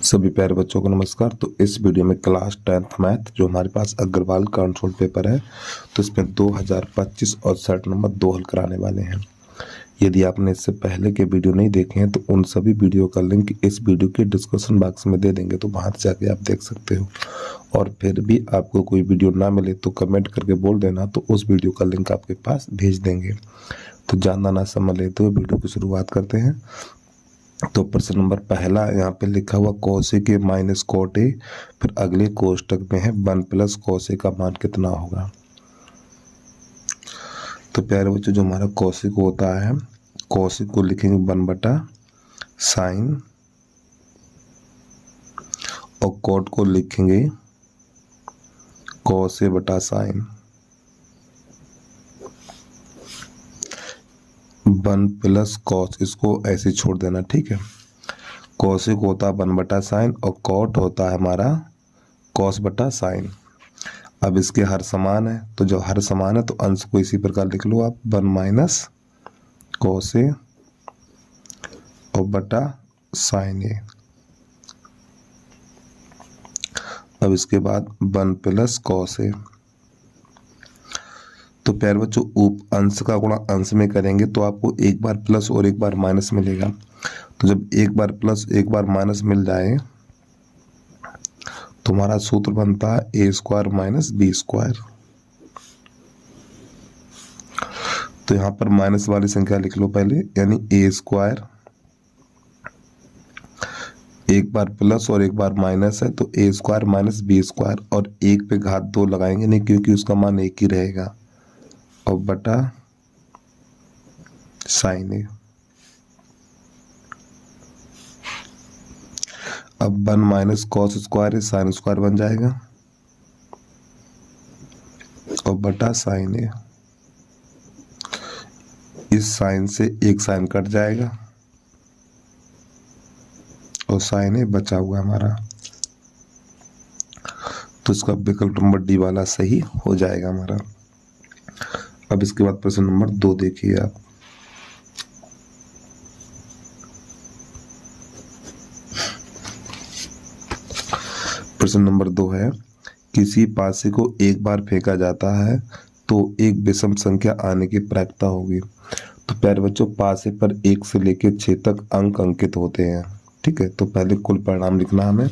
सभी प्यारे बच्चों को नमस्कार। तो इस वीडियो में क्लास 10th मैथ जो हमारे पास अग्रवाल कंट्रोल पेपर है, तो इसमें 2025 और सेट नंबर 2 हल कराने वाले हैं। यदि आपने इससे पहले के वीडियो नहीं देखे हैं तो उन सभी वीडियो का लिंक इस वीडियो के डिस्क्रिप्शन बॉक्स में दे देंगे, तो वहाँ जाके आप देख सकते हो। और फिर भी आपको कोई वीडियो ना मिले तो कमेंट करके बोल देना, तो उस वीडियो का लिंक आपके पास भेज देंगे। तो ज़्यादा ना समय लेते हुए वीडियो की शुरुआत करते हैं। तो प्रश्न नंबर पहला यहाँ पे लिखा हुआ कौशिक ए माइनस कॉट ए, फिर अगले कोष्टक में है 1 प्लस कौशिक का मान कितना होगा। तो प्यारे बच्चों, जो हमारा कौशिक होता है, कौशिक को लिखेंगे 1 बटा साइन, और कॉट को लिखेंगे कॉस ए बटा साइन। 1 प्लस कॉस, इसको ऐसे छोड़ देना, ठीक है। कौशिक होता है 1 बटा साइन और कॉट होता है हमारा कॉस बटा साइन। अब इसके हर समान है, तो जब हर समान है तो अंश को इसी प्रकार लिख लो आप, 1 माइनस कॉस ए और बटा साइन ए। अब इसके बाद 1 प्लस कॉस ए। तो प्यारे बच्चों, अंश का गुणा अंश में करेंगे तो आपको एक बार प्लस और एक बार माइनस मिलेगा। तो जब एक बार प्लस एक बार माइनस मिल जाए तो हमारा सूत्र बनता है ए स्क्वायर माइनस बी स्क्वायर। तो यहाँ पर माइनस वाली संख्या लिख लो पहले, यानी ए स्क्वायर, एक बार प्लस और एक बार माइनस है तो ए स्क्वायर माइनस बी स्क्वायर, और एक पे घात 2 लगाएंगे नहीं क्योंकि उसका मान एक ही रहेगा, और बटा साइन ए। अब 1 माइनस कॉस स्क्वायर है, साइन स्क्वायर बन जाएगा, और बटा साइन ए। इस साइन से एक साइन कट जाएगा और साइन ए बचा हुआ हमारा, तो इसका विकल्प नंबर डी वाला सही हो जाएगा हमारा। अब इसके बाद प्रश्न नंबर 2 देखिए आप। प्रश्न नंबर 2 है, किसी पासे को एक बार फेंका जाता है तो एक विषम संख्या आने की प्रायिकता होगी। तो प्यारे बच्चों, पासे पर 1 से लेकर 6 तक अंक अंकित होते हैं, ठीक है। तो पहले कुल परिणाम लिखना हमें।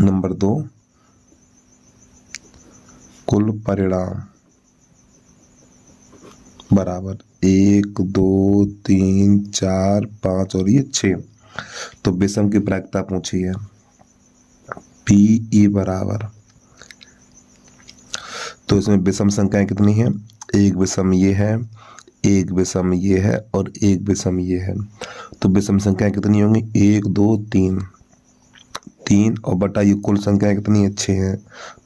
नंबर 2, कुल परिणाम बराबर 1 2 3 4 5 और ये 6। तो विषम की प्रायिकता पूछी है, पी ई बराबर, तो इसमें विषम संख्याएं कितनी है, एक विषम ये है, एक विषम ये है और एक विषम ये है। तो विषम संख्याएं कितनी होंगी, 1 2 3, 3 और बटा ये कुल संख्याएं कितनी है, 6 है।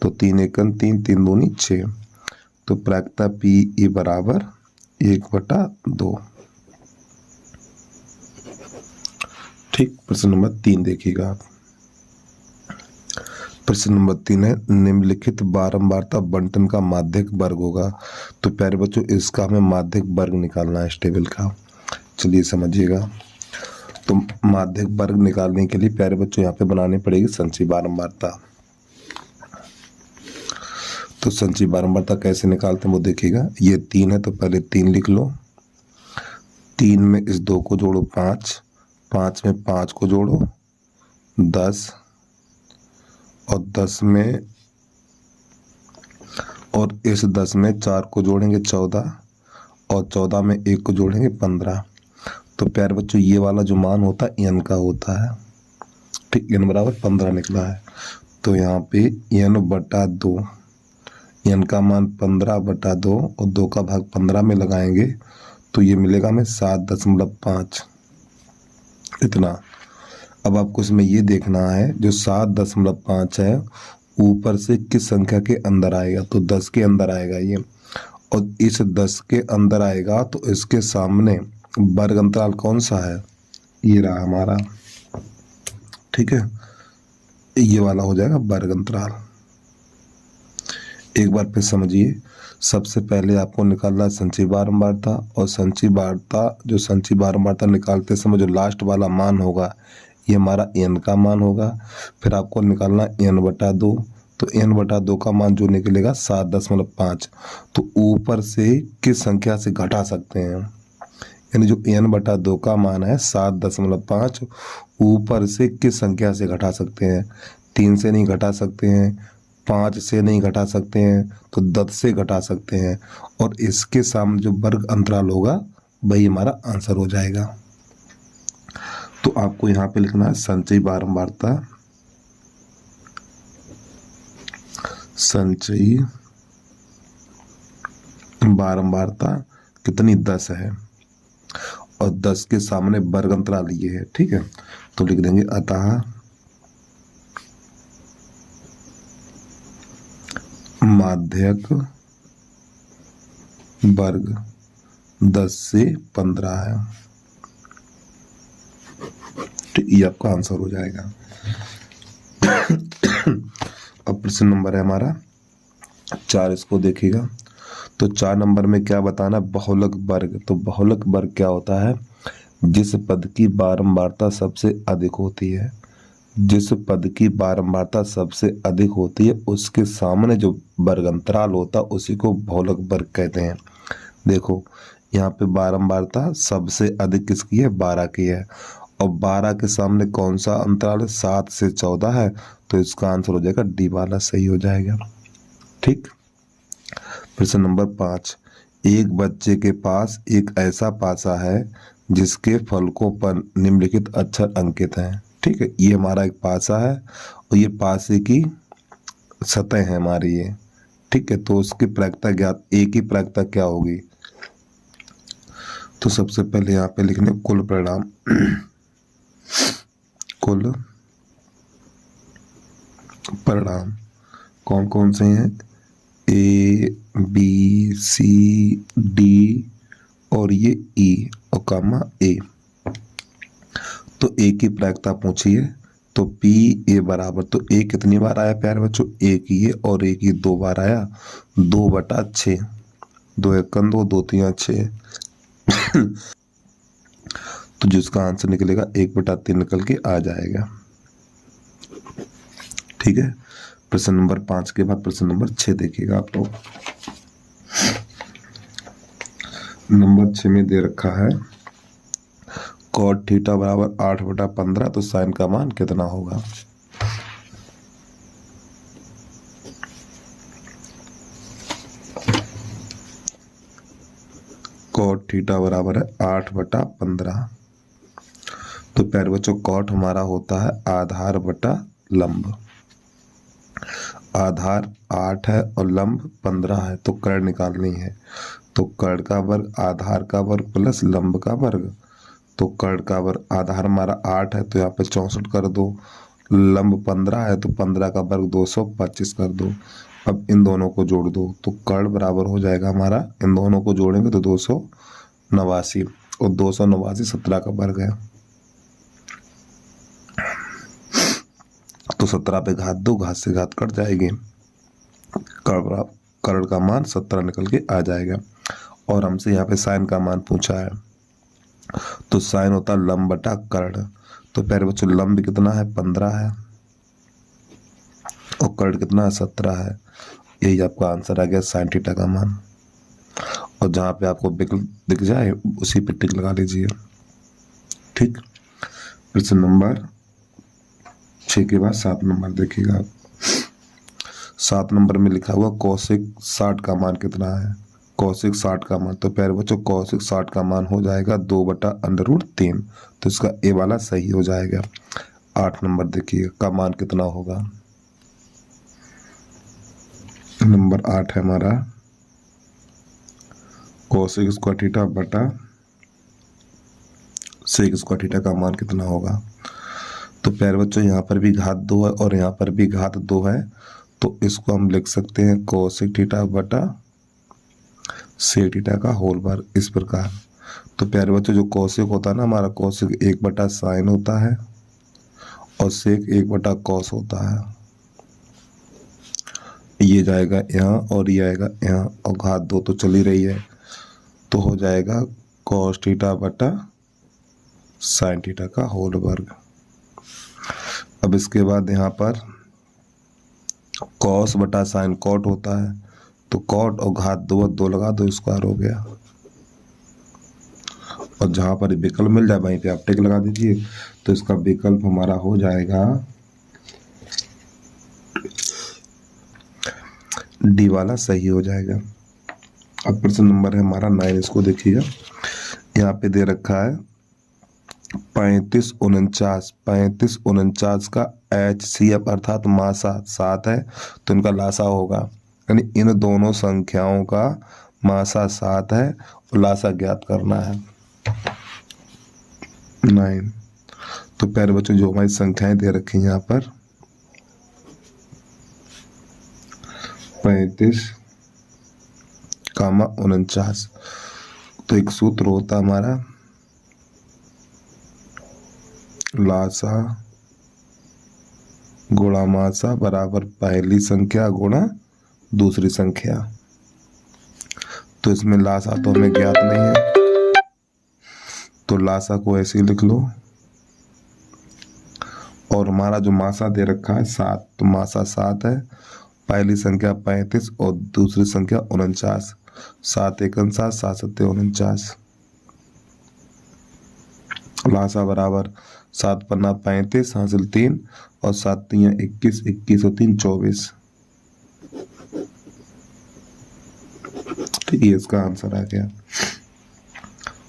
तो 3 एकम 3, 3 दूनी 6। तो प्रायिकता पी ई बराबर 1/2। ठीक। प्रश्न नंबर 3 देखिएगा आप। प्रश्न नंबर 3 है, निम्नलिखित बारंबारता बंटन का माध्यक वर्ग होगा। तो प्यारे बच्चों, इसका हमें माध्यक वर्ग निकालना है इस टेबल का। चलिए समझिएगा। तो माध्यक वर्ग निकालने के लिए प्यारे बच्चों यहाँ पे बनानी पड़ेगी संचयी बारंबारता। तो संचयी बारंबारता कैसे निकालते हैं वो देखिएगा। ये 3 है तो पहले 3 लिख लो, 3 में इस 2 को जोड़ो 5, 5 में 5 को जोड़ो 10, और 10 में और इस 10 में 4 को जोड़ेंगे 14, और 14 में 1 को जोड़ेंगे 15। तो प्यारे बच्चों, ये वाला जो मान होता है n का होता है, ठीक। n बराबर 15 निकला है। तो यहाँ पे n/2, n का मान 15/2 और 2 का भाग 15 में लगाएंगे तो ये मिलेगा हमें 7.5 इतना। अब आपको इसमें ये देखना है, जो 7.5 है ऊपर से किस संख्या के अंदर आएगा। तो 10 के अंदर आएगा ये, और इस 10 के अंदर आएगा तो इसके सामने वर्ग अंतराल कौन सा है, ये रहा हमारा, ठीक है। ये वाला हो जाएगा वर्ग अंतराल। एक बार फिर समझिए। सबसे पहले आपको निकालना है संचयी बारंबारता, और संचयी बारंबारता निकालते समय जो लास्ट वाला मान होगा ये हमारा n का मान होगा। फिर आपको निकालना n/2, तो n/2 का मान जो निकलेगा 7.5। तो ऊपर से किस संख्या से घटा सकते हैं, यानी जो n/2 का मान है 7.5, ऊपर से किस संख्या से घटा सकते हैं? 3 से नहीं घटा सकते हैं, 5 से नहीं घटा सकते हैं, तो 10 से घटा सकते हैं। और इसके सामने जो वर्ग अंतराल होगा वही हमारा आंसर हो जाएगा। तो आपको यहाँ पे लिखना है संचयी बारंबारता, संचयी बारंबारता कितनी 10 है, और 10 के सामने वर्ग अंतराल ये है। ठीक है, तो लिख देंगे अतः माध्यक वर्ग 10 से 15 है। तो ये आपका आंसर हो जाएगा। अब प्रश्न नंबर है हमारा 4, इसको देखिएगा। तो 4 नंबर में क्या बताना, बहुलक वर्ग। तो बहुलक वर्ग क्या होता है, जिस पद की बारंबारता सबसे अधिक होती है, जिस पद की बारंबारता सबसे अधिक होती है उसके सामने जो वर्ग अंतराल होता है उसी को बहुलक वर्ग कहते हैं। देखो यहाँ पे बारंबारता सबसे अधिक किसकी है, 12 की है, और 12 के सामने कौन सा अंतराल है, 7 से 14 है। तो इसका आंसर हो जाएगा डी वाला सही हो जाएगा। ठीक, प्रश्न नंबर 5, एक बच्चे के पास एक ऐसा पासा है जिसके फलकों पर निम्नलिखित अक्षर अंकित हैं। ठीक है, ये हमारा एक पासा है और ये पासे की सतह है हमारी ये। ठीक है, तो उसकी प्रायिकता ज्ञात, एक ही प्रायिकता क्या होगी। तो सबसे पहले यहाँ पे लिखने कुल परिणाम, कुल परिणाम कौन कौन से हैं, A B C D और ये E और कामा A। तो A की प्रायिकता पूछिए, तो P A बराबर, तो A कितनी बार आया प्यारे बच्चों, एक ही है, और एक ही 2 बार आया, 2/6, 2 एकम 2, 2 3 6। तो जिसका आंसर निकलेगा 1/3 निकल के आ जाएगा। ठीक है, प्रश्न नंबर 5 के बाद प्रश्न नंबर 6 देखिएगा आप लोग। नंबर 6 में दे रखा है cot थीटा बराबर 8/15, तो साइन का मान कितना होगा। cot थीटा बराबर है 8/15। तो प्यारे बच्चों cot हमारा होता है आधार बटा लंब। आधार 8 है और लंब 15 है, तो कर्ण निकालनी है। तो कर्ण का वर्ग आधार का वर्ग प्लस लंब का वर्ग। तो कर्ण का वर्ग, आधार हमारा 8 है तो यहाँ पे 64 कर दो, लंब 15 है तो 15 का वर्ग 225 कर दो। अब इन दोनों को जोड़ दो, तो कर्ण बराबर हो जाएगा हमारा, इन दोनों को जोड़ेंगे तो 289, और 289 17 का वर्ग है। तो 17 पे घात दो, घात से घात कट जाएगी, कर्ण का मान 17 निकल के आ जाएगा। और हमसे यहाँ पे साइन का मान पूछा है, तो साइन होता है लंब बटा कर्ण। तो प्यारे बच्चों लंब कितना है, 15 है, और कर्ण कितना है, 17 है। यही आपका आंसर आ गया साइन थीटा का मान। और जहाँ पे आपको दिख जाए उसी पे टिक लगा लीजिए। ठीक, प्रश्न नंबर 6 के बाद 7 नंबर देखिएगा आप। 7 नंबर में लिखा हुआ कौशिक 60 का मान कितना है, कौशिक 60 का मान। तो प्यारे बच्चों कौशिक 60 का मान हो जाएगा 2/√3, तो इसका ए वाला सही हो जाएगा। 8 नंबर देखिए का मान कितना होगा। नंबर 8 है हमारा कौशिक स्क्वायर थीटा बटा सेक स्क्वायर थीटा का मान कितना होगा। तो प्यारे बच्चों यहाँ पर भी घात 2 है और यहाँ पर भी घात 2 है, तो इसको हम लिख सकते हैं कौशिक थीटा बटा सेक थीटा का होल वर्ग, इस प्रकार। तो प्यारे बच्चों जो कौशिक होता है ना हमारा, कौशिक 1/sin होता है और सेक 1/cos होता है। ये जाएगा यहाँ और ये आएगा यहाँ, और घात 2 तो चली रही है, तो हो जाएगा cos थीटा बटा sin थीटा का होल वर्ग। अब इसके बाद यहाँ पर कॉस बटा साइन कॉट होता है, तो कॉट और घात दो दो लगा दो, स्क्वायर हो गया। और जहाँ पर विकल्प मिल जाए वहीं पे आप टिक लगा दीजिए। तो इसका विकल्प हमारा हो जाएगा डी वाला सही हो जाएगा। अब प्रश्न नंबर है हमारा 9, इसको देखिएगा। यहाँ पे दे रखा है 35 49, 35 49 का HCF अर्थात मासा 7 है, तो इनका लासा होगा, यानी इन दोनों संख्याओं का मासा 7 है और लासा ज्ञात करना है 9। तो प्यारे बच्चों जो हमारी संख्याएं दे रखी हैं यहाँ पर 35, 49, तो एक सूत्र होता हमारा लासा गुणा मासा बराबर पहली संख्या गुणा दूसरी संख्या। तो इसमें लासा तो हमें ज्ञात नहीं है, तो लासा को ऐसे ही लिख लो। और हमारा जो मासा दे रखा है 7, तो मासा 7 है, पहली संख्या 35 और दूसरी संख्या 49, 7 1 7 7 7 49। लासा बराबर 7 पन्ना 35 हासिल 3 और 7 3 21, 21 और 3 24। ठीक है, इसका आंसर आ गया।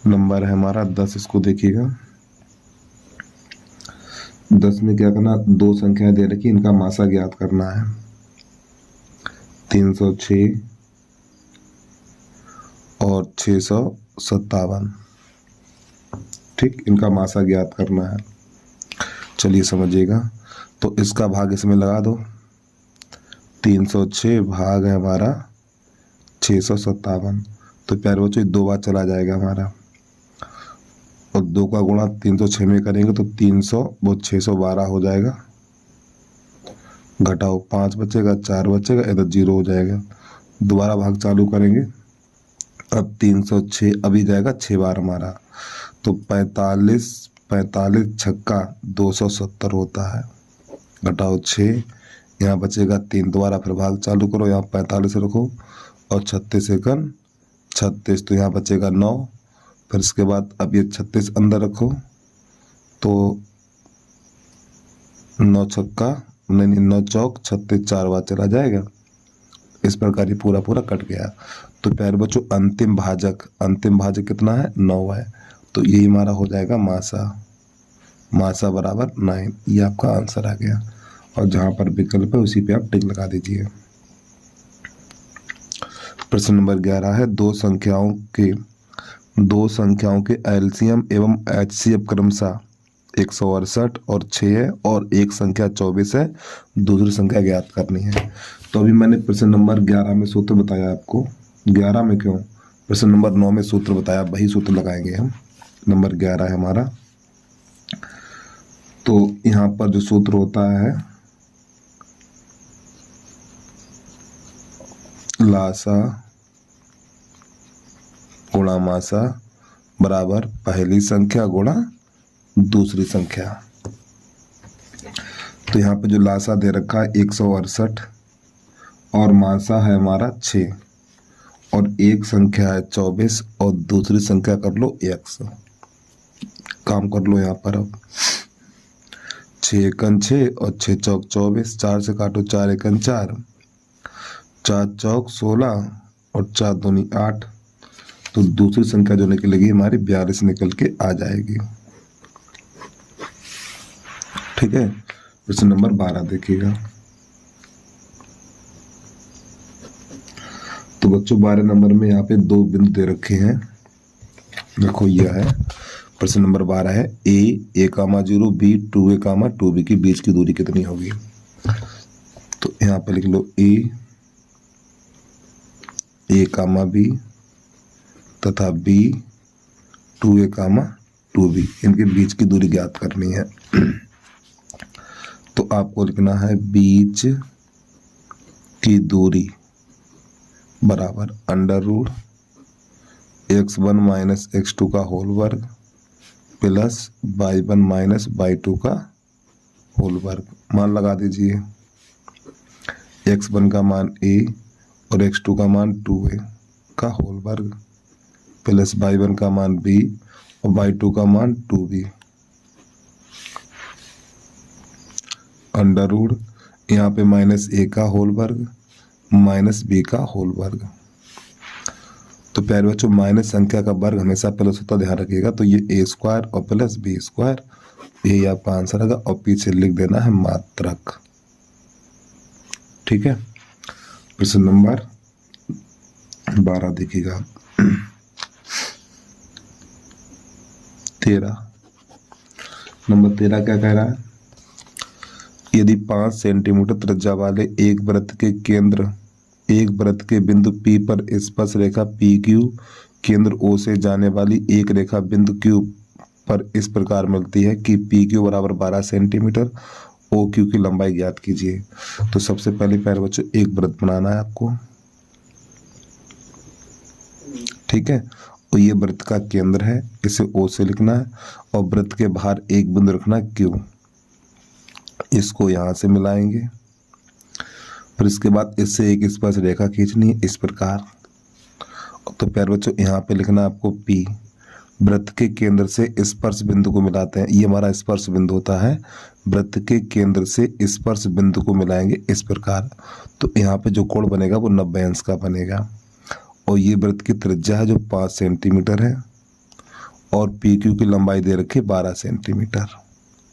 नंबर है हमारा 10, इसको देखिएगा। 10 में क्या करना, दो संख्याएं दे रखी, इनका मासा ज्ञात करना है 306 और 657। ठीक, इनका मासा ज्ञात करना है। चलिए समझिएगा। तो इसका भाग इसमें लगा दो, 306 भाग है हमारा 657। तो प्यारे बच्चों 2 बार चला जाएगा हमारा, और 2 का गुणा 306 में करेंगे तो 300 वो 612 हो जाएगा। घटाओ 5 बचेगा, 4 बचेगा, इधर 0 हो जाएगा। दोबारा भाग चालू करेंगे, अब 306 अभी जाएगा 6 बार हमारा, तो 45 45 छक्का 270 होता है। घटाओ 6, यहाँ बचेगा 3, दोबारा फिर भाग चालू करो, यहाँ 45 रखो और 36 एकन 36, तो यहाँ बचेगा 9। फिर इसके बाद अब ये 36 अंदर रखो, तो 9 छक्का नहीं 9 चौक 36, 4 बार चला जाएगा। इस प्रकार ये पूरा पूरा कट गया। तो प्यारे बच्चों अंतिम भाजक कितना है, 9 है। तो यही हमारा हो जाएगा मासा बराबर 9। ये आपका आंसर आ गया। और जहाँ पर विकल्प है उसी पे आप टिक लगा दीजिए। प्रश्न नंबर 11 है दो संख्याओं के एलसीएम एवं एचसीएफ क्रमशः 168 और 6 है और एक संख्या 24 है, दूसरी संख्या ज्ञात करनी है। तो अभी मैंने प्रश्न नंबर 11 में सूत्र बताया आपको। 11 में क्यों, प्रश्न नंबर 9 में सूत्र बताया, वही सूत्र लगाएंगे हम। नंबर 11 है हमारा। तो यहाँ पर जो सूत्र होता है लासा गुणा मासा बराबर पहली संख्या गुणा दूसरी संख्या। तो यहाँ पे जो लासा दे रखा है 168 और मासा है हमारा 6 और एक संख्या है 24 और दूसरी संख्या कर लो x। काम कर लो यहाँ पर। अब 6 एकन 6 और 6 चौक 24, 4 से काटो 4 एकन 4, 4 चौक 16 और 4 दूनी 8। तो दूसरी संख्या जो निकलेगी हमारी 42 निकल के आ जाएगी। ठीक है, प्रश्न नंबर 12 देखिएगा। तो बच्चों 12 नंबर में यहाँ पे 2 बिंदु दे रखे हैं। देखो यह है प्रश्न नंबर 12 है a 0 b 2a 2b के बीच की दूरी कितनी होगी। तो यहाँ पे लिख लो a b तथा b 2a 2b, इनके बीच की दूरी ज्ञात करनी है। तो आपको लिखना है बीच की दूरी बराबर √ x1 माइनस x2 का होल वर्ग प्लस y1 माइनस y2 का होल वर्ग। मान लगा दीजिए, x1 का मान a और x2 का मान 2a का होल वर्ग प्लस y1 का मान b और y2 का मान 2b अंडर रूट यहाँ पे माइनस a का होल वर्ग माइनस b का होल वर्ग। तो प्यारे बच्चों माइनस संख्या का वर्ग हमेशा प्लस होता, ध्यान रखिएगा। तो ये a स्क्वायर और प्लस b स्क्वायर, ये आपका आंसर आएगा और पीछे लिख देना है मात्रक। ठीक है, प्रश्न नंबर 12 देखिएगा। 13 नंबर 13 क्या कह रहा है? यदि 5 सेंटीमीटर त्रिज्या वाले एक वृत्त के केंद्र एक वृत्त के बिंदु P पर स्पर्श रेखा PQ केंद्र O से जाने वाली एक रेखा बिंदु Q पर इस प्रकार मिलती है कि PQ बराबर 12 सेंटीमीटर, OQ की लंबाई ज्ञात कीजिए। तो सबसे पहले प्यारे बच्चों एक वृत्त बनाना है आपको, ठीक है। और ये वृत्त का केंद्र है, इसे O से लिखना है और वृत्त के बाहर एक बिंदु रखना है Q, इसको यहां से मिलाएंगे। फिर इसके बाद इससे एक स्पर्श रेखा खींचनी है इस प्रकार। तो प्यारे बच्चों यहाँ पे लिखना है आपको P, वृत्त के केंद्र से स्पर्श बिंदु को मिलाते हैं, ये हमारा स्पर्श बिंदु होता है। वृत्त के केंद्र से स्पर्श बिंदु को मिलाएंगे इस प्रकार। तो यहाँ पे जो कोण बनेगा वो 90 अंश का बनेगा और ये वृत्त की त्रिज्या है जो 5 सेंटीमीटर है और PQ की लंबाई दे रखी 12 सेंटीमीटर।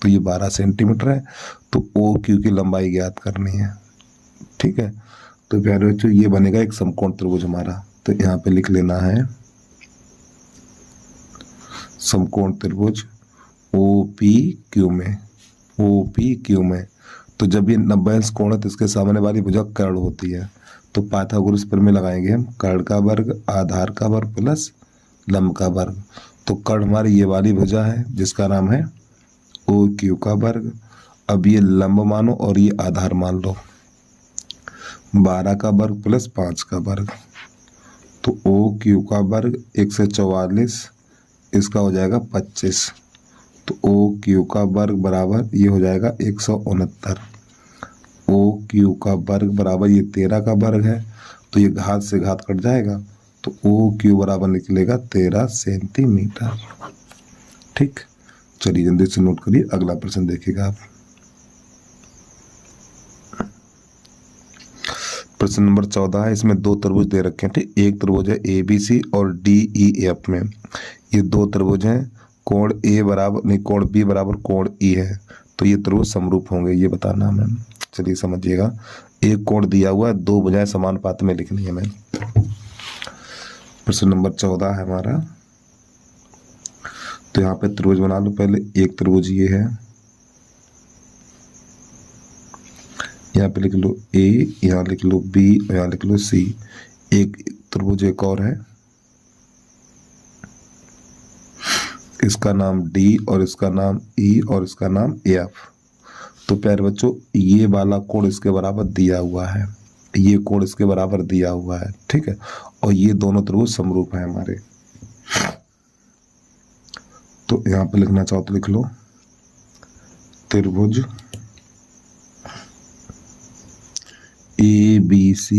तो ये 12 सेंटीमीटर है, तो OQ की लंबाई ज्ञात करनी है। ठीक है, तो प्यारे बच्चों ये बनेगा एक समकोण त्रिभुज हमारा। तो यहाँ पे लिख लेना है समकोण त्रिभुज OPQ में, OPQ में। तो जब ये 90 अंश कोण है तो इसके सामने वाली भुजा कर्ण होती है। तो पाइथागोरस प्रमेय लगाएंगे हम, कर्ण का वर्ग आधार का वर्ग प्लस लंब का वर्ग। तो कर्ण हमारी ये वाली भुजा है जिसका नाम है OQ का वर्ग। अब ये लंब मानो और ये आधार मान लो, 12 का वर्ग प्लस 5 का वर्ग। तो OQ का वर्ग 144, इसका हो जाएगा 25। तो OQ का वर्ग बराबर ये हो जाएगा 169। OQ का वर्ग बराबर ये 13 का वर्ग है, तो ये घात से घात कट जाएगा। तो OQ बराबर निकलेगा 13 सेंटीमीटर। ठीक, चलिए जल्दी से नोट करिए, अगला प्रश्न देखिएगा आप। प्रश्न नंबर 14 है, इसमें दो त्रिभुज दे रखे हैं। ठीक, एक त्रिभुज है ABC और DEF में। ये दो त्रिभुज हैं, कोण A बराबर नहीं कोण B बराबर कोण E है। तो ये त्रिभुज समरूप होंगे, ये बताना हमें। चलिए समझिएगा, एक कोण दिया हुआ है, दो भुजाएं समानुपात में लिखनी है हमें। प्रश्न नंबर 14 है हमारा। तो यहाँ पे त्रिभुज बना लो पहले। एक त्रिभुज ये है, यहाँ पे लिख लो A, यहाँ लिख लो B और यहाँ लिख लो C। एक त्रिभुज एक और है, इसका नाम D और इसका नाम E और इसका नाम AF। तो प्यारे बच्चों ये वाला कोण इसके बराबर दिया हुआ है, ये कोण इसके बराबर दिया हुआ है। ठीक है, और ये दोनों त्रिभुज समरूप है हमारे। तो यहाँ पे लिखना चाहो तो लिख लो, त्रिभुज ABC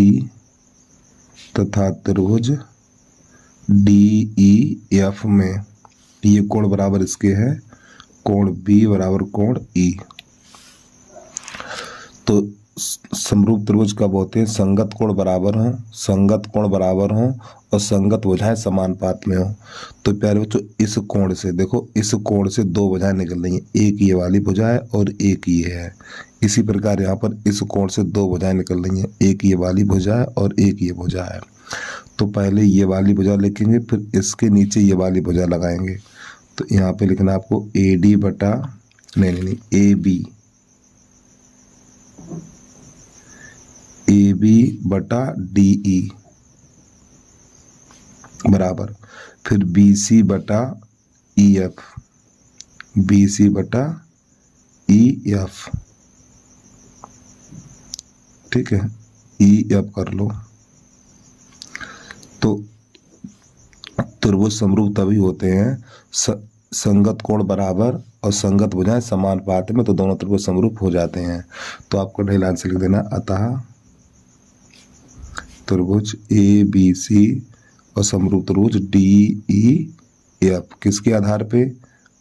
तथा त्रिभुज DEF में ये कोण बराबर इसके है, कोण B बराबर कोण E। तो समरूप त्रिभुज कब होते हैं? संगत कोण बराबर हो, संगत कोण बराबर हो और संगत भुजाएं समानुपात में हो। तो प्यारे बच्चों इस कोण से देखो, इस कोण से दो भुजाएं निकल रही हैं, एक ये वाली भुजा है और एक ये है। इसी प्रकार यहाँ पर इस कोण से दो भुजाएं निकल रही हैं, एक ये वाली भुजा है और एक ये भुजा है। तो पहले ये वाली भुजा लिखेंगे, फिर इसके नीचे ये वाली भुजा लगाएंगे। तो यहाँ पे लिखना आपको AD बटा नहीं AB बटा DE बराबर फिर BC बटा EF, BC बटा EF। ठीक है, EF कर लो। तो त्रिभुज समरूप तभी होते हैं संगत कोण बराबर और संगत भुजाएं समान पात में तो दोनों त्रिभुज समरूप हो जाते हैं। तो आपको ढाई लाइन से लिख देना, अतः त्रिभुज ए बी सी और समरूप त्रिभुज डी ई एफ किसके आधार पे,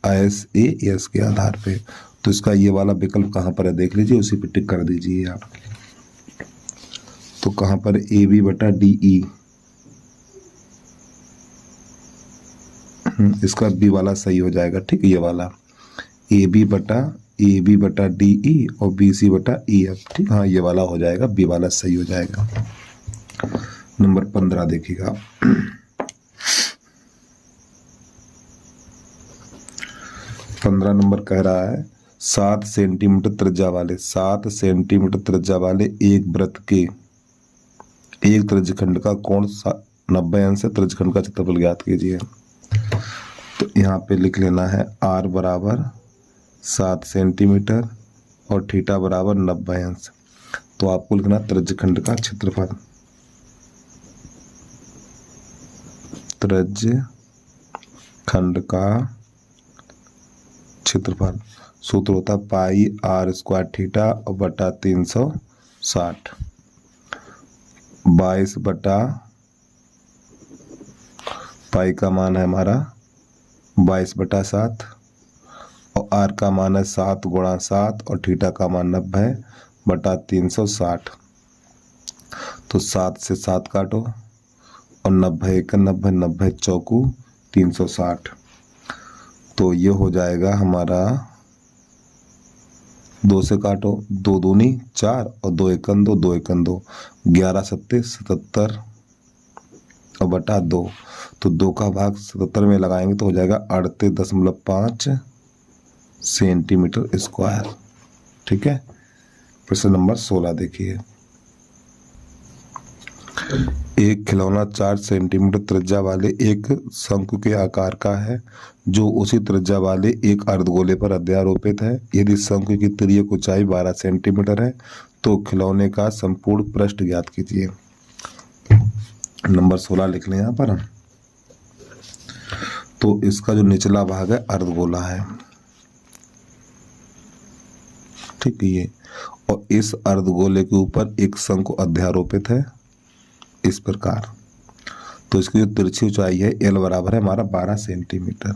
एस ए एस के आधार पे। तो इसका ये वाला विकल्प कहाँ पर है देख लीजिए, उसी पे टिक कर दीजिए आप। तो कहाँ पर, ए बी बटा डी ई, इसका बी वाला सही हो जाएगा। ठीक, ये वाला ए बी बटा डी ई और बी सी बटा ई एफ। ठीक, हाँ ये वाला हो जाएगा, बी वाला सही हो जाएगा। नंबर 15 देखिएगा। 15 नंबर कह रहा है 7 सेंटीमीटर त्रिज्या वाले एक वृत्त के एक त्रिज्यखंड का कोण 90 अंश है, त्रिज्यखंड का क्षेत्रफल ज्ञात कीजिए। तो यहाँ पे लिख लेना है r बराबर 7 सेंटीमीटर और थीटा बराबर 90 अंश। तो आपको लिखना त्रिज्यखंड का क्षेत्रफल, त्रिज्यखंड का क्षेत्रफल सूत्र होता है पाई r स्क्वायर थीटा और बटा 360, 22 बटा पाई का मान है हमारा 22 बटा 7 और r का मान है 7 गुणा 7 और थीटा का मान 90 बटा 360। तो 7 से 7 काटो और 90 एक 90, 90 चौकू 360। तो ये हो जाएगा हमारा, 2 से काटो, 2 दूनी 4 और 2 एकन 2, 2 एकन 2, 11 सत्ते 77 और बटा 2। तो 2 का भाग 77 में लगाएंगे तो हो जाएगा 38.5 सेंटीमीटर स्क्वायर। ठीक है, प्रश्न नंबर 16 देखिए। एक खिलौना 4 सेंटीमीटर त्रिज्या वाले एक शंकु के आकार का है जो उसी त्रिज्या वाले एक अर्धगोले पर अध्यारोपित है। यदि शंकु की तिर्यक ऊंचाई 12 सेंटीमीटर है तो खिलौने का संपूर्ण पृष्ठ ज्ञात कीजिए। नंबर 16 लिख लें यहाँ पर। तो इसका जो निचला भाग है अर्धगोला है, ठीक है ये, और इस अर्धगोले के ऊपर एक शंकु अध्यारोपित है इस प्रकार। तो इसकी जो तिरछी ऊंचाई है एल बराबर है हमारा 12 सेंटीमीटर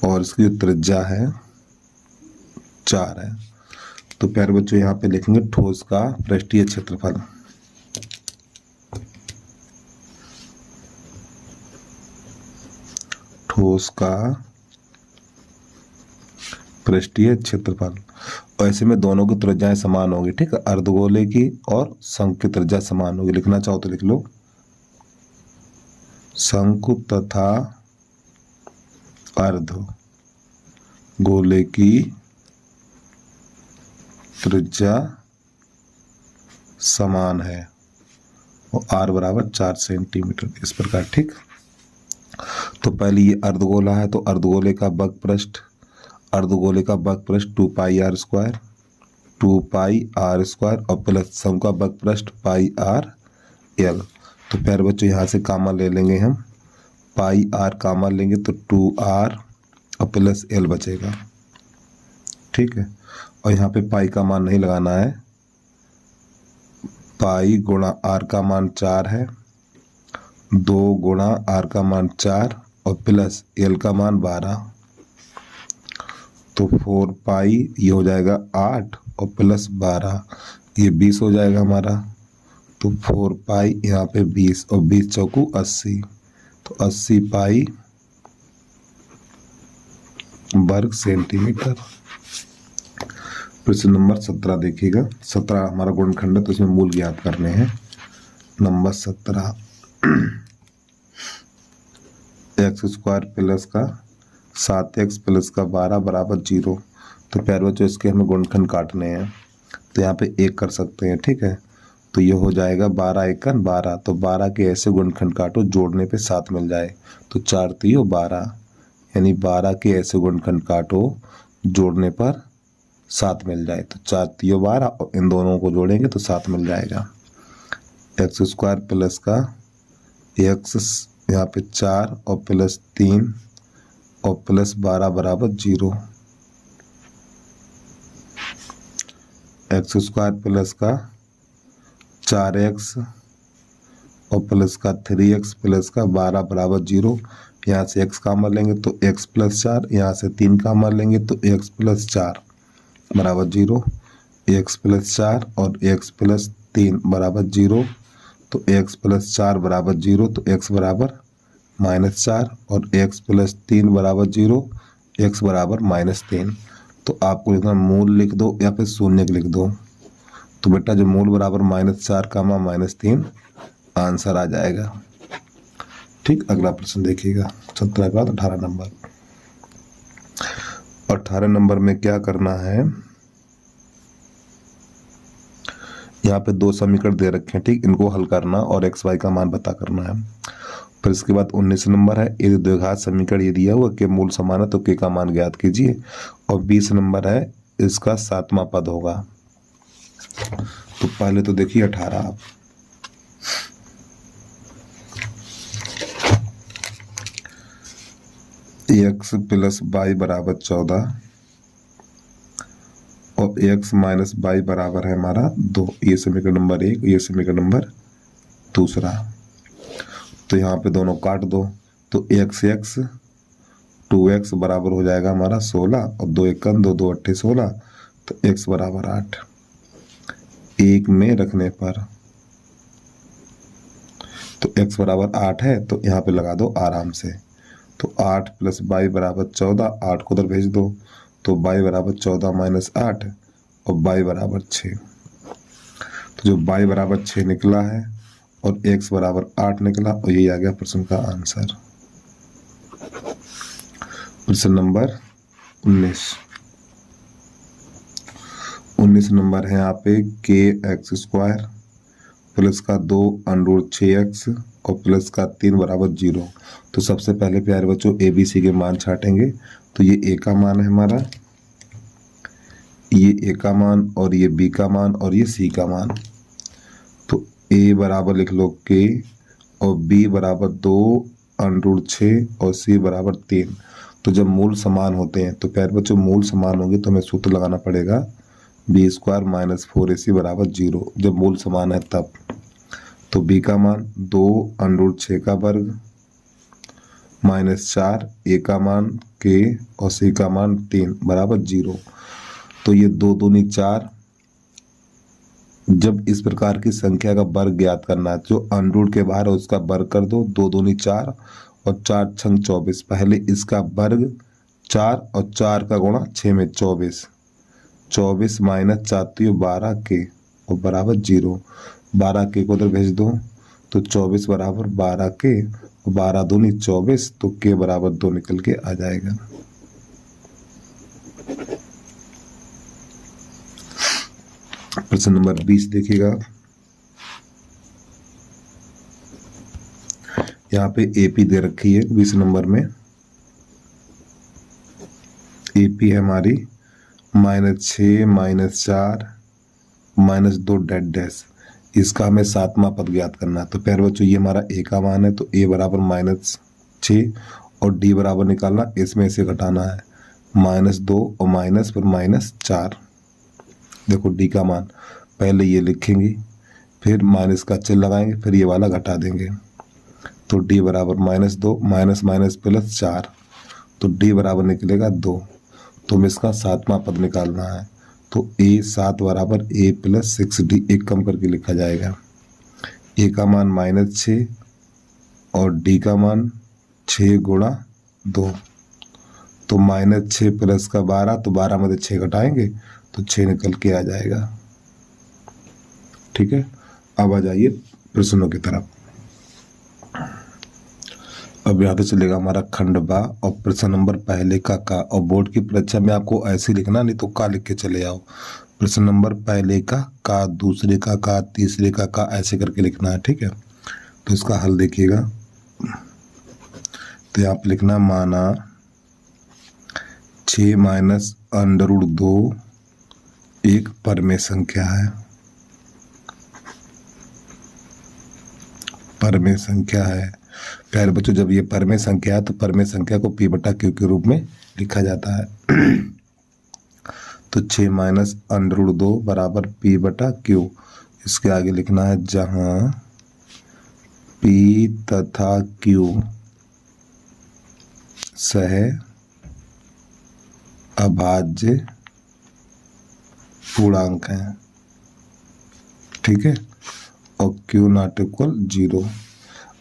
और इसकी जो त्रिज्या है 4 है। तो प्यारे बच्चों यहाँ पे लिखेंगे ठोस का पृष्ठीय क्षेत्रफल। ठोस का पृष्ठीय क्षेत्रफल। और ऐसे में दोनों की त्रिज्याएं समान होगी। ठीक है, अर्धगोले की और शंकु की त्रिज्या समान होगी। लिखना चाहो तो लिख लो, शंकु तथा अर्धगोले की त्रिज्या समान है और r बराबर 4 सेंटीमीटर इस प्रकार। ठीक, तो पहले ये अर्धगोला है तो अर्धगोले का वक्रपृष्ठ, अर्धगोले का वक्रपृष्ठ 2 पाई r स्क्वायर, 2 पाई r स्क्वायर और प्लस शंकु का वक्रपृष्ठ पाई r l। तो प्यारे बच्चों यहाँ से कामन ले लेंगे हम, पाई r कामन लेंगे तो 2r और प्लस l बचेगा। ठीक है, और यहाँ पे पाई का मान नहीं लगाना है, पाई गुणा r का मान 4 है, 2 गुणा r का मान 4 और प्लस l का मान 12। तो 4 पाई ये हो जाएगा 8 और प्लस 12 ये 20 हो जाएगा हमारा। तो 4 पाई यहाँ पे 20 और 20 चौकू 80, तो 80 पाई वर्ग सेंटीमीटर। प्रश्न नंबर 17 देखिएगा। 17 हमारा गुणनखंड है तो इसमें मूल ज्ञात करने हैं। नंबर 17 एक्स स्क्वायर प्लस का 7x प्लस का 12 बराबर 0। तो प्यारे बच्चों इसके हमें गुणनखंड काटने हैं तो यहाँ पे 1 कर सकते हैं। ठीक है, तो ये हो जाएगा 12 एकन 12। तो 12 के ऐसे गुणनखंड काटो जोड़ने पे 7 मिल जाए। तो 4 3 12, यानी 12 के ऐसे गुणनखंड काटो जोड़ने पर 7 मिल जाए। तो 4 3 12 और इन दोनों को जोड़ेंगे तो 7 मिल जाएगा। एक्स स्क्वायर प्लस का यहाँ पे 4 और प्लस 3 और प्लस 12 बराबर 0। एक्स स्क्वायर प्लस का 4x और प्लस का 3x प्लस का 12 बराबर 0। यहाँ से x कॉमन लेंगे तो x प्लस 4, यहाँ से 3 कॉमन लेंगे तो x प्लस 4 बराबर 0। x प्लस 4 और x प्लस 3 बराबर 0, तो x प्लस 4 बराबर 0, तो x बराबर -4 और x प्लस 3 बराबर 0, x बराबर -3। तो आपको लिखना मूल लिख दो या फिर शून्य लिख दो। तो बेटा जो मूल बराबर -4 कामा -3 आंसर आ जाएगा। ठीक, अगला प्रश्न देखिएगा 17 के बाद 18 नंबर। 18 नंबर में क्या करना है, यहाँ पे 2 समीकरण दे रखे हैं, ठीक, इनको हल करना और एक्स वाई का मान पता करना है। फिर इसके बाद 19 नंबर है, यदि द्विघात समीकरण ये दिया हुआ के मूल समान है तो के का मान ज्ञात कीजिए। और 20 नंबर है, इसका 7वां पद होगा। तो पहले तो देखिए 18 आप, x प्लस वाई बराबर 14 और x माइनस वाई बराबर है हमारा 2। ये समीकरण नंबर 1, ये समीकरण नंबर दूसरा। तो यहाँ पे दोनों काट दो, तो x 2x बराबर हो जाएगा हमारा 16 और 2 1 2 2 8 16, तो x बराबर 8। एक में रखने पर तो x बराबर 8 है, तो यहाँ पे लगा दो आराम से। तो 8 प्लस वाई बराबर 14, 8 को उधर भेज दो, तो y बराबर 14 माइनस 8 और y बराबर 6। तो जो y बराबर 6 निकला है और x बराबर 8 निकला, और यही आ गया प्रश्न का आंसर। प्रश्न नंबर 19 नंबर है यहाँ पे के एक्स स्क्वायर प्लस का 2 अंडर 6x और प्लस का 3 बराबर 0। तो सबसे पहले प्यारे बच्चों ए बी सी के मान छाटेंगे। तो ये ए का मान है हमारा, ये ए का मान और ये बी का मान और ये सी का मान। तो ए बराबर लिख लो के और बी बराबर 2 अंडर 6 और सी बराबर 3। तो जब मूल समान होते हैं तो प्यारे बच्चों मूल समान होंगे तो हमें सूत्र लगाना पड़ेगा बी स्क्वायर माइनस 4ac बराबर 0। जब मूल समान है तब। तो बी का मान 2 अंडर 6 का वर्ग माइनस 4, ए का मान के और सी का मान 3 बराबर 0। तो ये 2 दूनी 4। जब इस प्रकार की संख्या का वर्ग ज्ञात करना है, जो अंडर के बाहर है उसका वर्ग कर दो, 2 दूनी 4 और 4 छंग 24। पहले इसका वर्ग 4 और 4 का गुणा 6 में 24, 24 माइनस 4 तो 12 के और बराबर 0। 12 के को उधर भेज दो, तो 24 बराबर 12 के और 12 दूनी 24, तो के बराबर 2 निकल के आ जाएगा। प्रश्न नंबर 20 देखिएगा। यहाँ पे एपी दे रखी है 20 नंबर में। एपी है हमारी -6 -4 -2 डैश डैश। इसका हमें 7वां पद ज्ञात करना है। तो प्यारे बच्चों ये हमारा ए का मान है, तो ए बराबर -6 और डी बराबर निकालना, इसमें से घटाना है -2 और माइनस पर -4। देखो डी का मान पहले ये लिखेंगे, फिर माइनस का चिन्ह लगाएंगे, फिर ये वाला घटा देंगे। तो डी बराबर -2 माइनस माइनस प्लस 4, तो डी बराबर निकलेगा 2। तो हमें इसका 7वां पद निकालना है। तो ए 7 बराबर ए प्लस 6d, एक कम करके लिखा जाएगा। ए का मान -6 और डी का मान 6 गुणा 2, तो -6 प्लस का 12, तो 12 में से 6 घटाएंगे तो 6 निकल के आ जाएगा। ठीक है, अब आ जाइए प्रश्नों की तरफ। अब यहाँ पे चलेगा हमारा खंड बा और प्रश्न नंबर पहले का और बोर्ड की परीक्षा में आपको ऐसे लिखना, नहीं तो का लिख के चले आओ। प्रश्न नंबर पहले का, दूसरे का, तीसरे का ऐसे करके लिखना है। ठीक है, तो इसका हल देखिएगा। तो यहाँ पे लिखना माना 6 माइनस √2 एक परमेय संख्या है। परमेय संख्या है प्यारे बच्चों जब ये परमेय संख्या है तो परमेय संख्या को p बटा q के रूप में लिखा जाता है। तो 6 माइनस √2 बराबर p बटा q। इसके आगे लिखना है जहां p तथा q सह अभाज्य पूर्णांक हैं, ठीक है, और q नॉट इक्वल 0।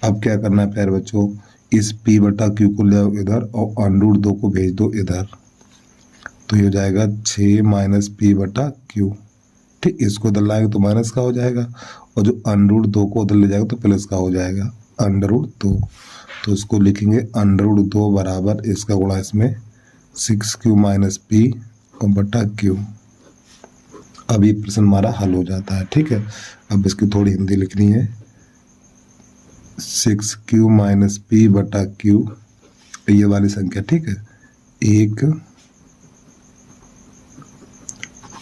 अब क्या करना है प्यारे बच्चों, इस p बटा q को ले आओ इधर और √2 को भेज दो इधर, तो ये हो जाएगा 6 माइनस p बटा q। ठीक, इसको इधर लाएंगे तो माइनस का हो जाएगा और जो √2 को उधर ले जाएगा तो प्लस का हो जाएगा √2। तो इसको लिखेंगे √2 बराबर इसका गुणा इसमें 6q माइनस p और बटा q। अब ये प्रश्न हमारा हल हो जाता है। ठीक है, अब इसकी थोड़ी हिंदी लिखनी है। 6q माइनस p बटा q ये वाली संख्या, ठीक है, एक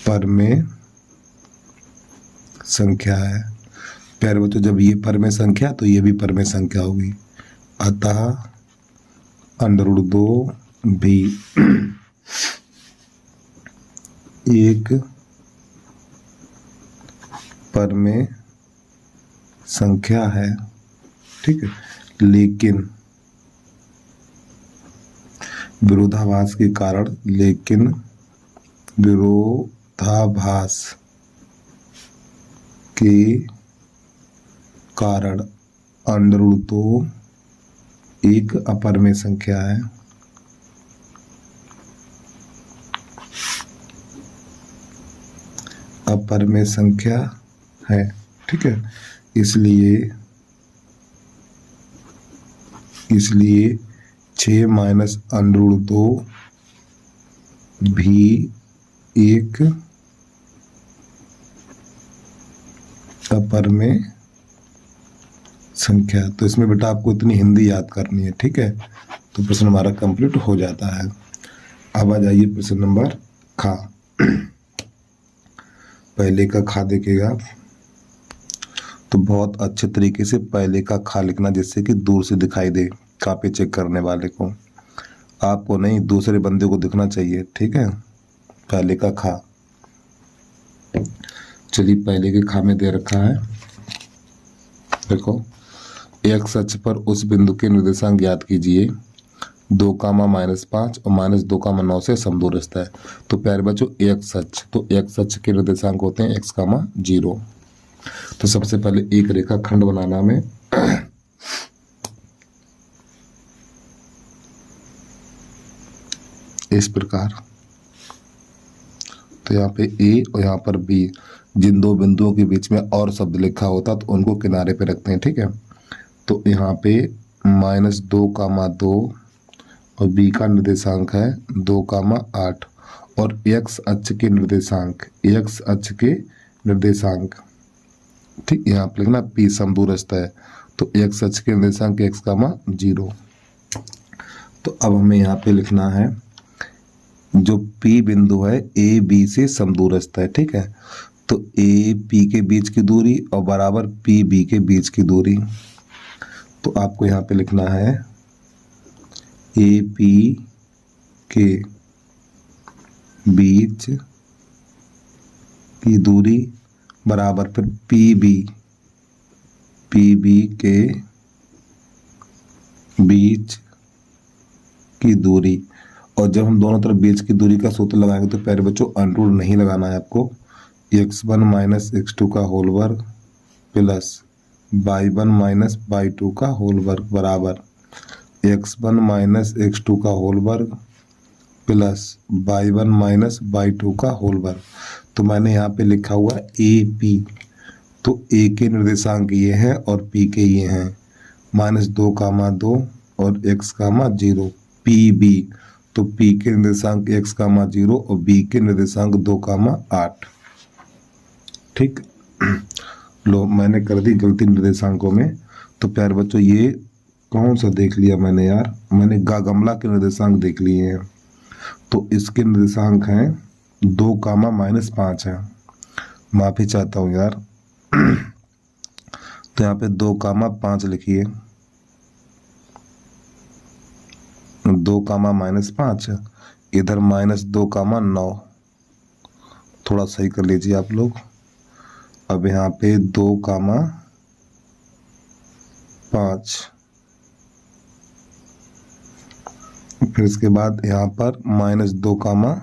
परमेय संख्या है। प्यारे बच्चों जब ये परमेय संख्या तो ये भी परमेय संख्या होगी, अतः √2 भी एक परमेय संख्या है। ठीक है, लेकिन विरोधाभास के कारण, लेकिन विरोधाभास के कारण √2 एक अपरमेय संख्या है। अपरमेय संख्या है, ठीक है, इसलिए 6 माइनस √2 भी एक अपरमेय संख्या। तो इसमें बेटा आपको इतनी हिंदी याद करनी है। ठीक है, तो प्रश्न हमारा कंप्लीट हो जाता है। अब आ जाइए प्रश्न नंबर खा। पहले का खा देखिएगा तो बहुत अच्छे तरीके से पहले का खा लिखना, जिससे कि दूर से दिखाई दे कॉपी चेक करने वाले को, आपको नहीं दूसरे बंदे को दिखना चाहिए। ठीक है, पहले का खा। चलिए पहले के खा में दे रखा है, देखो, x अक्ष पर उस बिंदु के निर्देशांक ज्ञात कीजिए 2, -5 और -2, 9 से समदूरस्थ है। तो प्यारे बच्चों x अक्ष, तो x अक्ष के निर्देशांक होते हैं x, 0। तो सबसे पहले एक रेखा खंड बनाना में इस प्रकार, तो यहाँ पे a और यहाँ पर b, जिन दो बिंदुओं के बीच में और शब्द लिखा होता तो उनको किनारे पे रखते हैं। ठीक है, तो यहाँ पे -2, 2 और b का निर्देशांक है 2, 8 और x अक्ष के निर्देशांक, x अक्ष के निर्देशांक, ठीक, यहाँ पे लिखना p समदूरस्थ है, तो x अक्ष के निर्देशांक x, 0। तो अब हमें यहाँ पे लिखना है जो p बिंदु है a b से समदूरस्थ है। ठीक है, तो a p के बीच की दूरी और बराबर p b के बीच की दूरी। तो आपको यहाँ पे लिखना है a p के बीच की दूरी बराबर फिर p b के बीच की दूरी। और जब हम दोनों तरफ बीच की दूरी का सूत्र लगाएंगे तो प्यारे बच्चों √ नहीं लगाना है आपको। x1 - x2 का होल वर्ग प्लस y1 - y2 का होल वर्ग बराबर x1 - x2 का होल वर्ग प्लस y1 - y2 का होल वर्ग। तो मैंने यहाँ पे लिखा हुआ AP, तो A के निर्देशांक ये हैं और P के ये हैं -2, 2 और x, 0। PB, तो P के निर्देशांक x, 0 और B के निर्देशांक 2, 8। ठीक, लो मैंने कर दी गलती निर्देशांकों में। तो प्यारे बच्चों ये कौन सा देख लिया मैंने यार, मैंने गमला के निर्देशांक देख लिए हैं। तो इसके निर्देशांक हैं 2, -5 है, माफी चाहता हूँ यार। तो यहाँ पे 2, 5 लिखिए, 2 कामा -5, इधर -2 कामा 9। थोड़ा सही कर लीजिए आप लोग। अब यहाँ पे 2 कामा 5, फिर इसके बाद यहाँ पर -2 कामा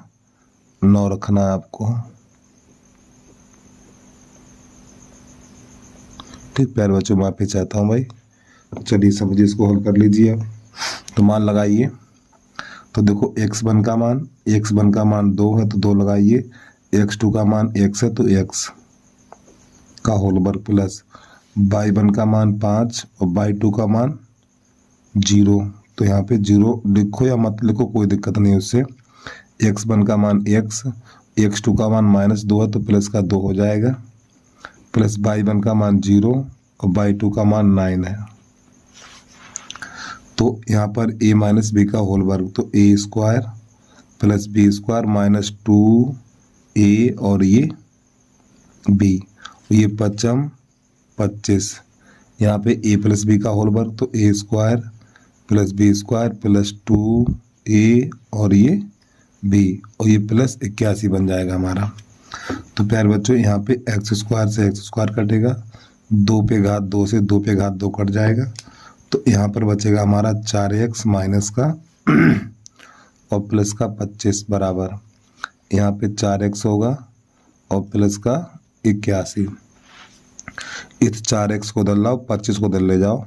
9 रखना है आपको। ठीक प्यारे बच्चों, माफी चाहता हूँ भाई। चलिए समझिए, इसको हल कर लीजिए अब। तो मान लगाइए। तो देखो x1 का मान 2 है तो 2 लगाइए, x2 का मान x है तो x का होल वर्ग प्लस y1 का मान 5 और y2 का मान 0। तो यहाँ पे 0 लिखो या मत लिखो, कोई दिक्कत नहीं उससे। x1 का मान x, x2 का मान -2 है तो प्लस का 2 हो जाएगा, प्लस y1 का मान 0 और y2 का मान 9 है। तो यहाँ पर a माइनस बी का होल वर्ग, तो a square plus b square minus 2a और ये b, ये 5 25। यहाँ पे a प्लस बी का होल वर्ग, तो a square plus b square plus 2a और ये b, और ये प्लस 81 बन जाएगा हमारा। तो प्यारे बच्चों यहाँ पे एक्स स्क्वायर से एक्स स्क्वायर कटेगा, 2 पे घात 2 से 2 पे घात 2 कट जाएगा। तो यहाँ पर बचेगा हमारा 4x माइनस का और प्लस का 25 बराबर, यहाँ पे 4x होगा और प्लस का 81। इस 4x को दल लाओ, 25 को दल ले जाओ,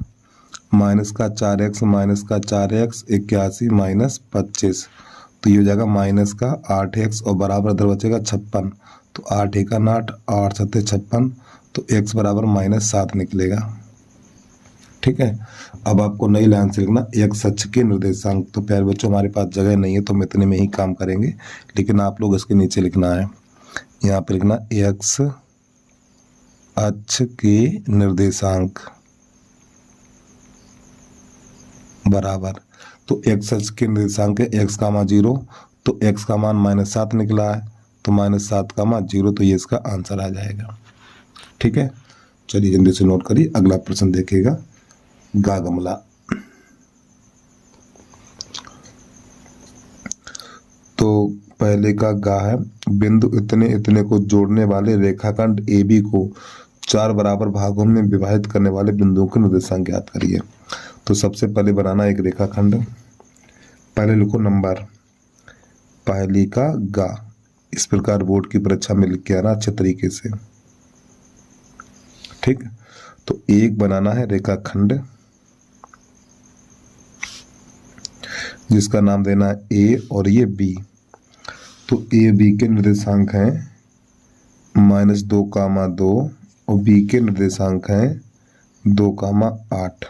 माइनस का 4x माइनस का 4x 81 माइनस 25, तो ये हो जाएगा माइनस का 8x और बराबर इधर बचेगा 56। तो 8 × 8 8 7 56, तो x बराबर -7 निकलेगा। ठीक है। अब आपको नई लाइन से लिखना x अक्ष के निर्देशांक। तो प्यारे बच्चों हमारे पास जगह नहीं है तो हम इतने में ही काम करेंगे, लेकिन आप लोग इसके नीचे लिखना है, यहाँ पे लिखना x अक्ष के निर्देशांक बराबर। तो x अक्ष के निर्देशांक है x का मान 0, तो x का मान -7 निकला है, तो -7 का मान 0, तो ये इसका आंसर आ जाएगा। ठीक है, चलिए जल्दी से नोट करिए। अगला प्रश्न देखिएगा, गा गमला। तो पहले का गा है, बिंदु इतने इतने को जोड़ने वाले रेखाखंड AB को 4 बराबर भागों में विभाजित करने वाले बिंदुओं के निर्देशांक ज्ञात करिए। तो सबसे पहले बनाना एक रेखाखंड, पहले लिखो नंबर, पहली का गा। इस प्रकार बोर्ड की परीक्षा में लिख के आना अच्छे तरीके से। ठीक, तो एक बनाना है रेखाखंड जिसका नाम देना है A और ये B। तो A B के निर्देशांक हैं -2, 2 और B के निर्देशांक हैं 2, 8।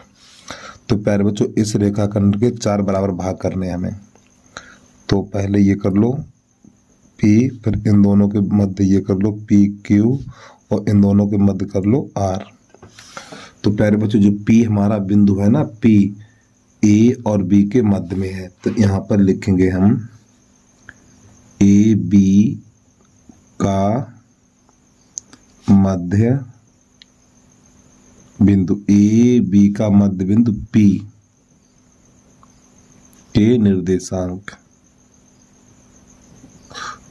तो प्यारे बच्चों इस रेखाखंड के 4 बराबर भाग करने हैं हमें। तो पहले ये कर लो P, फिर इन दोनों के मध्य ये कर लो PQ और इन दोनों के मध्य कर लो R। तो प्यारे बच्चों जो P हमारा बिंदु है ना, P A और B के मध्य में है, तो यहाँ पर लिखेंगे हम AB का मध्य बिंदु, AB का मध्य बिंदु P के निर्देशांक।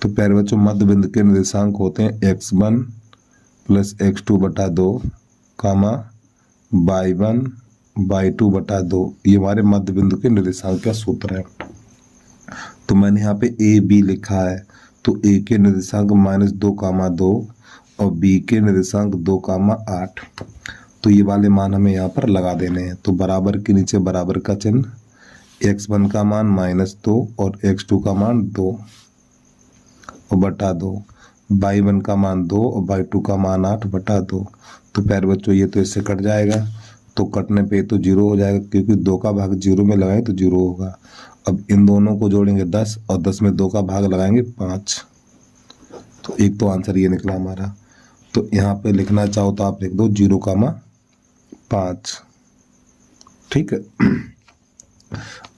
तो प्यारे बच्चों मध्य बिंदु के निर्देशांक होते हैं x1 + x2/2 कामा y1 y2/2। ये हमारे मध्य बिंदु के निर्देशांक का सूत्र है। तो मैंने यहाँ पे AB लिखा है, तो A के निर्देशांक -2, 2 और B के निर्देशांक 2, 8। तो ये वाले मान हमें यहाँ पर लगा देने हैं। तो बराबर के नीचे बराबर का चिन्ह, x1 का मान -2 और x2 का मान 2 और /2, y1 का मान 2 और y2 का मान 8/2। तो प्यारे बच्चों ये तो इससे कट जाएगा, तो कटने पे तो 0 हो जाएगा, क्योंकि 2 का भाग 0 में लगाएं तो 0 होगा। अब इन दोनों को जोड़ेंगे 10 और 10 में 2 का भाग लगाएंगे 5। तो एक तो आंसर ये निकला हमारा। तो यहाँ पे लिखना चाहो तो आप लिख दो 0,5। ठीक है।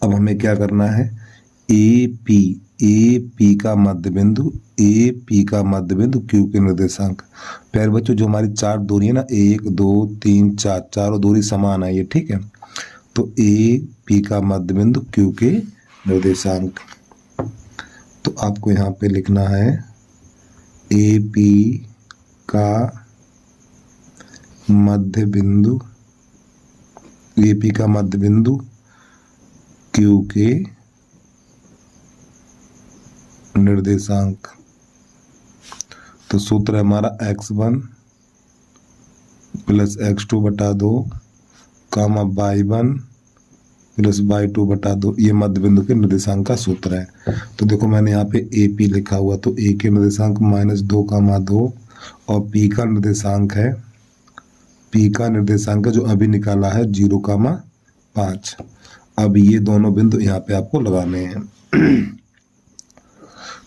अब हमें क्या करना है, AP का मध्य बिंदु, AP का मध्य बिंदु Q के निर्देशांक। प्यारे बच्चों जो हमारी 4 दूरी है ना, 1 2 3 4, चारों दूरी समान है ये। ठीक है, तो AP का मध्य बिंदु Q के निर्देशांक। तो आपको यहाँ पे लिखना है ए पी का मध्य बिंदु, ए पी का मध्य बिंदु क्यू के निर्देशांक। तो सूत्र है हमारा x1 प्लस x2 बटा 2 कामा y1 प्लस y2 बटा 2, ये मध्य बिंदु के निर्देशांक का सूत्र है। तो देखो मैंने यहाँ पे ए पी लिखा हुआ, तो ए के निर्देशांक -2 कामा 2 और पी का निर्देशांक है, पी का निर्देशांक जो अभी निकाला है 0 कामा 5। अब ये दोनों बिंदु यहाँ पे आपको लगाने हैं।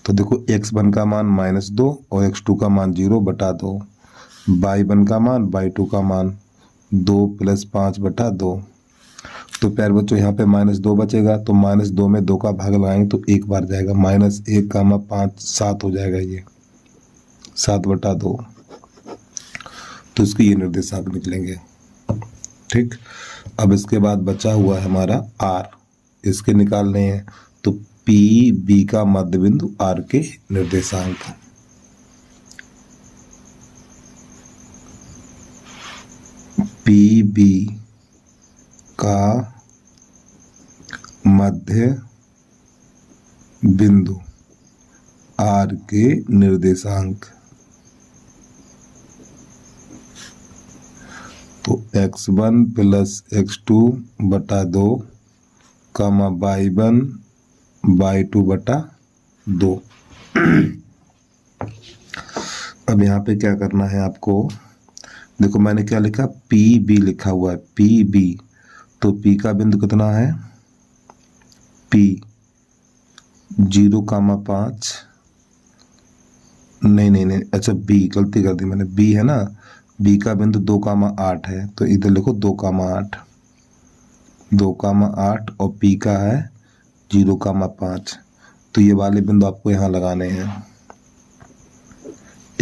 तो देखो x1 का मान -2 और x2 का मान 0 बटा 2, y1 का मान y2 का मान 2 प्लस 5 बटा 2। तो प्यारे बच्चों यहाँ पे -2 बचेगा, तो -2 में 2 का भाग लगाएंगे तो एक बार जाएगा, -1 कामा 5 7 हो जाएगा, ये 7 बटा 2। तो इसके ये निर्देशांक निकलेंगे। ठीक, अब इसके बाद बचा हुआ है हमारा r, इसके निकालने हैं। तो पी बी का मध्य बिंदु r के निर्देशांक, पी बी का मध्य बिंदु r के निर्देशांक। तो x1 प्लस x2 बटा 2 कामा y1 y2 बटा 2। अब यहाँ पे क्या करना है आपको, देखो मैंने क्या लिखा, पी बी लिखा हुआ है, पी बी। तो पी का बिंदु कितना है, पी 0 कामा 5, नहीं, अच्छा बी, गलती कर दी मैंने, बी है ना, बी का बिंदु 2 कामा 8 है, तो इधर लिखो 2 कामा 8, 2 कामा 8 और पी का है 0 कामा 5। तो ये वाले बिंदु आपको यहाँ लगाने हैं।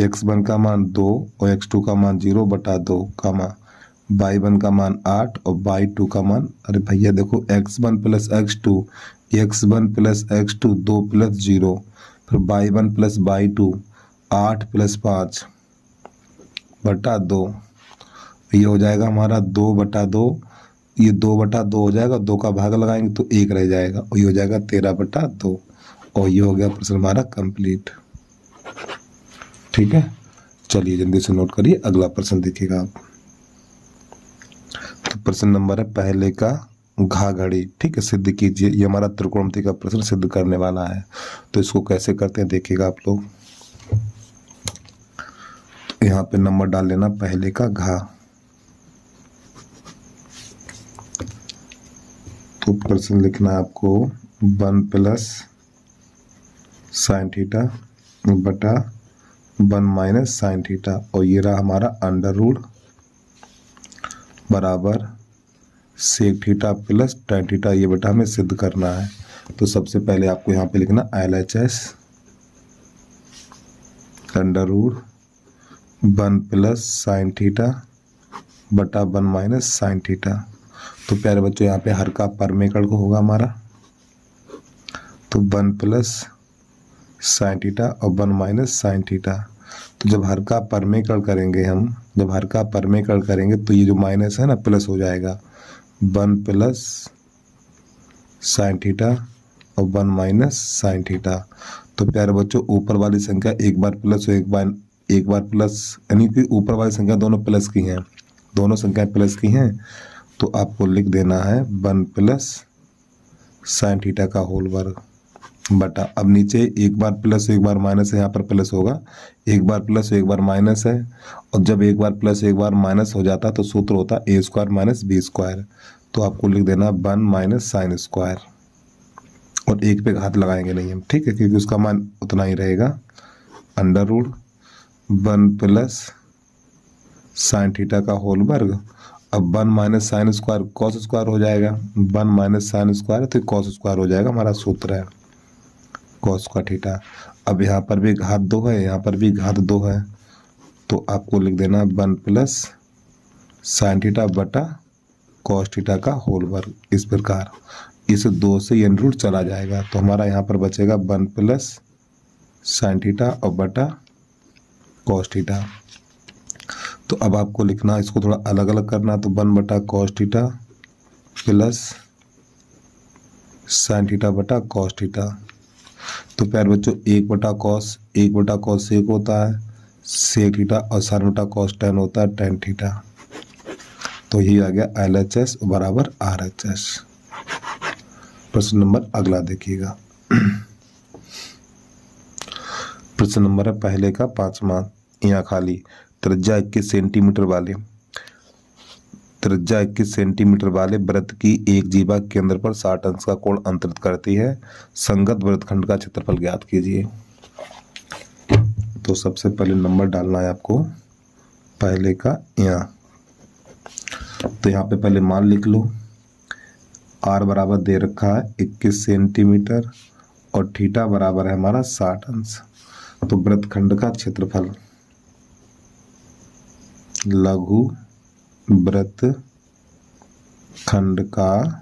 x1 का मान 2 और x2 का मान 0 बटा 2 कामा y1 का मान 8 और y2 का मान, अरे भैया देखो x1 plus x2, x1 plus x2 2 plus 0, फिर y1 प्लस y2 8 प्लस 5 बटा 2, ये हो जाएगा हमारा 2 बटा 2, ये 2 बटा 2 हो जाएगा, 2 का भाग लगाएंगे तो 1 रह जाएगा और ये हो जाएगा 13 बटा 2। और ये हो गया प्रश्न हमारा कंप्लीट। ठीक है, चलिए जल्दी से नोट करिए, अगला प्रश्न देखिएगा आप। तो प्रश्न नंबर है पहले का घा घड़ी। ठीक है, सिद्ध कीजिए, ये हमारा त्रिकोणमिति का प्रश्न सिद्ध करने वाला है। तो इसको कैसे करते हैं देखिएगा आप लोग। तो यहाँ पे नंबर डाल लेना पहले का घा। तो प्रश्न लिखना है आपको 1 प्लस साइन थीटा बटा 1 माइनस साइन थीटा, और ये रहा हमारा अंडर रूट बराबर sec theta plus tan theta, ये बेटा हमें सिद्ध करना है। तो सबसे पहले आपको यहाँ पे लिखना LHS under root 1 plus sine theta बटा 1 माइनस साइन थीटा। तो प्यारे बच्चों यहाँ पे हर का परमेकड़ को होगा हमारा, तो 1 प्लस साइन थीटा और 1 माइनस साइन थीटा। तो जब हर का परमेकड़ करेंगे हम, जब हर का परमेकड़ करेंगे तो ये जो माइनस है ना प्लस हो जाएगा, 1 प्लस साइन थीटा और 1 माइनस साइन थीटा। तो प्यारे बच्चों ऊपर वाली संख्या एक बार प्लस और एक बार प्लस, यानी कि ऊपर वाली संख्या दोनों प्लस की हैं, दोनों संख्याएं प्लस की हैं। तो आपको लिख देना है 1 प्लस साइन थीटा का होल वर्ग बटा, अब नीचे एक बार प्लस एक बार माइनस है, यहाँ पर प्लस होगा, एक बार प्लस एक बार माइनस है, और जब एक बार प्लस एक बार माइनस हो जाता तो सूत्र होता a square minus b square. तो आपको लिख देना 1 माइनस साइन स्क्वायर, और एक पे घात लगाएंगे नहीं हम, ठीक है, क्योंकि उसका मान उतना ही रहेगा, under root 1 plus sine theta का होल वर्ग। अब 1 minus sine square cos square हो जाएगा, 1 माइनस साइन स्क्वायर तो कॉस स्क्वायर हो जाएगा, हमारा सूत्र है कॉस का थीटा। अब यहाँ पर भी घात 2 है, यहाँ पर भी घात 2 है, तो आपको लिख देना 1 प्लस साइन थीटा बटा कॉस थीटा का होल वर्ग, इस प्रकार। इस 2 से ये रूट चला जाएगा, तो हमारा यहाँ पर बचेगा 1 प्लस साइन थीटा और बटा कॉस थीटा। तो अब आपको लिखना, इसको थोड़ा अलग अलग करना, तो 1 बटा cos theta plus sine theta बटा कॉस थीटा। तो प्यारे बच्चों 1 बटा कॉस 1 होता है सेक थीटा और साइन बटा कॉस टेन होता है टेन थीटा। तो ये आ गया LHS बराबर RHS। प्रश्न नंबर अगला देखिएगा। प्रश्न नंबर है पहले का 5वां, यहाँ खाली त्रिज्या 21 सेंटीमीटर वाले वृत्त की एक जीवा केंद्र पर 60 अंश का कोण अंतरित करती है, संगत वृत्तखंड का क्षेत्रफल ज्ञात कीजिए। तो सबसे पहले नंबर डालना है आपको पहले का यहाँ, तो यहाँ पे पहले मान लिख लो। R बराबर दे रखा है 21 सेंटीमीटर और थीटा बराबर है हमारा 60 अंश। तो वृत्तखंड का क्षेत्रफल, लघु वृत्तखंड का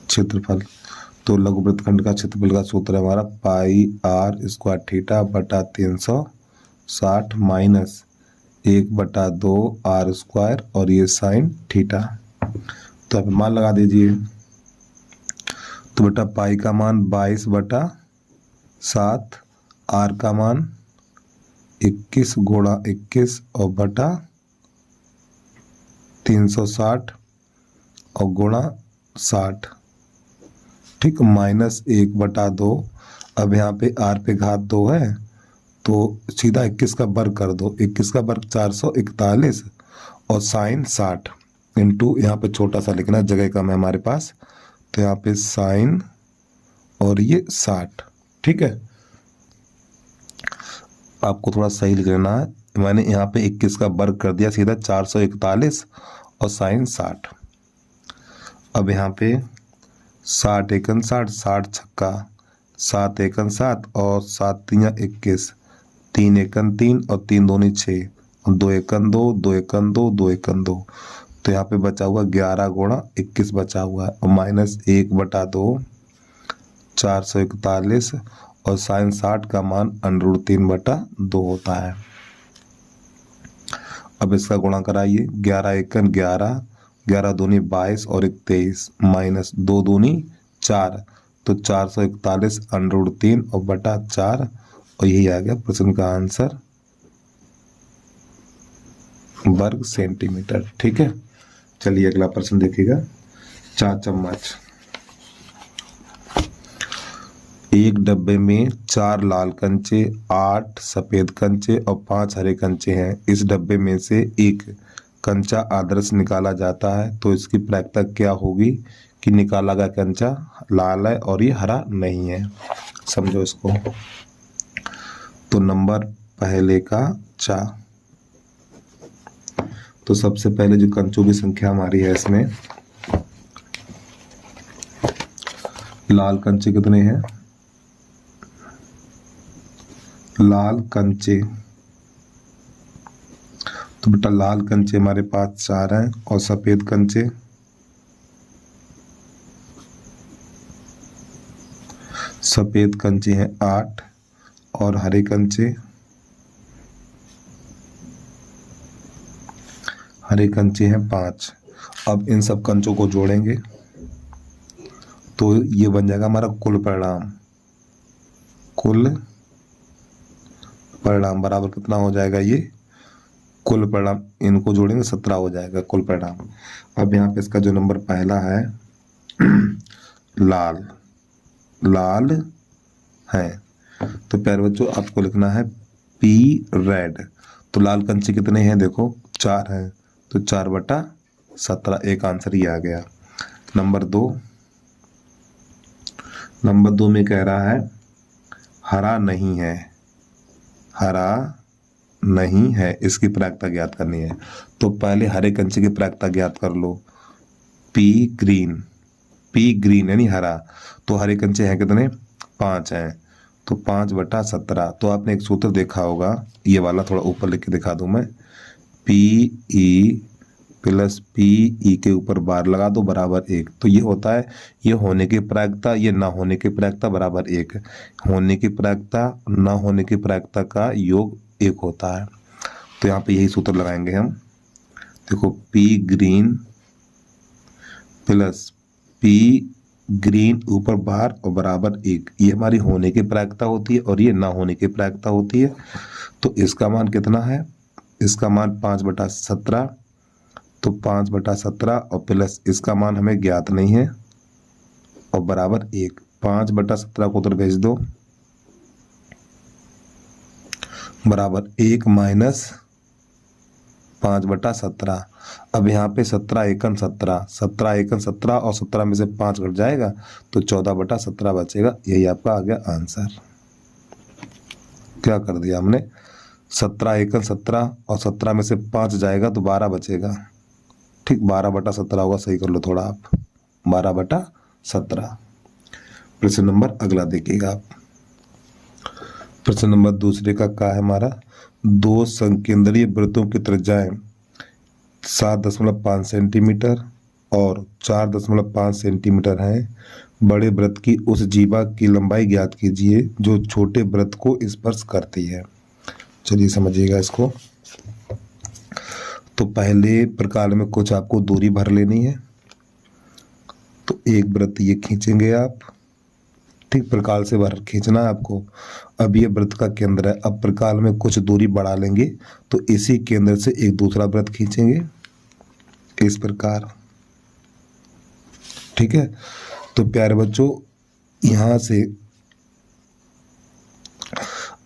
क्षेत्रफल, तो लघु वृत्तखंड का क्षेत्रफल का सूत्र है हमारा पाई R स्क्वायर थीटा बटा 360 माइनस 1/2 R स्क्वायर और ये साइन थीटा। तो आप मान लगा दीजिए। तो बेटा पाई का मान 22/7, R का मान 21 गुणा 21 और बटा 360 और गुणा 60, ठीक, माइनस 1/2। अब यहाँ पे R पे घात 2 है तो सीधा 21 का वर्ग कर दो, 21 का वर्ग 441 और साइन 60 इंटू, यहाँ पे छोटा सा लिखना, जगह कम है हमारे पास, तो यहाँ पे साइन और ये 60, ठीक है। आपको थोड़ा सही लिख लेना है, मैंने यहाँ पे 21 का वर्ग कर दिया सीधा 441 और साइन 60। अब यहाँ पे 60 एकन 60, 60 छक्का 7 एकन 7 और 7 तियां 21, 3 एकन 3 और 3 दूनी 6 और 2 एकन 2, 2 एकन 2, 2 एकन 2। तो यहाँ पे बचा हुआ 11 गुणा 21 बचा हुआ है और माइनस 1/2 441 और साइन 60 का मान √3/2 होता है। अब इसका गुणा कराइए, 11 एकन 11, 11 दूनी 22 और 1 23 माइनस 2 दूनी 4, तो 441 √3 और बटा 4 और यही आ गया प्रश्न का आंसर वर्ग सेंटीमीटर, ठीक है। चलिए अगला प्रश्न देखिएगा। 4 चम्मच, एक डब्बे में 4 लाल कंचे, 8 सफेद कंचे और 5 हरे कंचे हैं। इस डब्बे में से एक कंचा आदर्श निकाला जाता है, तो इसकी प्रायिकता क्या होगी कि निकाला गया कंचा लाल है और ये हरा नहीं है। समझो इसको। तो नंबर पहले का 4, तो सबसे पहले जो कंचों की संख्या हमारी है इसमें, लाल कंचे कितने हैं, लाल कंचे, तो बेटा लाल कंचे हमारे पास 4 हैं और सफेद कंचे, सफेद कंचे हैं 8 और हरे कंचे, हरे कंचे हैं 5। अब इन सब कंचों को जोड़ेंगे तो ये बन जाएगा हमारा कुल परिणाम। कुल परिणाम बराबर कितना हो जाएगा, ये कुल परिणाम, इनको जोड़ेंगे 17 हो जाएगा कुल परिणाम। अब यहाँ पे इसका जो नंबर पहला है लाल, लाल है, तो प्यारे बच्चों आपको लिखना है P रेड। तो लाल कंचे कितने हैं, देखो 4 हैं, तो 4/17, एक आंसर ही आ गया। नंबर 2 में कह रहा है हरा नहीं है, हरा नहीं है, इसकी प्रायिकता ज्ञात करनी है। तो पहले हरे कंचे की प्रायिकता ज्ञात कर लो, P ग्रीन यानी हरा। तो हरे कंचे हैं कितने, 5 हैं, तो 5/17। तो आपने एक सूत्र देखा होगा, ये वाला थोड़ा ऊपर लिख के दिखा दूं मैं, PE प्लस पी ई के ऊपर बार लगा दो बराबर 1। तो ये होता है, ये होने की प्रायिकता, ये ना होने की प्रायिकता बराबर 1। होने की प्रायिकता ना होने की प्रायिकता का योग 1 होता है। तो यहाँ पे यही सूत्र लगाएंगे हम। देखो P green plus P green ऊपर बार और बराबर 1, ये हमारी होने की प्रायिकता होती है और ये ना होने की प्रायिकता होती है। तो इसका मान कितना है, इसका मान 5/17। तो 5/17 और प्लस इसका मान हमें ज्ञात नहीं है और बराबर 1। 5/17 को उधर भेज दो, बराबर 1 माइनस 5/17। अब यहाँ पे 17 एकन 17, 17 एकन 17 और 17 में से 5 घट जाएगा तो 14/17 बचेगा। यही आपका आ गया आंसर। क्या कर दिया हमने, 17 एकन 17 और 17 में से 5 जाएगा तो 12 बचेगा। ठीक, 12/17 होगा, सही कर लो थोड़ा आप, 12/17। प्रश्न नंबर अगला देखिएगा आप। प्रश्न नंबर दूसरे का क्या है हमारा, दो संकेंद्रीय वृत्तों की त्रिज्याएं 7.5 सेंटीमीटर और 4.5 सेंटीमीटर हैं। बड़े वृत्त की उस जीवा की लंबाई ज्ञात कीजिए जो छोटे वृत्त को स्पर्श करती है। चलिए समझिएगा इसको। तो पहले प्रकार में कुछ आपको दूरी भर लेनी है। तो एक वृत्त ये खींचेंगे आप, ठीक प्रकार से भर खींचना है आपको। अब ये वृत्त का केंद्र है, अब प्रकार में कुछ दूरी बढ़ा लेंगे तो इसी केंद्र से एक दूसरा वृत्त खींचेंगे इस प्रकार। ठीक है, तो प्यारे बच्चों यहां से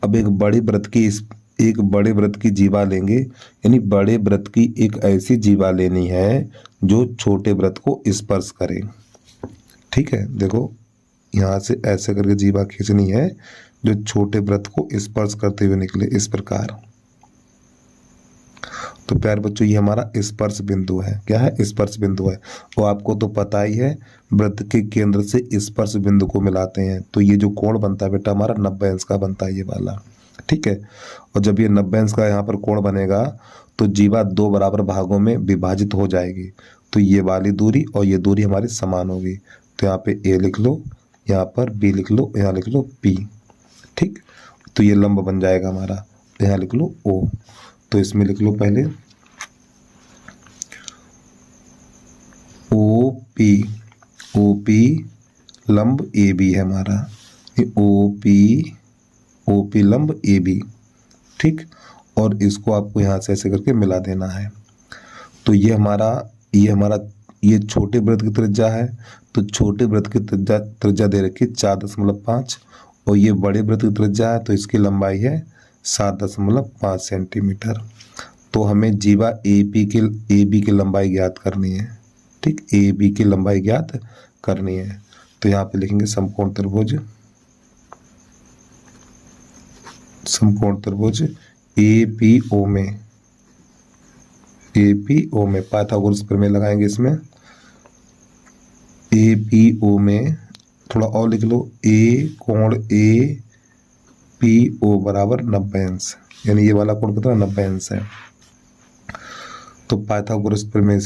अब एक बड़े वृत्त की जीवा लेंगे, यानी बड़े वृत्त की एक ऐसी जीवा लेनी है जो छोटे वृत्त को स्पर्श करे। ठीक है, देखो यहाँ से ऐसे करके जीवा खींचनी है जो छोटे वृत्त को स्पर्श करते हुए निकले इस प्रकार। तो प्यारे बच्चों ये हमारा स्पर्श बिंदु है। क्या है, स्पर्श बिंदु है। वो आपको तो पता ही है, वृत्त के केंद्र से स्पर्श बिंदु को मिलाते हैं तो ये जो कोण बनता है बेटा हमारा 90 अंश का बनता है ये वाला। ठीक है, और जब ये 90 अंश का यहाँ पर कोण बनेगा तो जीवा दो बराबर भागों में विभाजित हो जाएगी। तो ये वाली दूरी और ये दूरी हमारी समान होगी। तो यहाँ पे ए लिख लो, यहाँ पर बी लिख लो, यहाँ लिख लो पी। ठीक, तो ये लंब बन जाएगा हमारा। यहाँ लिख लो ओ। तो इसमें लिख लो पहले ओ पी लंब ए बी है हमारा, ओ पी लंब ए बी। ठीक, और इसको आपको यहाँ से ऐसे करके मिला देना है। तो ये हमारा ये छोटे वृत्त की त्रिज्या है। तो छोटे वृत्त की त्रिज्या दे रखी 4.5 और ये बड़े वृत्त की त्रिज्या है तो इसकी लंबाई है 7.5 सेंटीमीटर। तो हमें जीवा ए बी की लंबाई ज्ञात करनी है। ठीक, ए बी की लंबाई ज्ञात करनी है। तो यहाँ पे लिखेंगे समकोण त्रिभुज ए पी ओ में पाइथागोरस प्रमेय लगाएंगे इसमें। ए पी ओ में थोड़ा और लिख लो, ए कोण ए पी ओ बराबर 90 अंश, यानी ये वाला कोण कितना 90 अंश है। तो पाइथागोरस प्रमेय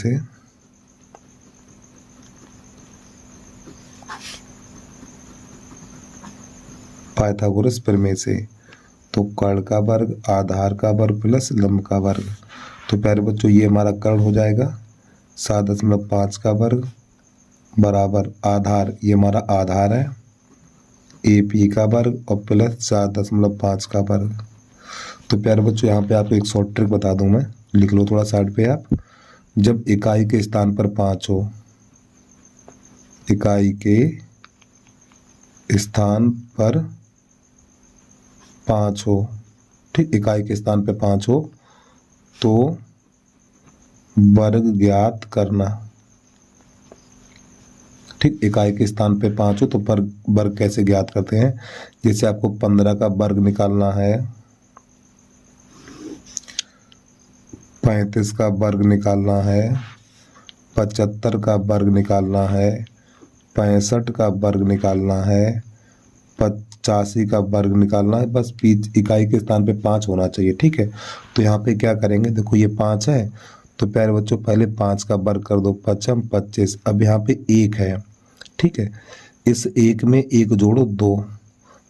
से तो कर्ण का वर्ग आधार का वर्ग प्लस लंब का वर्ग। तो प्यारे बच्चों ये हमारा कर्ण हो जाएगा 7.5 का वर्ग बराबर आधार, ये हमारा आधार है ए पी का वर्ग और प्लस 7.5 का वर्ग। तो प्यारे बच्चों यहाँ पे आपको एक शॉर्ट ट्रिक बता दूं मैं, लिख लो थोड़ा साइड पे आप। जब इकाई के स्थान पर 5 हो, इकाई के स्थान पर 5 हो, ठीक, इकाई के स्थान पे 5 हो तो वर्ग ज्ञात करना। ठीक, इकाई के स्थान पे 5 हो तो वर्ग कैसे ज्ञात करते हैं, जैसे आपको 15 का वर्ग निकालना है, 35 का वर्ग निकालना है, 75 का वर्ग निकालना है, 65 का वर्ग निकालना है, 85 का वर्ग निकालना है। बस इकाई के स्थान पे 5 होना चाहिए। ठीक है, तो यहाँ पे क्या करेंगे, देखो ये 5 है तो प्यारे बच्चों पहले 5 का वर्ग कर दो, 5 25। अब यहाँ पे 1 है, ठीक है, इस 1 में 1 जोड़ो 2,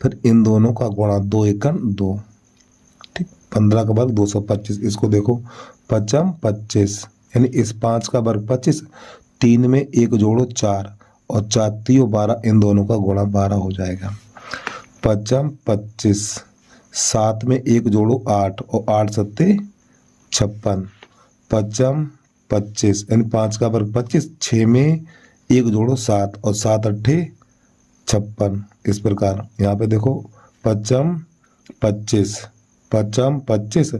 फिर इन दोनों का गुणा, 2 एकम 2, ठीक, 15 का वर्ग 225। इसको देखो 5 25, यानी इस 5 का वर्ग 25, 3 में 1 जोड़ो 4 और 4 3 12, इन दोनों का गुणा 12 हो जाएगा। 5 25, 7 में 1 जोड़ो 8 और 8 सत्ते 56। 5 25, यानी 5 का वर्ग 25, 6 में 1 जोड़ो 7 और 7 8 56। इस प्रकार यहाँ पे देखो 5 25, 5 25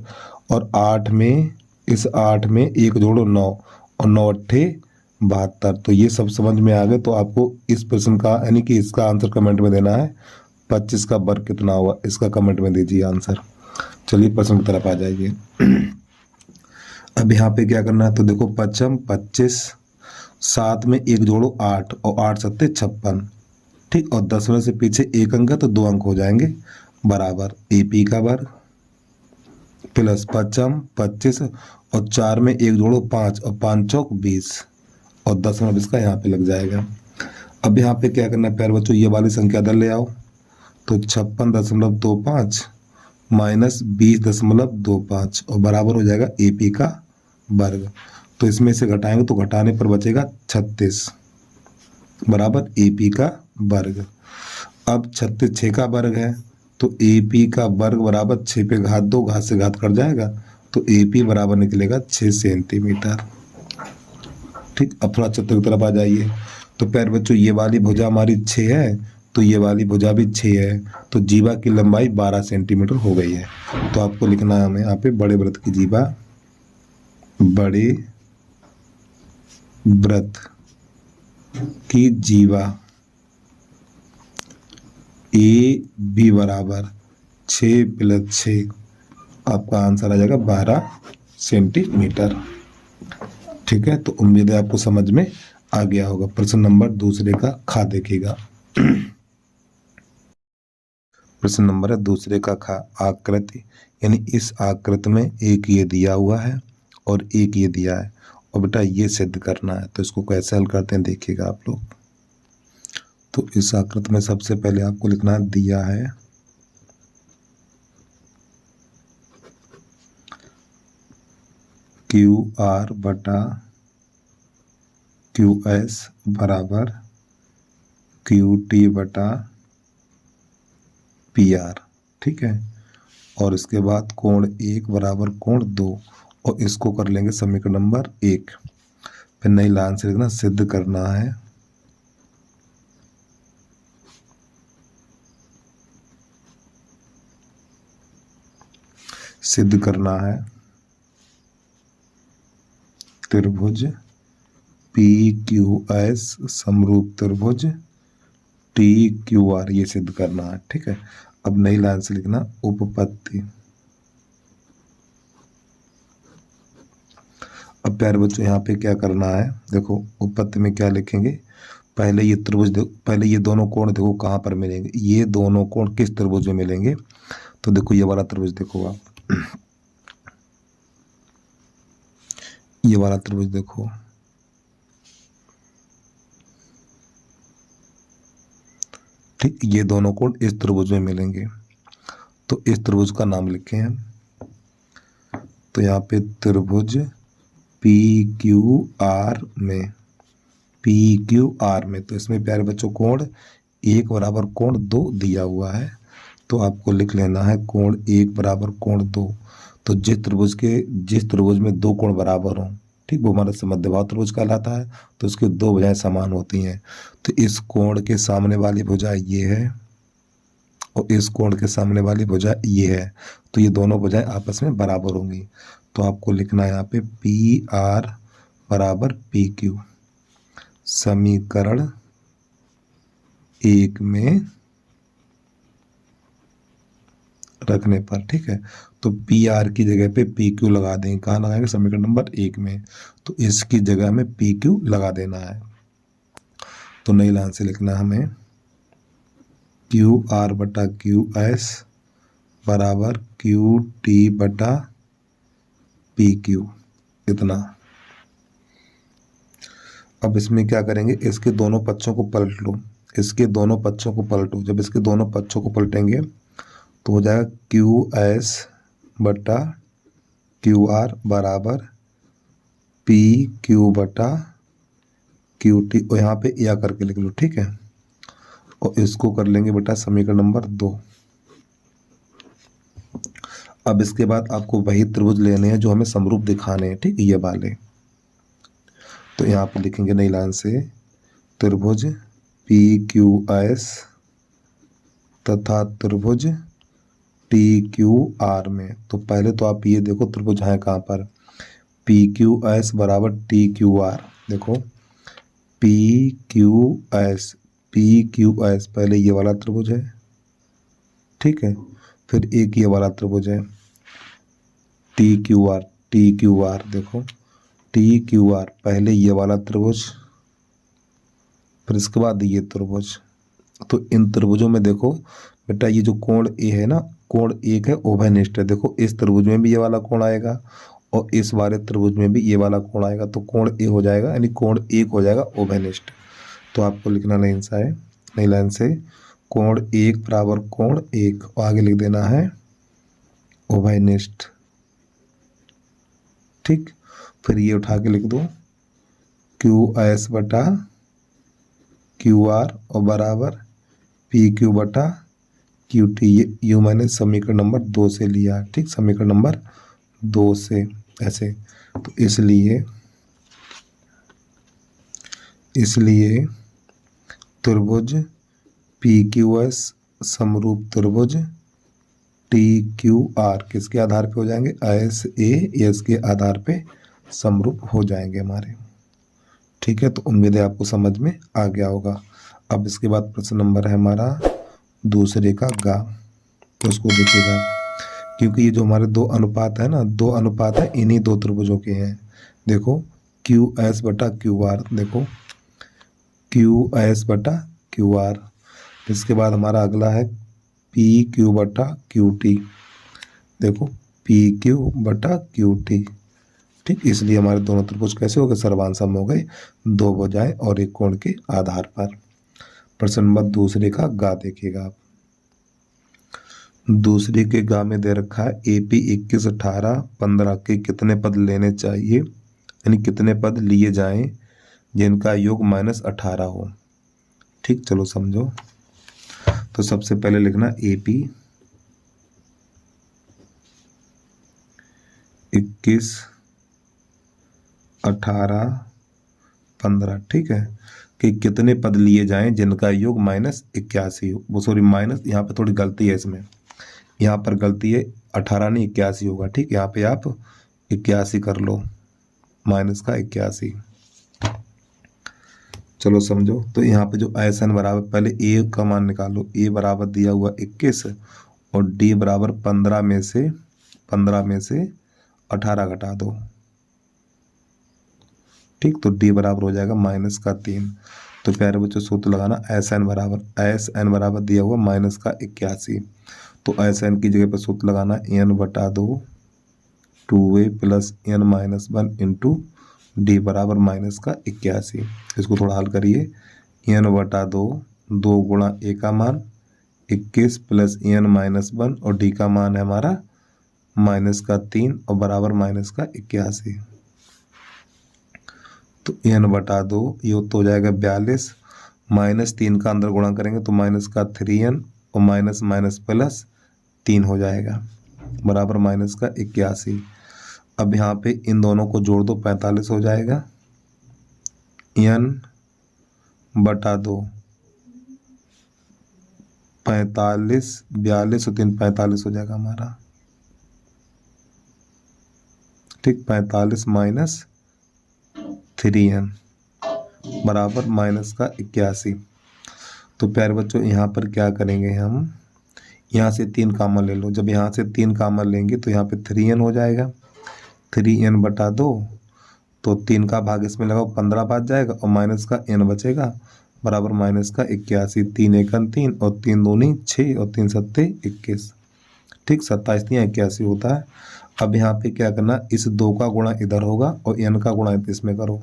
और 8 में, इस 8 में 1 जोड़ो 9 और 9 8 72। तो ये सब समझ में आ गए। तो आपको इस प्रश्न का यानी कि इसका आंसर कमेंट में देना है। 25 का वर्ग कितना हुआ, इसका कमेंट में दीजिए आंसर। चलिए प्रश्न की तरफ आ जाइए। अब यहाँ पे क्या करना है, तो देखो 5 25, 7 में 1 जोड़ो 8 और 8 सत्ते 56, ठीक, और 10 से पीछे 1 अंक है तो 2 अंक हो जाएंगे, बराबर AP का वर्ग प्लस 5 25 और 4 में 1 जोड़ो 5 और 5 चौक 20 और 10 इसका यहाँ पे लग जाएगा। अब यहाँ पे क्या करना है प्यारे बच्चों, ये वाली संख्या इधर ले आओ, तो 56.25 माइनस 20.25 और बराबर हो जाएगा AP का वर्ग। तो इसमें से घटाएंगे तो घटाने पर बचेगा 36 बराबर AP का वर्ग। अब 36 6 का वर्ग है, तो AP का वर्ग बराबर 6 पे घात 2, घात से घात कट जाएगा, तो AP बराबर निकलेगा 6 सेंटीमीटर। ठीक, अब थोड़ा चित्र की तरफ आ जाइए। तो प्यारे बच्चों ये वाली भुजा हमारी 6 है, तो ये वाली भुजा भी 6 है, तो जीवा की लंबाई 12 सेंटीमीटर हो गई है। तो आपको लिखना है हमें यहाँ पे बड़े वृत्त की जीवा, बड़े वृत्त की जीवा AB बराबर 6 + 6, आपका आंसर आ जाएगा 12 सेंटीमीटर। ठीक है, तो उम्मीद है आपको समझ में आ गया होगा। प्रश्न नंबर दूसरे का खा देखिएगा। प्रश्न नंबर है दूसरे का खा। आकृति, यानी इस आकृति में एक ये दिया हुआ है और एक ये दिया है, और बेटा ये सिद्ध करना है। तो इसको कैसे हल करते हैं देखिएगा आप लोग। तो इस आकृति में सबसे पहले आपको लिखना है, दिया है QR बटा QS बराबर QT बटा PR, ठीक है, और इसके बाद कोण 1 बराबर कोण 2, और इसको कर लेंगे समीकरण नंबर 1। फिर नई लाइन से लिखना, सिद्ध करना है त्रिभुज PQS समरूप त्रिभुज TQR, ये सिद्ध करना है। ठीक है, अब नई लाइन से लिखना, उपपत्ति। अब प्यारे बच्चों यहाँ पे क्या करना है, देखो उपपत्ति में क्या लिखेंगे, पहले ये त्रिभुज देखो, पहले ये दोनों कोण देखो कहाँ पर मिलेंगे, ये दोनों कोण किस त्रिभुज में मिलेंगे। तो देखो ये वाला त्रिभुज देखो आप, ये वाला त्रिभुज देखो, ठीक, ये दोनों कोण इस त्रिभुज में मिलेंगे। तो इस त्रिभुज का नाम लिखे हैं, तो यहाँ पे त्रिभुज PQR में, तो इसमें प्यारे बच्चों कोण 1 बराबर कोण 2 दिया हुआ है। तो आपको लिख लेना है कोण 1 बराबर कोण 2। तो जिस त्रिभुज में 2 कोण बराबर हों, ठीक, वो हमारा मध्यभाग त्रिभुज कहलाता है। तो उसकी 2 भुजाएं समान होती हैं। तो इस कोण के सामने वाली भुजा ये है और इस कोण के सामने वाली भुजा ये है, तो ये दोनों भुजाएं आपस में बराबर होंगी। तो आपको लिखना है यहाँ पे PR बराबर PQ, समीकरण 1 में रखने पर, ठीक है। तो PR की जगह पे PQ लगा देंगे, कहाँ लगाएंगे, समीकरण नंबर 1 में। तो इसकी जगह में PQ लगा देना है। तो नई लाइन से लिखना हमें, QR बटा QS बराबर QT बटा PQ, इतना। अब इसमें क्या करेंगे, इसके दोनों पक्षों को पलट लो, इसके दोनों पक्षों को पलटो। जब इसके दोनों पक्षों को पलटेंगे तो हो जाएगा क्यू एस बटा क्यू आर बराबर पी क्यू बटा क्यू टी, और यहाँ पे या करके लिख लो, ठीक है। और इसको कर लेंगे बेटा समीकरण नंबर 2। अब इसके बाद आपको वही त्रिभुज लेने हैं जो हमें समरूप दिखाने हैं, ठीक है, ये वाले। तो यहाँ पे लिखेंगे नई लाइन से त्रिभुज पी क्यू एस तथा त्रिभुज टी क्यू आर में। तो पहले तो आप ये देखो त्रिभुज है कहाँ पर, पी क्यू एस बराबर टी क्यू आर। देखो पी क्यू एस पहले ये वाला त्रिभुज है, ठीक है, फिर एक ये वाला त्रिभुज है टी क्यू आर। देखो टी क्यू आर पहले ये वाला त्रिभुज, फिर इसके बाद ये त्रिभुज। तो इन त्रिभुजों में देखो बेटा ये जो कोण ए है ना, कोण एक है उभयनिष्ठ है। देखो इस त्रिभुज में भी ये वाला कोण आएगा और इस वाले त्रिभुज में भी ये वाला कोण आएगा, तो कोण ए हो जाएगा, यानी कोण एक हो जाएगा उभयनिष्ठ। तो आपको लिखना नई लाइन से कोण एक बराबर कोण एक, और आगे लिख देना है उभयनिष्ठ, ठीक। फिर ये उठा के लिख दो क्यू एस बटा क्यू आर और बराबर पी क्यू बटा क्यू टी। ये मैंने समीकरण नंबर 2 से लिया, ठीक, समीकरण नंबर 2 से ऐसे। तो इसलिए त्रिभुज पी क्यू एस समरूप त्रिभुज टी क्यू आर किसके आधार पे हो जाएंगे, एस ए एस के आधार पे समरूप हो जाएंगे हमारे, ठीक है। तो उम्मीद है आपको समझ में आ गया होगा। अब इसके बाद प्रश्न नंबर है हमारा दूसरे का गा, तो उसको देखिएगा, क्योंकि ये जो हमारे 2 अनुपात है ना, 2 अनुपात है इन्हीं 2 त्रिभुजों के हैं। देखो क्यू एस बटा क्यू आर, देखो क्यू एस बटा क्यू आर। इसके बाद हमारा अगला है पी क्यू बटा क्यू टी, देखो पी क्यू बटा क्यू टी, ठीक। इसलिए हमारे दोनों त्रिभुज कैसे हो गए, सर्वांग सम हो गए, 2 भुजाएं और एक कोण के आधार पर। प्रश्न नंबर दूसरे का गा देखिएगा आप। दूसरे के गा में दे रखा है एपी 21, 18, 15 के कितने पद लेने चाहिए, यानी कितने पद लिए जाएं जिनका योग -18 हो, ठीक। चलो समझो। तो सबसे पहले लिखना एपी 21, 18, 15, ठीक है, कि कितने पद लिए जाएं जिनका योग -81 हो। वो सॉरी माइनस, यहाँ पे थोड़ी गलती है, इसमें यहाँ पर गलती है, 18 नहीं 81 होगा, ठीक। यहाँ पे आप 81 कर लो, -81। चलो समझो। तो यहाँ पे जो एस एन बराबर, पहले ए का मान निकालो, ए बराबर दिया हुआ 21 और डी बराबर 15 में से 18 घटा दो, ठीक। तो डी बराबर हो जाएगा -3। तो प्यारे बच्चों सूत्र लगाना एस एन बराबर दिया हुआ -81। तो एस एन की जगह पर सूत्र लगाना एन बटा 2 2a plus n minus 1 into D बराबर -81। इसको थोड़ा हल करिए, n बटा 2 गुणा a का मान 21 प्लस n माइनस 1 और d का मान है हमारा -3 और बराबर -81। तो n बटा 2 ये तो हो जाएगा 42, -3 का अंदर गुणा करेंगे तो -3n और माइनस प्लस 3 हो जाएगा बराबर -81। अब यहाँ पे इन दोनों को जोड़ दो, 45 हो जाएगा। n बटा 2 45, 42 और 3 45 हो जाएगा हमारा, ठीक। 45 माइनस 3n बराबर -81। तो प्यारे बच्चों यहाँ पर क्या करेंगे हम, यहाँ से 3 कॉमन ले लो। जब यहाँ से 3 कॉमन लेंगे तो यहाँ पे 3n हो जाएगा, 3n बटा 2, तो 3 का भाग इसमें लगाओ 15 बच जाएगा और माइनस का n बचेगा बराबर -81। 3 एकन 3 और 3 दूनी 6 और 3 सत्ते 21, ठीक। 27 3 81 होता है। अब यहाँ पे क्या करना, इस 2 का गुणा इधर होगा और n का गुणा इसमें करो,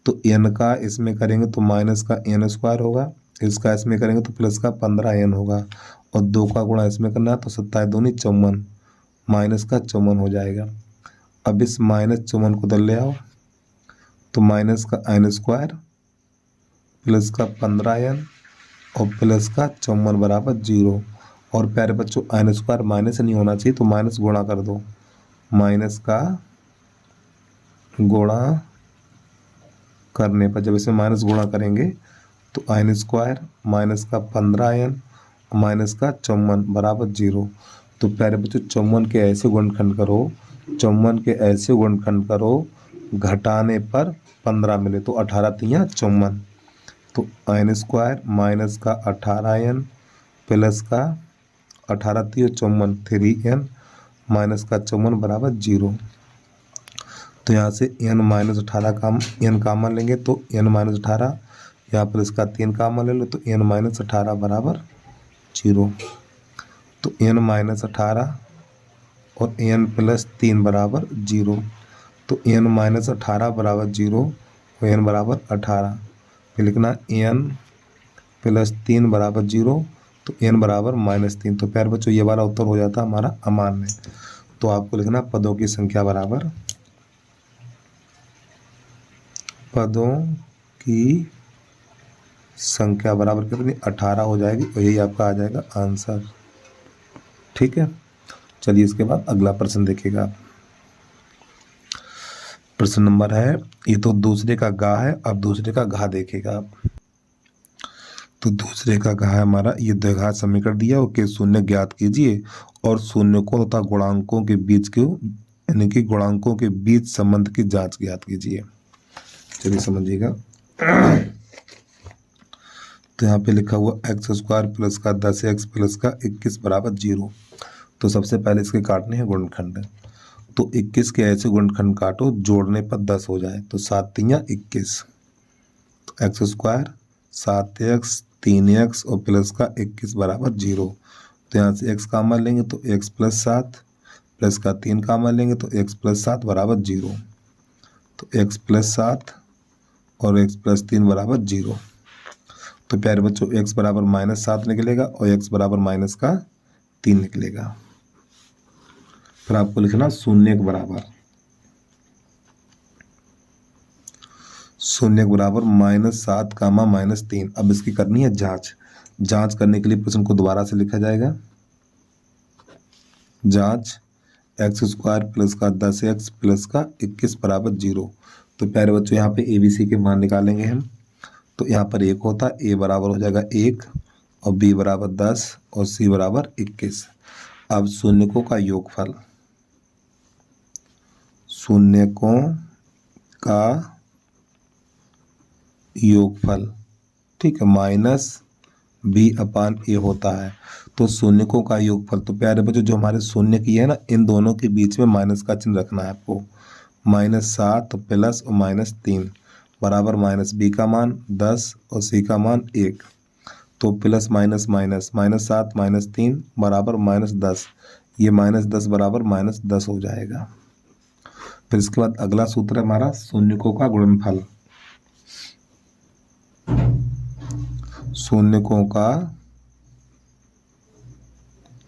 तो n का इसमें करेंगे तो माइनस का n स्क्वायर होगा, इसका इसमें करेंगे तो प्लस का 15n होगा, और 2 का गुणा इसमें करना है तो 27 दूनी 54, माइनस का 54 हो जाएगा। अब इस माइनस 54 को उधर ले आओ तो माइनस का n स्क्वायर प्लस का 15n और प्लस का 54 बराबर 0। और प्यारे बच्चों n स्क्वायर माइनस नहीं होना चाहिए तो माइनस गुणा कर दो, माइनस का गुणा करने पर जब इसमें माइनस गुणा करेंगे तो n स्क्वायर माइनस का 15n माइनस का 54 बराबर 0। तो प्यारे बच्चों 54 के ऐसे गुणनखंड करो, 54 के ऐसे गुणनखंड करो घटाने पर 15 मिले तो 18 तियाँ 54, तो n स्क्वायर माइनस का 18n प्लस का 18 तियाँ 54 3n माइनस का 54 बराबर 0। तो यहाँ से n माइनस 18 का n कामन लेंगे तो n माइनस 18, यहाँ पर इसका 3 कामन ले लो तो n माइनस 18 बराबर 0। तो n माइनस 18 और n प्लस 3 बराबर 0, तो n माइनस 18 बराबर 0 और n बराबर 18, फिर लिखना n प्लस 3 बराबर 0, तो n बराबर -3। तो प्यारे बच्चों ये वाला उत्तर हो जाता है हमारा अमान्य। तो आपको लिखना पदों की संख्या बराबर, पदों की संख्या बराबर कितनी 18 हो जाएगी और यही आपका आ जाएगा आंसर। ठीक है, चलिए इसके बाद अगला प्रश्न देखिएगा आप। प्रश्न नंबर है, ये तो दूसरे का गा है, अब दूसरे का घा देखिएगा आप। तो दूसरे का घा है हमारा, ये द्विघात समीकरण दिया ओके, शून्य ज्ञात कीजिए और शून्यकों तथा गुणांकों के बीच के यानी कि गुणांकों के बीच संबंध की जांच ज्ञात कीजिए। चलिए समझिएगा। तो यहाँ पे लिखा हुआ एक्स स्क्वायर प्लस का 10x प्लस का 21 बराबर 0। तो सबसे पहले इसके काटने हैं गुणनखंड। तो 21 के ऐसे गुणनखंड काटो जोड़ने पर 10 हो जाए, तो 7 तियाँ 21, तो एक्स स्क्वायर 7x 3x और प्लस का 21 बराबर 0। तो यहाँ से x कामन लेंगे तो x प्लस 7 प्लस का 3 कामन लेंगे तो x प्लस 7 बराबर 0। तो x प्लस 7 और x प्लस 3 बराबर 0। तो प्यारे बच्चों x बराबर -7 निकलेगा और x बराबर माइनस का 3 निकलेगा। फिर आपको लिखना शून्य के बराबर, शून्य के बराबर -7 कामा -3। अब इसकी करनी है जांच। जांच करने के लिए प्रश्न को दोबारा से लिखा जाएगा। जांच एक्स स्क्वायर प्लस का 10x प्लस का 21 बराबर 0। तो प्यारे बच्चों यहाँ पे ABC के मान निकालेंगे हम। तो यहाँ पर 1 होता है, a बराबर हो जाएगा 1 और b बराबर 10 और c बराबर 21। अब शून्यकों का योगफल, शून्यकों का योगफल, ठीक है, -b/a होता है। तो शून्यकों का योगफल, तो प्यारे बच्चों जो हमारे शून्य की है ना, इन दोनों के बीच में माइनस का चिन्ह रखना है आपको। -7 प्लस और -3 बराबर -b का मान 10 और c का मान 1। तो प्लस माइनस माइनस -7 -3 बराबर -10, ये -10 बराबर -10 हो जाएगा। फिर इसके बाद अगला सूत्र है हमारा शून्यकों का गुणनफल। शून्यकों का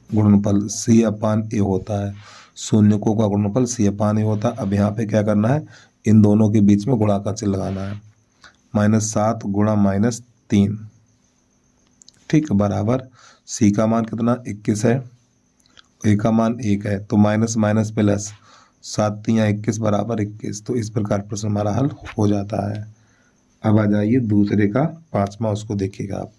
गुणनफल c/a होता है। शून्यकों का गुणनफल c/a होता है। अब यहाँ पे क्या करना है, इन दोनों के बीच में गुणा का चिन्ह लगाना है। -7 गुणा -3, ठीक है, बराबर c का मान कितना 21 है, a का मान 1 है, तो माइनस माइनस प्लस 7 तियाँ 21 बराबर 21। तो इस प्रकार प्रश्न हमारा हल हो जाता है। अब आ जाइए दूसरे का पांचवा, उसको देखिएगा आप।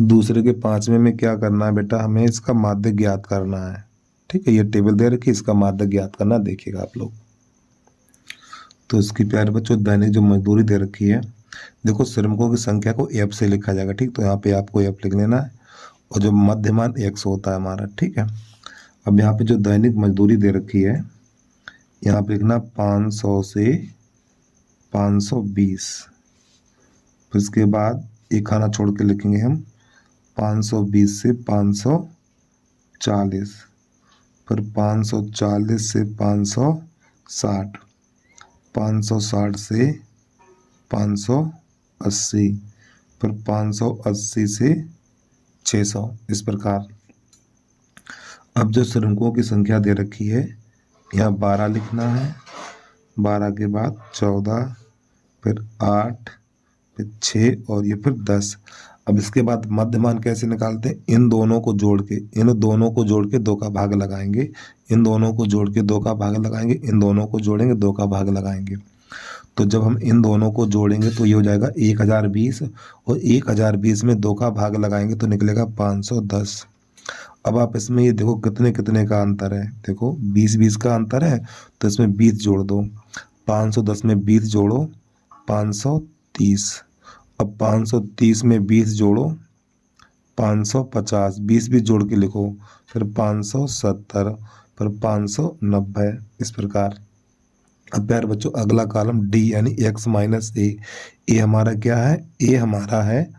दूसरे के पांचवें में क्या करना है बेटा, हमें इसका माध्य ज्ञात करना है। ठीक है, ये टेबल दे रखी, इसका माध्य ज्ञात करना, देखिएगा आप लोग। तो इसकी प्यारे बच्चों दैनिक जो मजदूरी दे रखी है, देखो श्रमिकों की संख्या को f से लिखा जाएगा, ठीक। तो यहाँ पे आपको f लिख लेना है और जो मध्यमान x होता है हमारा, ठीक है। अब यहाँ पे जो दैनिक मजदूरी दे रखी है, यहाँ पे लिखना 500 से 520, फिर इसके बाद एक खाना छोड़ के लिखेंगे हम 520 से 540, फिर 540 से 560, 560 से 580, फिर 580 से 600, इस प्रकार। अब जो श्रमिकों की संख्या दे रखी है, यहाँ 12 लिखना है, 12 के बाद 14, फिर 8, फिर 6 और ये फिर 10। अब इसके बाद मध्यमान कैसे निकालते हैं? इन दोनों को जोड़ के 2 का भाग लगाएंगे, इन दोनों को जोड़ के 2 का भाग लगाएंगे, इन दोनों को जोड़ेंगे 2 का भाग लगाएंगे। तो जब हम इन दोनों को जोड़ेंगे तो ये हो जाएगा 1020, और 1020 में 2 का भाग लगाएंगे तो निकलेगा 510। अब आप इसमें ये देखो कितने कितने का अंतर है, देखो 20-20 का अंतर है, तो इसमें 20 जोड़ दो, 510 में 20 जोड़ो 530, अब 530 में 20 जोड़ो 550, 20 जोड़ के लिखो, फिर 570, फिर 590, इस प्रकार। अब प्यारे बच्चों अगला कॉलम डी यानी x माइनस ए हमारा क्या है? ए हमारा है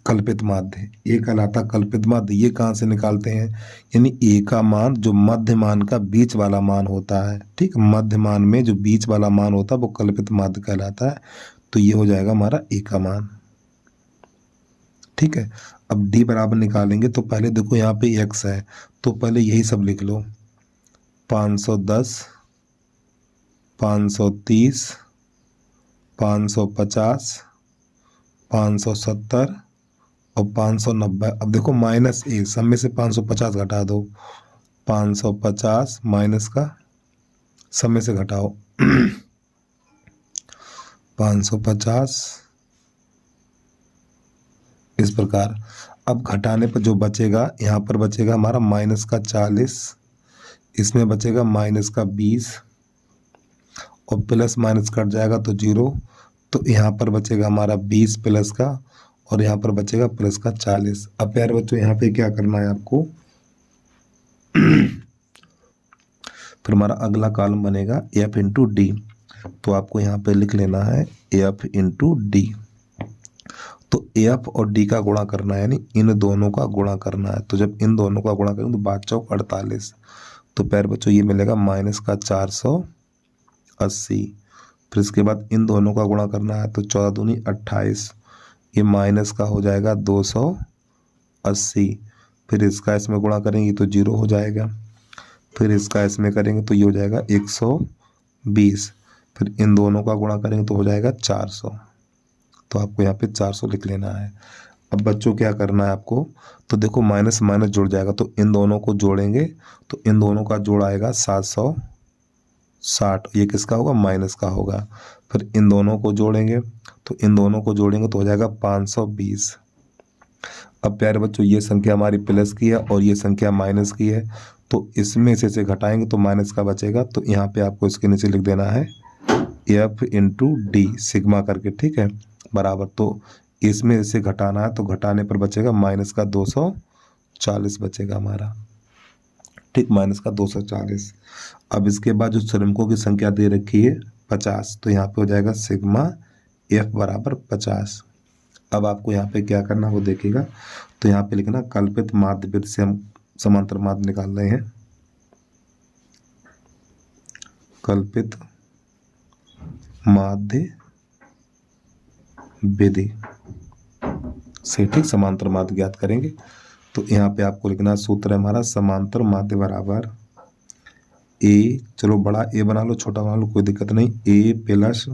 कल्पित माध्य, ए कहलाता कल्पित माध्य। ये कहाँ से निकालते हैं? यानी ए का मान जो मध्य मान का बीच वाला मान होता है, ठीक, मध्य मान में जो बीच वाला मान होता है वो कल्पित माध्य कहलाता है। तो ये हो जाएगा हमारा ए का मान, ठीक है। अब डी बराबर निकालेंगे तो पहले देखो यहाँ पे x है, तो पहले यही सब लिख लो, 510, 530, 550, 570 और 590। अब देखो माइनस ए, सब में से 550 घटा दो, 550 माइनस का सब में से घटाओ 550, इस प्रकार। अब घटाने पर जो बचेगा, यहाँ पर बचेगा हमारा माइनस का 40, इसमें बचेगा माइनस का 20 और प्लस माइनस कट जाएगा तो 0, तो यहाँ पर बचेगा हमारा 20 प्लस का, और यहाँ पर बचेगा प्लस का 40। अब प्यारे बच्चों यहाँ पे क्या करना है आपको फिर हमारा अगला कॉलम बनेगा एफ इंटू डी, तो आपको यहाँ पे लिख लेना है एफ इंटू डी। तो एफ और डी का गुणा करना है, यानी इन दोनों का गुणा करना है। तो जब इन दोनों का गुणा करेंगे तो 5 चौक 48, तो प्यारे बच्चों ये मिलेगा माइनस का 480। फिर इसके बाद इन दोनों का गुणा करना है, तो 14 दूनी 28, ये माइनस का हो जाएगा 280। फिर इसका इसमें गुणा करेंगे तो 0 हो जाएगा, फिर इसका इसमें करेंगे तो ये हो जाएगा 120, फिर इन दोनों का गुणा करेंगे तो हो जाएगा 400। तो आपको यहाँ पे 400 लिख लेना है। अब बच्चों क्या करना है आपको, तो देखो माइनस माइनस जुड़ जाएगा, तो इन दोनों को जोड़ेंगे तो इन दोनों का जोड़ आएगा 760, ये किसका होगा? माइनस का होगा। फिर इन दोनों को जोड़ेंगे तो हो जाएगा 520। अब प्यारे बच्चों ये संख्या हमारी प्लस की है और ये संख्या माइनस की है, तो इसमें से घटाएंगे तो माइनस का बचेगा। तो यहाँ पे आपको इसके नीचे लिख देना है एफ इंटू डी सिग्मा करके, ठीक है, बराबर। तो इसमें से घटाना है, तो घटाने पर बचेगा माइनस का 240 बचेगा हमारा, ठीक, माइनस का 240। अब इसके बाद जो श्रमिकों की संख्या दे रखी है 50, तो यहाँ पे हो जाएगा सिग्मा एफ बराबर 50। अब आपको यहाँ पे क्या करना वो देखिएगा, तो यहाँ पे लिखना कल्पित माध्य वृत्त से हम समांतर माध्य निकाल रहे हैं, कल्पित माध्य विधि से, ठीक, समांतर माध्य ज्ञात करेंगे। तो यहाँ पे आपको लिखना सूत्र है हमारा समांतर माध्य बराबर ए, चलो बड़ा ए बना लो, छोटा बना लो, कोई दिक्कत नहीं, A plus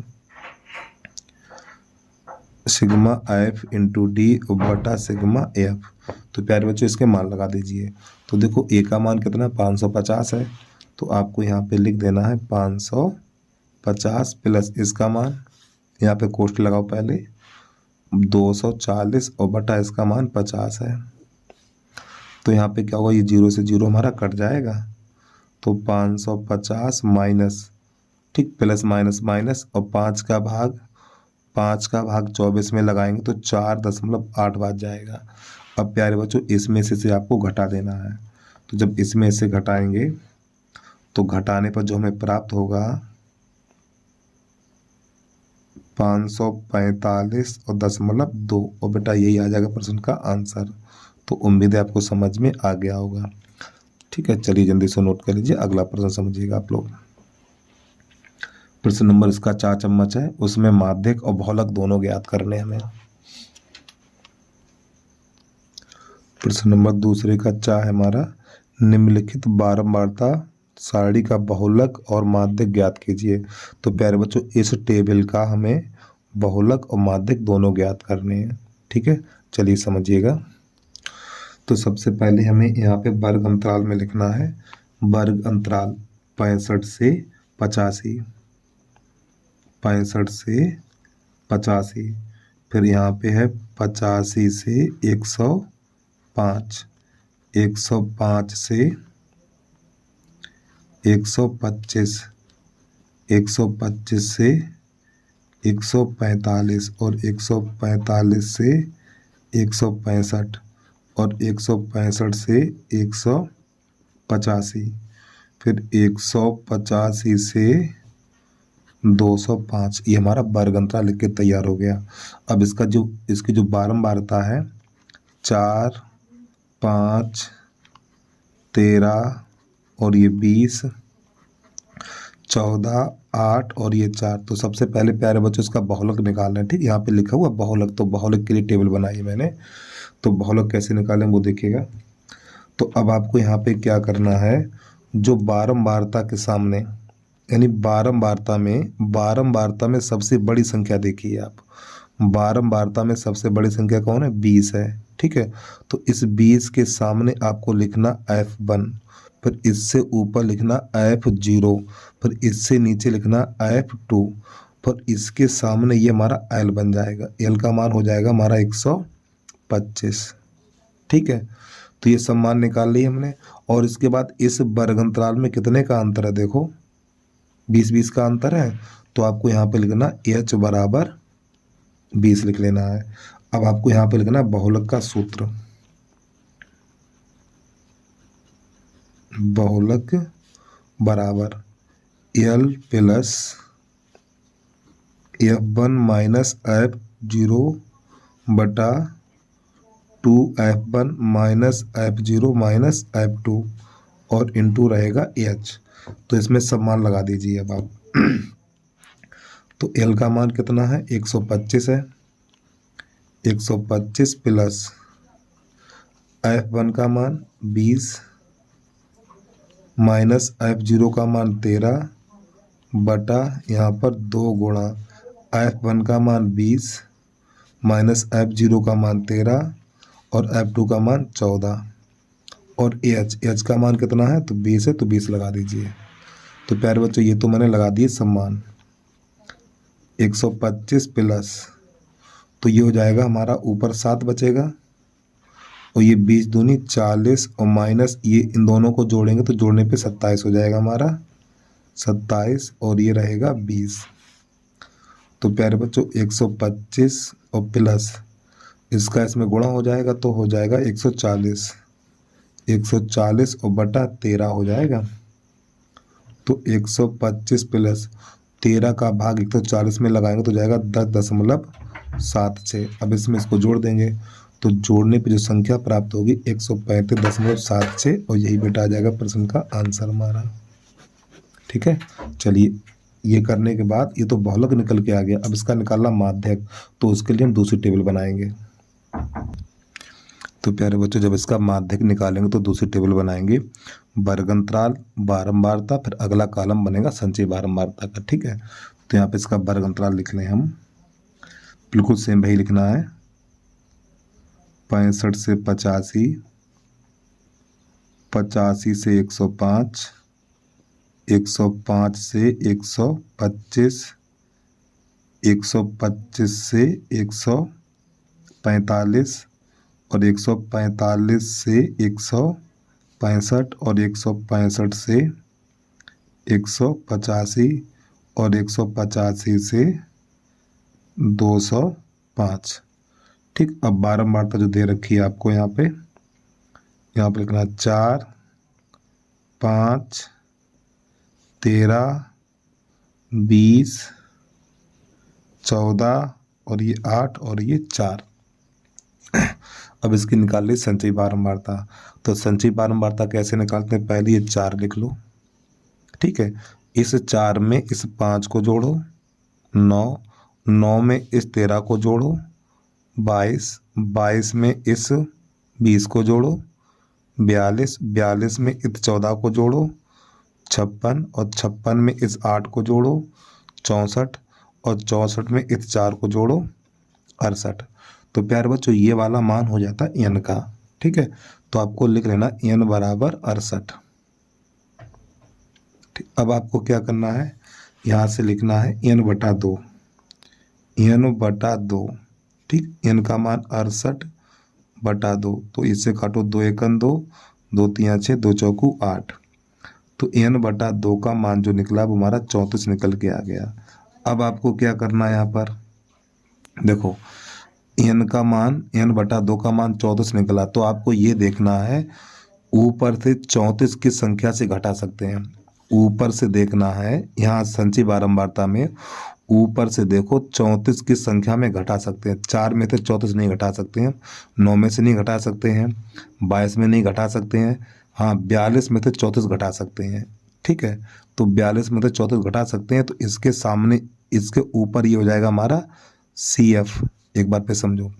sigma F into D बटा सिग्मा एफ। तो प्यारे बच्चों इसके मान लगा दीजिए। तो देखो ए का मान कितना 550 है, तो आपको यहाँ पे लिख देना है 550 प्लस इसका मान, यहाँ पे कोष्ठ लगाओ पहले, 240 और बटा इसका मान 50 है। तो यहाँ पे क्या होगा, ये 0 से 0 हमारा कट जाएगा, तो 550 माइनस, ठीक, प्लस माइनस माइनस, और 5 का भाग 24 में लगाएंगे तो 4.8 बच जाएगा। अब प्यारे बच्चों इसमें से आपको घटा देना है, तो जब इसमें से घटाएंगे तो घटाने पर जो हमें प्राप्त होगा 545 और 10.2, और बेटा यही आ जाएगा प्रश्न का आंसर। तो उम्मीद है आपको समझ में आ गया होगा, ठीक है। चलिए जल्दी से नोट कर लीजिए, अगला प्रश्न समझिएगा आप लोग। प्रश्न नंबर इसका 4 चम्मच है, उसमें माध्यक और बहुलक दोनों ज्ञात करने हमें। प्रश्न नंबर दूसरे का 4 है हमारा, निम्नलिखित बारंबारता सारणी का बहुलक और माध्यक ज्ञात कीजिए। तो प्यारे बच्चों इस टेबल का हमें बहुलक और माध्यक दोनों ज्ञात करने हैं। ठीक है, चलिए समझिएगा। तो सबसे पहले हमें यहाँ पे वर्ग अंतराल में लिखना है, वर्ग अंतराल 65 से 85, 65 से 85, फिर यहाँ पे है 85 से 105, 105 से 125, 125 से 145 और 145 से 165 और 165 से 185, फिर 185 से 205। ये हमारा वर्ग अंतराल लिख के तैयार हो गया। अब इसकी जो बारंबारता है 4, 5, 13 और ये 20, 14, 8 और ये 4। तो सबसे पहले प्यारे बच्चों इसका बहुलक निकालना है। ठीक, यहाँ पे लिखा हुआ बहुलक, तो बहुलक के लिए टेबल बनाई मैंने। तो बहुलक कैसे निकालें वो देखिएगा। तो अब आपको यहाँ पे क्या करना है, जो बारंबारता के सामने यानी बारंबारता में सबसे बड़ी संख्या देखिए आप। बारंबारता में सबसे बड़ी संख्या कौन है? 20 है। ठीक है, तो इस 20 के सामने आपको लिखना F1, फिर इससे ऊपर लिखना F0, फिर इससे नीचे लिखना F2, फिर इसके सामने ये हमारा L बन जाएगा। L का मान हो जाएगा हमारा 125। ठीक है, तो ये सब मान निकाल लिए हमने। और इसके बाद इस वर्ग अंतराल में कितने का अंतर है? देखो 20-20 का अंतर है, तो आपको यहाँ पे लिखना H बराबर 20 लिख लेना है। अब आपको यहाँ पे लिखना बहुलक का सूत्र, बहुलक बराबर L plus F1 minus F0 बटा 2F1 minus F0 minus F2 और इंटू रहेगा H। तो इसमें सब मान लगा दीजिए अब आप। तो L का मान कितना है? 125 है, 125 प्लस F1 का मान 20 माइनस F0 का मान 13 बटा यहाँ पर 2 गुणा F1 का मान 20 माइनस F0 का मान 13 और F2 का मान 14 और H का मान कितना है? तो 20 है, तो 20 लगा दीजिए। तो प्यारे बच्चों ये तो मैंने लगा दिए सब मान। 125 प्लस, तो ये हो जाएगा हमारा ऊपर 7 बचेगा और ये 20 दूनी 40 और माइनस ये इन दोनों को जोड़ेंगे तो जोड़ने पे 27 हो जाएगा हमारा, 27 और ये रहेगा 20। तो प्यारे बच्चों 125 और प्लस इसका इसमें गुणा हो जाएगा तो हो जाएगा 140, 140 और बटा 13 हो जाएगा। तो 125 प्लस 13 का भाग 140 में लगाएंगे तो जाएगा 10.76। अब इसमें इसको जोड़ देंगे तो जोड़ने पे जो संख्या प्राप्त होगी 135.76 और यही बेटा आ जाएगा प्रश्न का आंसर हमारा। ठीक है, चलिए ये करने के बाद ये तो बहुलक निकल के आ गया। अब इसका निकालना माध्यक, तो उसके लिए हम दूसरी टेबल बनाएंगे। तो प्यारे बच्चों जब इसका माध्यक निकालेंगे तो दूसरी टेबल बनाएंगे, वर्ग अंतराल, बारंबारता, फिर अगला कॉलम बनेगा संचयी बारंबारता का। ठीक है, तो यहाँ पे इसका वर्ग अंतराल लिख लें हम, बिल्कुल सेम वही लिखना है। 65 से 85, 85 से 105, 105 से 125, 125 से 145 और 145 से 165 और 165 से 185 और 185 से 205। ठीक, अब बारंबारता जो दे रखी है आपको यहाँ पे लिखना 4, 5, 13, 20, 14 और ये 8 और ये 4। अब इसकी निकाल ली संचयी बारंबारता। तो संचयी बारंबारता कैसे निकालते हैं? पहले ये 4 लिख लो। ठीक है, इस 4 में इस 5 को जोड़ो 9, 9 में इस 13 को जोड़ो 22, 22 में इस 20 को जोड़ो 42, 42 में इस 14 को जोड़ो 56 और 56 में इस 8 को जोड़ो 64 और 64 में इस 4 को जोड़ो 68। तो प्यारे बच्चों ये वाला मान हो जाता है n का। ठीक है, तो आपको लिख लेना n बराबर 68। अब आपको क्या करना है, यहाँ से लिखना है n बटा 2, n बटा 2। ठीक, n का मान 68 बटा 2, तो इससे काटो 2 एकन 2, 2 3 6, 2 चौकू 8। तो n बटा 2 का मान जो निकला वो हमारा 34 निकल के आ गया। अब आपको क्या करना है, यहाँ पर देखो n का मान, n बटा 2 का मान 34 निकला, तो आपको ये देखना है ऊपर से 34 किस संख्या से घटा सकते हैं। ऊपर से देखना है, यहाँ संचयी बारंबारता में ऊपर से देखो 34 किस संख्या में घटा सकते हैं। 4 में से 34 नहीं घटा सकते हैं, 9 में से नहीं घटा सकते हैं, 22 में नहीं घटा सकते हैं, हाँ 42 में से 34 घटा सकते हैं। ठीक है, तो 42 में से 34 घटा सकते हैं, तो इसके सामने इसके ऊपर ये हो जाएगा हमारा CF। एक बार पे समझो,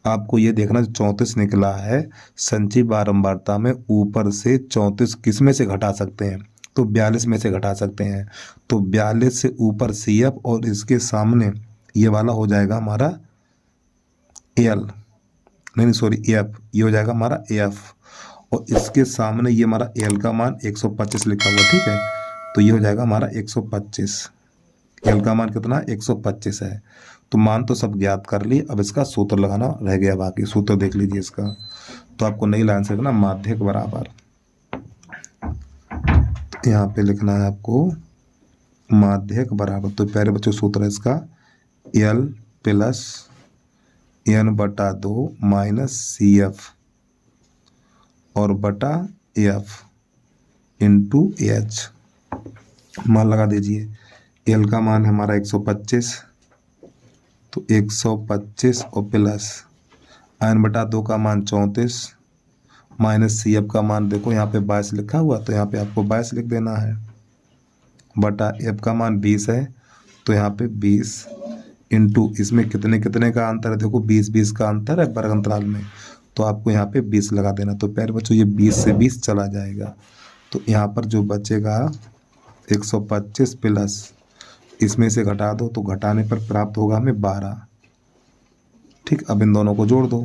आपको ये देखना 34 निकला है, संचयी बारंबारता में ऊपर से 34 किस में से घटा सकते हैं, तो 42 में से घटा सकते हैं। तो 42 से ऊपर CF और इसके सामने ये वाला हो जाएगा हमारा L, नहीं सॉरी F, ये हो जाएगा हमारा F, और इसके सामने ये हमारा L का मान 125 लिखा हुआ। ठीक है, तो ये हो जाएगा हमारा 125। L का मान कितना 125 है। तो मान तो सब ज्ञात कर लिए, अब इसका सूत्र लगाना रह गया, बाकी सूत्र देख लीजिए इसका। तो आपको नई लाइन से लिखना माध्यक बराबर, तो यहाँ पे लिखना है आपको माध्यक बराबर। तो प्यारे बच्चों सूत्र है इसका L प्लस n बटा 2 माइनस CF और बटा F इंटू H। मान लगा दीजिए, L का मान है हमारा 125, तो 125 और प्लस n बटा 2 का मान 34 माइनस CF का मान देखो यहाँ पे 22 लिखा हुआ, तो यहाँ पे आपको 22 लिख देना है, बटा F का मान 20 है, तो यहाँ पे 20 इंटू इसमें कितने कितने का अंतर है, देखो 20-20 का अंतर है वर्ग अंतराल में, तो आपको यहाँ पे 20 लगा देना। तो प्यारे बच्चों ये 20 से 20 चला जाएगा, तो यहाँ पर जो बचेगा 125 प्लस इसमें से घटा दो, तो घटाने पर प्राप्त होगा हमें 12। ठीक, अब इन दोनों को जोड़ दो,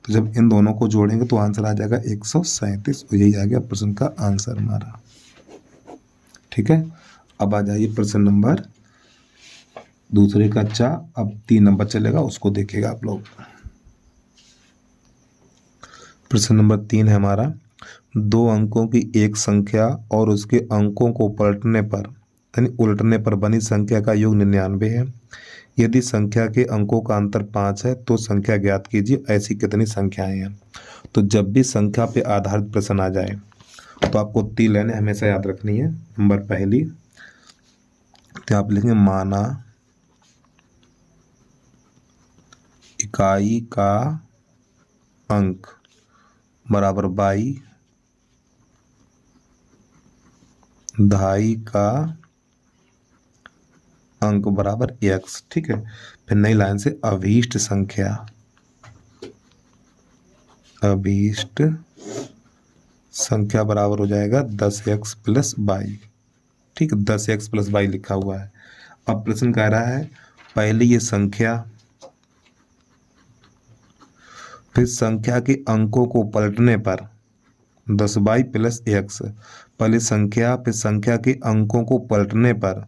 तो जब इन दोनों को जोड़ेंगे तो आंसर आ जाएगा 137। और यही आ गया प्रश्न का आंसर हमारा। ठीक है, अब आ जाइए प्रश्न नंबर दूसरे का चा। अब 3 नंबर चलेगा, उसको देखिएगा आप लोग। प्रश्न नंबर 3 है हमारा, 2 अंकों की एक संख्या और उसके अंकों को पलटने पर यानी उलटने पर बनी संख्या का योग 99 है। यदि संख्या के अंकों का अंतर 5 है तो संख्या ज्ञात कीजिए, ऐसी कितनी संख्याएं हैं। तो जब भी संख्या पे आधारित प्रश्न आ जाए तो आपको 3 लाइनें हमेशा याद रखनी है। नंबर पहली, तो आप लिखेंगे माना इकाई का अंक बराबर 22, दहाई का अंक बराबर x। ठीक है, फिर नई लाइन से अभीष्ट संख्या, अभीष्ट संख्या बराबर हो जाएगा 10x प्लस 22। ठीक है, 10x प्लस 22 लिखा हुआ है। अब प्रश्न कह रहा है पहले ये संख्या, फिर संख्या के अंकों को पलटने पर 10y प्लस x, पहले संख्या फिर संख्या के अंकों को पलटने पर,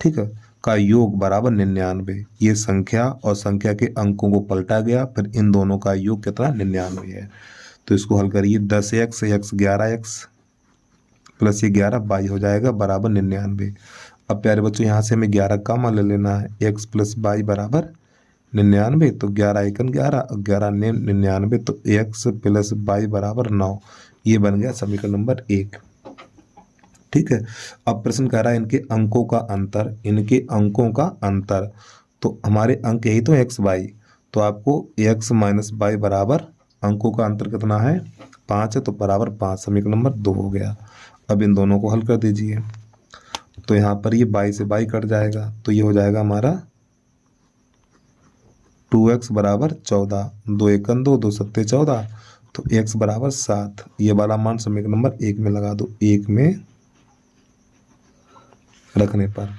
ठीक है, का योग बराबर 99। ये संख्या और संख्या के अंकों को पलटा गया, फिर इन दोनों का योग कितना 99 है। तो इसको हल करिए, 10x x 11x प्लस ये 11 22 हो जाएगा बराबर 99। अब प्यारे बच्चों यहाँ से हमें 11 का मान ले लेना है, x प्लस 22 बराबर 99, तो 11 एकन 11 और 11 ने 99, तो x प्लस 22 बराबर 9। ये बन गया समीकरण नंबर 1। ठीक है, अब प्रश्न कह रहा है इनके अंकों का अंतर, इनके अंकों का अंतर, तो हमारे अंक यही तो x y, तो आपको x माइनस y बराबर अंकों का अंतर कितना है 5 है, तो बराबर 5, समीकरण नंबर 2 हो गया। अब इन दोनों को हल कर दीजिए, तो यहाँ पर ये 22 से 22 कट जाएगा, तो ये हो जाएगा हमारा 2x बराबर 14, 2 एकन 2, 2 सत्ते 14, तो x बराबर 7। ये वाला मान समीकरण नंबर 1 में लगा दो, 1 में रखने पर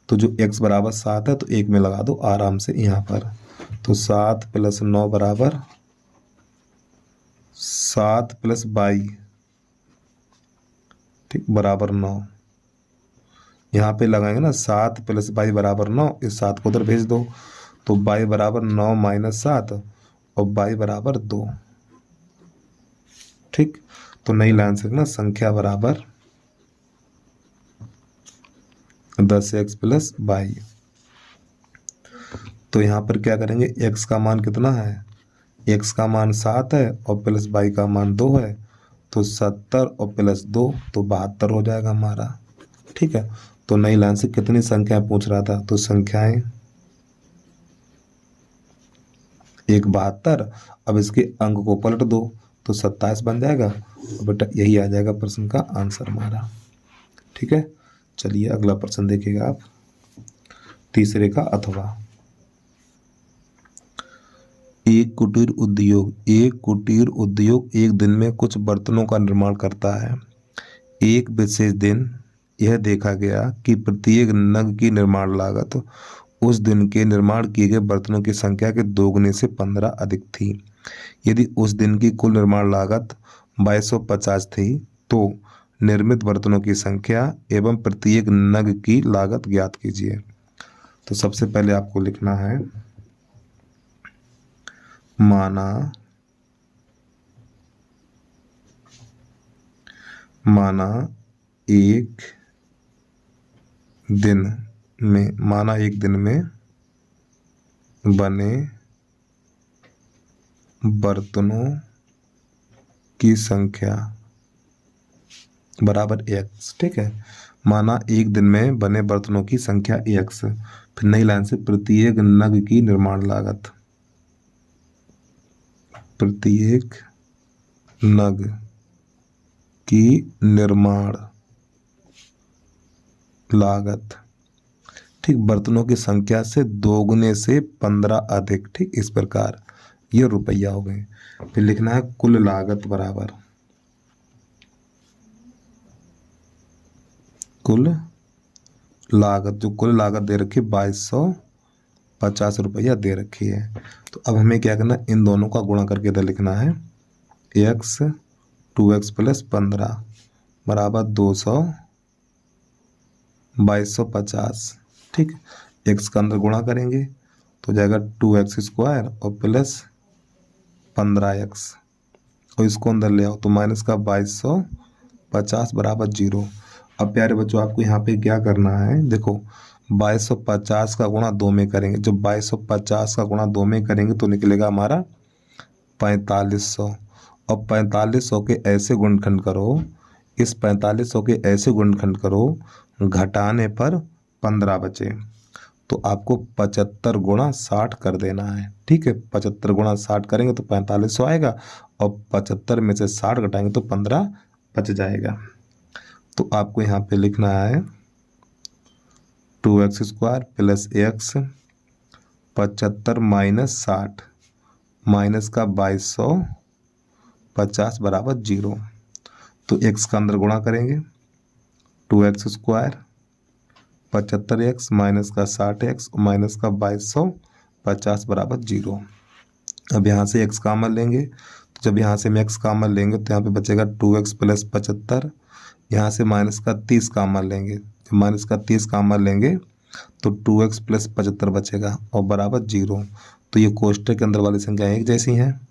तो जो x बराबर 7 है तो 1 में लगा दो आराम से यहाँ पर। तो 7 + 9 बराबर 7 + 22, ठीक, बराबर 9। यहाँ पे लगाएंगे ना 7 + 22 बराबर 9, इस 7 को उधर भेज दो, तो 22 बराबर 9 - 7 और 22 बराबर 2, ठीक। तो नई लाइन से ना संख्या बराबर 10x + 22। तो यहाँ पर क्या करेंगे, x का मान कितना है, x का मान 7 है और + 22 का मान 2 है, तो 70 और +2 तो 72 हो जाएगा हमारा, ठीक है। तो नई लाइन से कितनी संख्याएं पूछ रहा था, तो संख्याएं 1 72। अब इसके अंक को पलट दो तो 27 बन जाएगा, बेटा यही आ जाएगा प्रश्न का आंसर हमारा, ठीक है। चलिए अगला प्रश्न देखिएगा आप, तीसरे का अथवा। एक कुटीर उद्योग एक दिन में कुछ बर्तनों का निर्माण करता है। एक विशेष दिन यह देखा गया कि प्रत्येक नग की निर्माण लागत उस दिन के निर्माण किए गए बर्तनों की संख्या के 2 गुने से 15 अधिक थी। यदि उस दिन की कुल निर्माण लागत 2250 थी तो निर्मित बर्तनों की संख्या एवं प्रत्येक नग की लागत ज्ञात कीजिए। तो सबसे पहले आपको लिखना है माना एक दिन में बने बर्तनों की संख्या बराबर x, ठीक है। माना एक दिन में बने बर्तनों की संख्या x। फिर नई लाइन से प्रत्येक नग की निर्माण लागत, प्रत्येक नग की निर्माण लागत, ठीक, बर्तनों की संख्या से 2 गुने से 15 अधिक, ठीक। इस प्रकार ये रुपया हो गए। फिर लिखना है कुल लागत बराबर कुल लागत, जो कुल लागत दे रखी 2250 रुपया दे रखी है। तो अब हमें क्या करना, इन दोनों का गुणा करके इधर लिखना है x 2x + 15 बराबर 2250, ठीक। x का अंदर गुणा करेंगे तो जाएगा 2x² और प्लस 15x, और इसको अंदर ले आओ तो माइनस का 2250 बराबर 0। अब प्यारे बच्चों आपको यहाँ पे क्या करना है, देखो 2250 का गुणा 2 में करेंगे, जब 2250 का गुणा 2 में करेंगे तो निकलेगा हमारा 4500, और 4500 के ऐसे गुणनखंड करो, इस 4500 के ऐसे गुणनखंड करो घटाने पर 15 बचे, तो आपको 75 गुणा 60 कर देना है, ठीक है। 75 गुणा 60 करेंगे तो 4500 आएगा, और 75 में से 60 घटाएंगे तो 15 बच जाएगा। तो आपको यहाँ पे लिखना है 2x² + x 75 - 60 माइनस का 2250 बराबर 0। तो x का अंदर गुणा करेंगे 2x² 75x माइनस का 60x माइनस का 2250 बराबर 0। अब यहाँ से x कॉमन लेंगे, तो जब यहाँ से हम x कॉमन लेंगे तो यहाँ पे बचेगा 2x + 75, यहाँ से माइनस का 30 कॉमन लेंगे, जब माइनस का 30 कॉमन लेंगे तो 2x + 75 बचेगा और बराबर 0। तो ये कोष्टक के अंदर वाली संख्या एक जैसी हैं,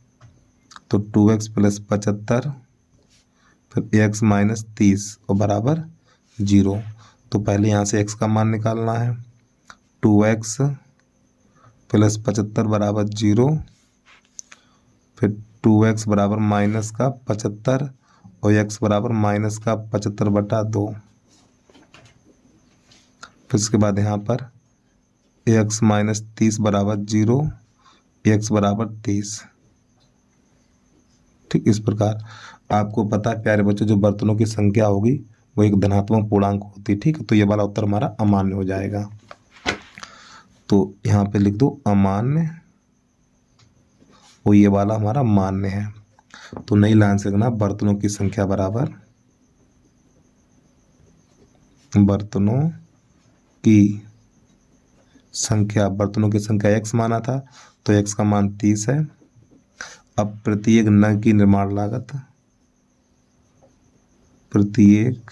तो 2x + 75 फिर x - 30 और बराबर 0। तो पहले यहाँ से x का मान निकालना है, 2x + 75 बराबर 0, फिर 2x बराबर माइनस का 75 और x बराबर माइनस का 75/2। फिर उसके बाद यहाँ पर x - 30 बराबर 0, x बराबर 30, ठीक। इस प्रकार आपको पता है प्यारे बच्चों, जो बर्तनों की संख्या होगी वो एक धनात्मक पूर्णांक होती है, ठीक है। तो ये वाला उत्तर हमारा अमान्य हो जाएगा। तो यहाँ पे लिख दो अमान्य और ये वाला हमारा मान्य है। तो नई लाइन से लिखना बर्तनों की संख्या बराबर बर्तनों की संख्या, बर्तनों की संख्या x माना था तो x का मान 30 है। अब प्रत्येक नग की निर्माण लागत, प्रत्येक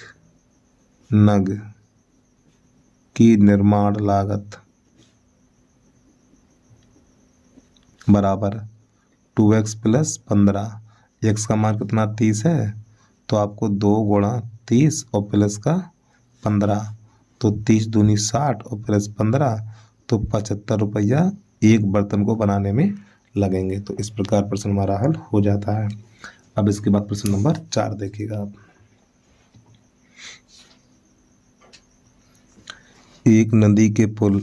नग की निर्माण लागत बराबर 2x + 15। x का मान कितना 30 है तो आपको 2 × 30 और प्लस का 15, तो 30 दूनी 60 और प्लस 15 तो 75 रुपया एक बर्तन को बनाने में लगेंगे। तो इस प्रकार प्रश्न हमारा हल हो जाता है। अब इसके बाद प्रश्न नंबर 4 देखिएगा आप। एक नदी के पुल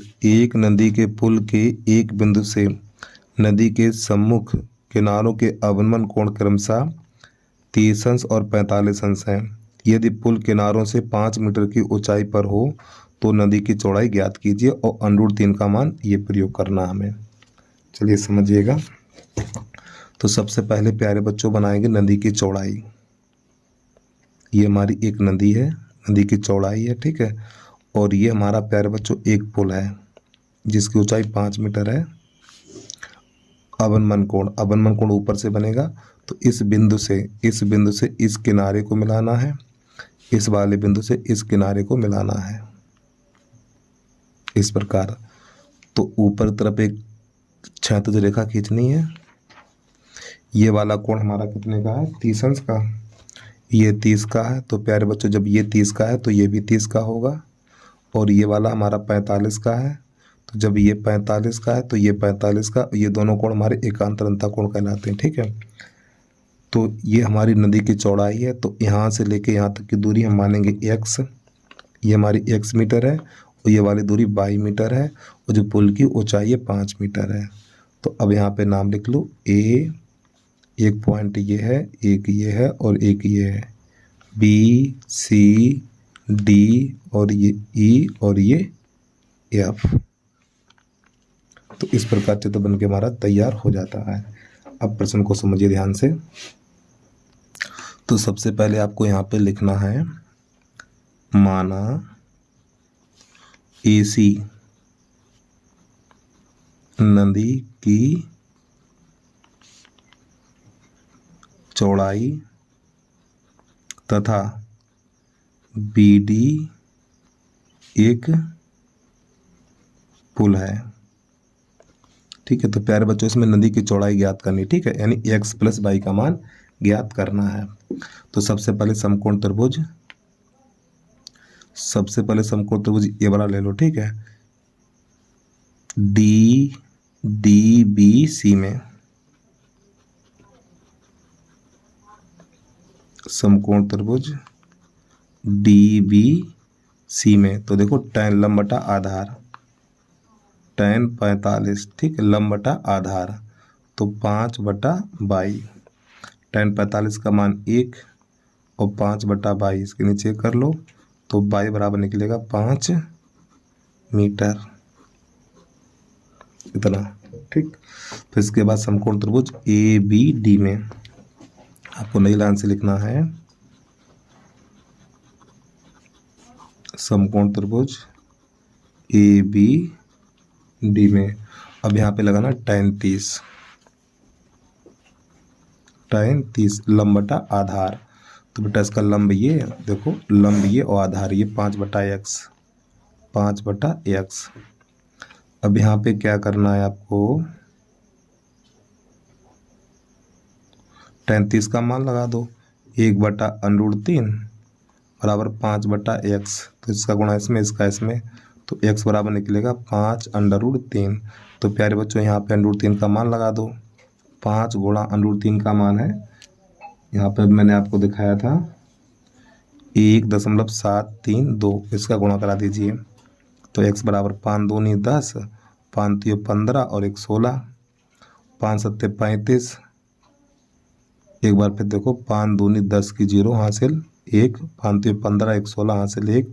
के एक बिंदु से नदी के सम्मुख किनारों के अवनमन कोण क्रमशः 30 अंश और 45 अंश हैं। यदि पुल किनारों से 5 मीटर की ऊंचाई पर हो तो नदी की चौड़ाई ज्ञात कीजिए और √3 का मान ये प्रयोग करना हमें। चलिए समझिएगा। तो सबसे पहले प्यारे बच्चों बनाएंगे नदी की चौड़ाई। ये हमारी एक नदी है, नदी की चौड़ाई है, ठीक है। और ये हमारा प्यारे बच्चों एक पुल है जिसकी ऊंचाई 5 मीटर है। अवनमन कोण ऊपर से बनेगा तो इस बिंदु से इस किनारे को मिलाना है, इस वाले बिंदु से इस किनारे को मिलाना है, इस प्रकार। तो ऊपर तरफ एक क्षैतिज रेखा खींचनी है। ये वाला कोण हमारा कितने का है 30 अंश का, ये 30 का है। तो प्यारे बच्चों जब ये 30 का है तो ये भी 30 का होगा। और ये वाला हमारा 45 का है, तो जब ये 45 का है तो ये 45 का, ये दोनों कोण हमारे एकांतरता कोण कहलाते हैं, ठीक है। तो ये हमारी नदी की चौड़ाई है। तो यहाँ से लेके यहाँ तक की दूरी हम मानेंगे x, ये हमारी x मीटर है और ये वाली दूरी y मीटर है और जो पुल की ऊंचाई है 5 मीटर है। तो अब यहाँ पे नाम लिख लो A, एक पॉइंट ये है, एक ये है और एक ये है, B, C, D और ये E और ये F। तो इस प्रकार चित्र बन के हमारा तैयार हो जाता है। अब प्रश्न को समझिए ध्यान से। तो सबसे पहले आपको यहाँ पे लिखना है माना AC नदी की चौड़ाई तथा BD एक पुल है, ठीक है। तो प्यारे बच्चों इसमें नदी की चौड़ाई ज्ञात करनी, ठीक है, यानी x + y का मान ज्ञात करना है। तो सबसे पहले समकोण त्रिभुज ये वाला ले लो, ठीक है। DBC में समकोण त्रिभुज DBC में तो देखो tan लंब बटा आधार, tan 45, ठीक है, लंब बटा आधार तो 5/22। tan 45 का मान 1 और 5/22 इसके नीचे कर लो तो y बराबर निकलेगा 5 मीटर, इतना, ठीक। फिर इसके बाद समकोण त्रिभुज ABD में आपको नई लाइन से लिखना है समकोण त्रिभुज ABD में। अब यहाँ पे लगाना tan 30 लंब बटा आधार। तो बेटा इसका लंब ये देखो, लंब ये और आधार ये 5/x। अब यहाँ पे क्या करना है आपको, tan 30 का मान लगा दो, 1/√3 बराबर 5/x। तो इसका गुणा इसमें, इसका इसमें, तो x बराबर निकलेगा 5√3। तो प्यारे बच्चों यहाँ पे √3 का मान लगा दो। 5 गुणा √3 का मान है, यहाँ पे मैंने आपको दिखाया था 1.732, इसका गुणा करा दीजिए। तो x बराबर 5 दूनी 10, 5 3 15 और 1 16, 5 7 35। एक बार फिर देखो 5 दूनी 10 की 0 हासिल, 1, 5 3 15, 1 16, हासिल 1,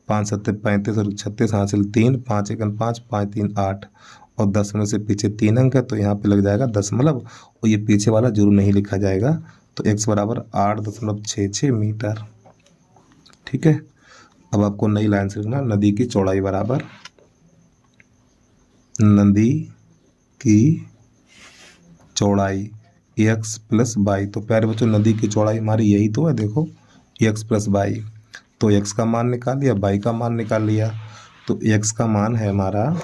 5 7 35 और 36, हासिल 3, 5 1 5, 5 3 8 और 10 में से पीछे 3 अंक है तो यहाँ पे लग जाएगा दशमलव और ये पीछे वाला जरूर नहीं लिखा जाएगा। तो x बराबर 8.66 मीटर। ठीक है, अब आपको नई लाइन से लिखना, नदी की चौड़ाई बराबर नदी की चौड़ाई x प्लस वाई। तो प्यारे बच्चों नदी की चौड़ाई हमारी यही तो है, देखो x प्लस वाई। तो x का मान निकाल लिया, y का मान निकाल लिया। तो x का मान है हमारा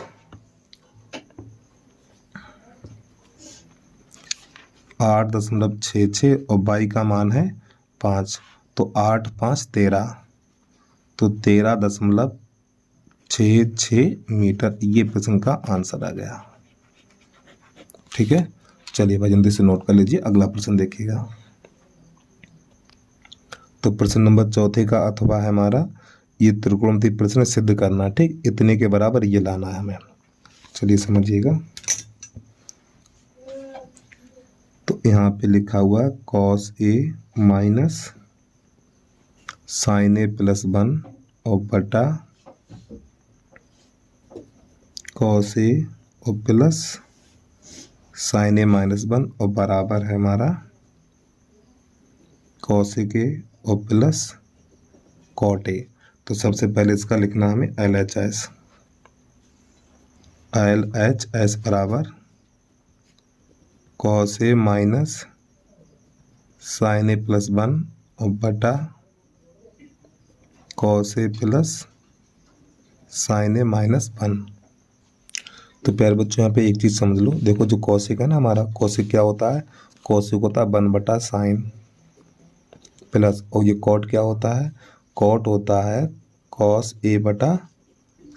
8.66 और y का मान है 5। तो 8 5 13, तो 13.66 मीटर ये प्रश्न का आंसर आ गया। ठीक है, चलिए भाई जल्दी से नोट कर लीजिए, अगला प्रश्न देखिएगा। तो प्रश्न नंबर 4 का अथवा है हमारा ये त्रिकोणमिति प्रश्न सिद्ध करना। ठीक, इतने के बराबर ये लाना है हमें। चलिए समझिएगा। तो यहाँ पे लिखा हुआ है cos a minus sine a plus 1 और बटा cos a और प्लस साइन a माइनस 1 और बराबर है हमारा cosec a और प्लस cot a। तो सबसे पहले इसका लिखना हमें LHS बराबर cos a minus sine a plus 1 और बटा cos a plus sine a minus 1। तो प्यारे बच्चों यहाँ पे एक चीज़ समझ लो, देखो जो कौशिक है ना हमारा, कौशिक क्या होता है, कौशिक होता है 1 बटा साइन प्लस, और ये कॉट क्या होता है, कॉट होता है कॉस ए बटा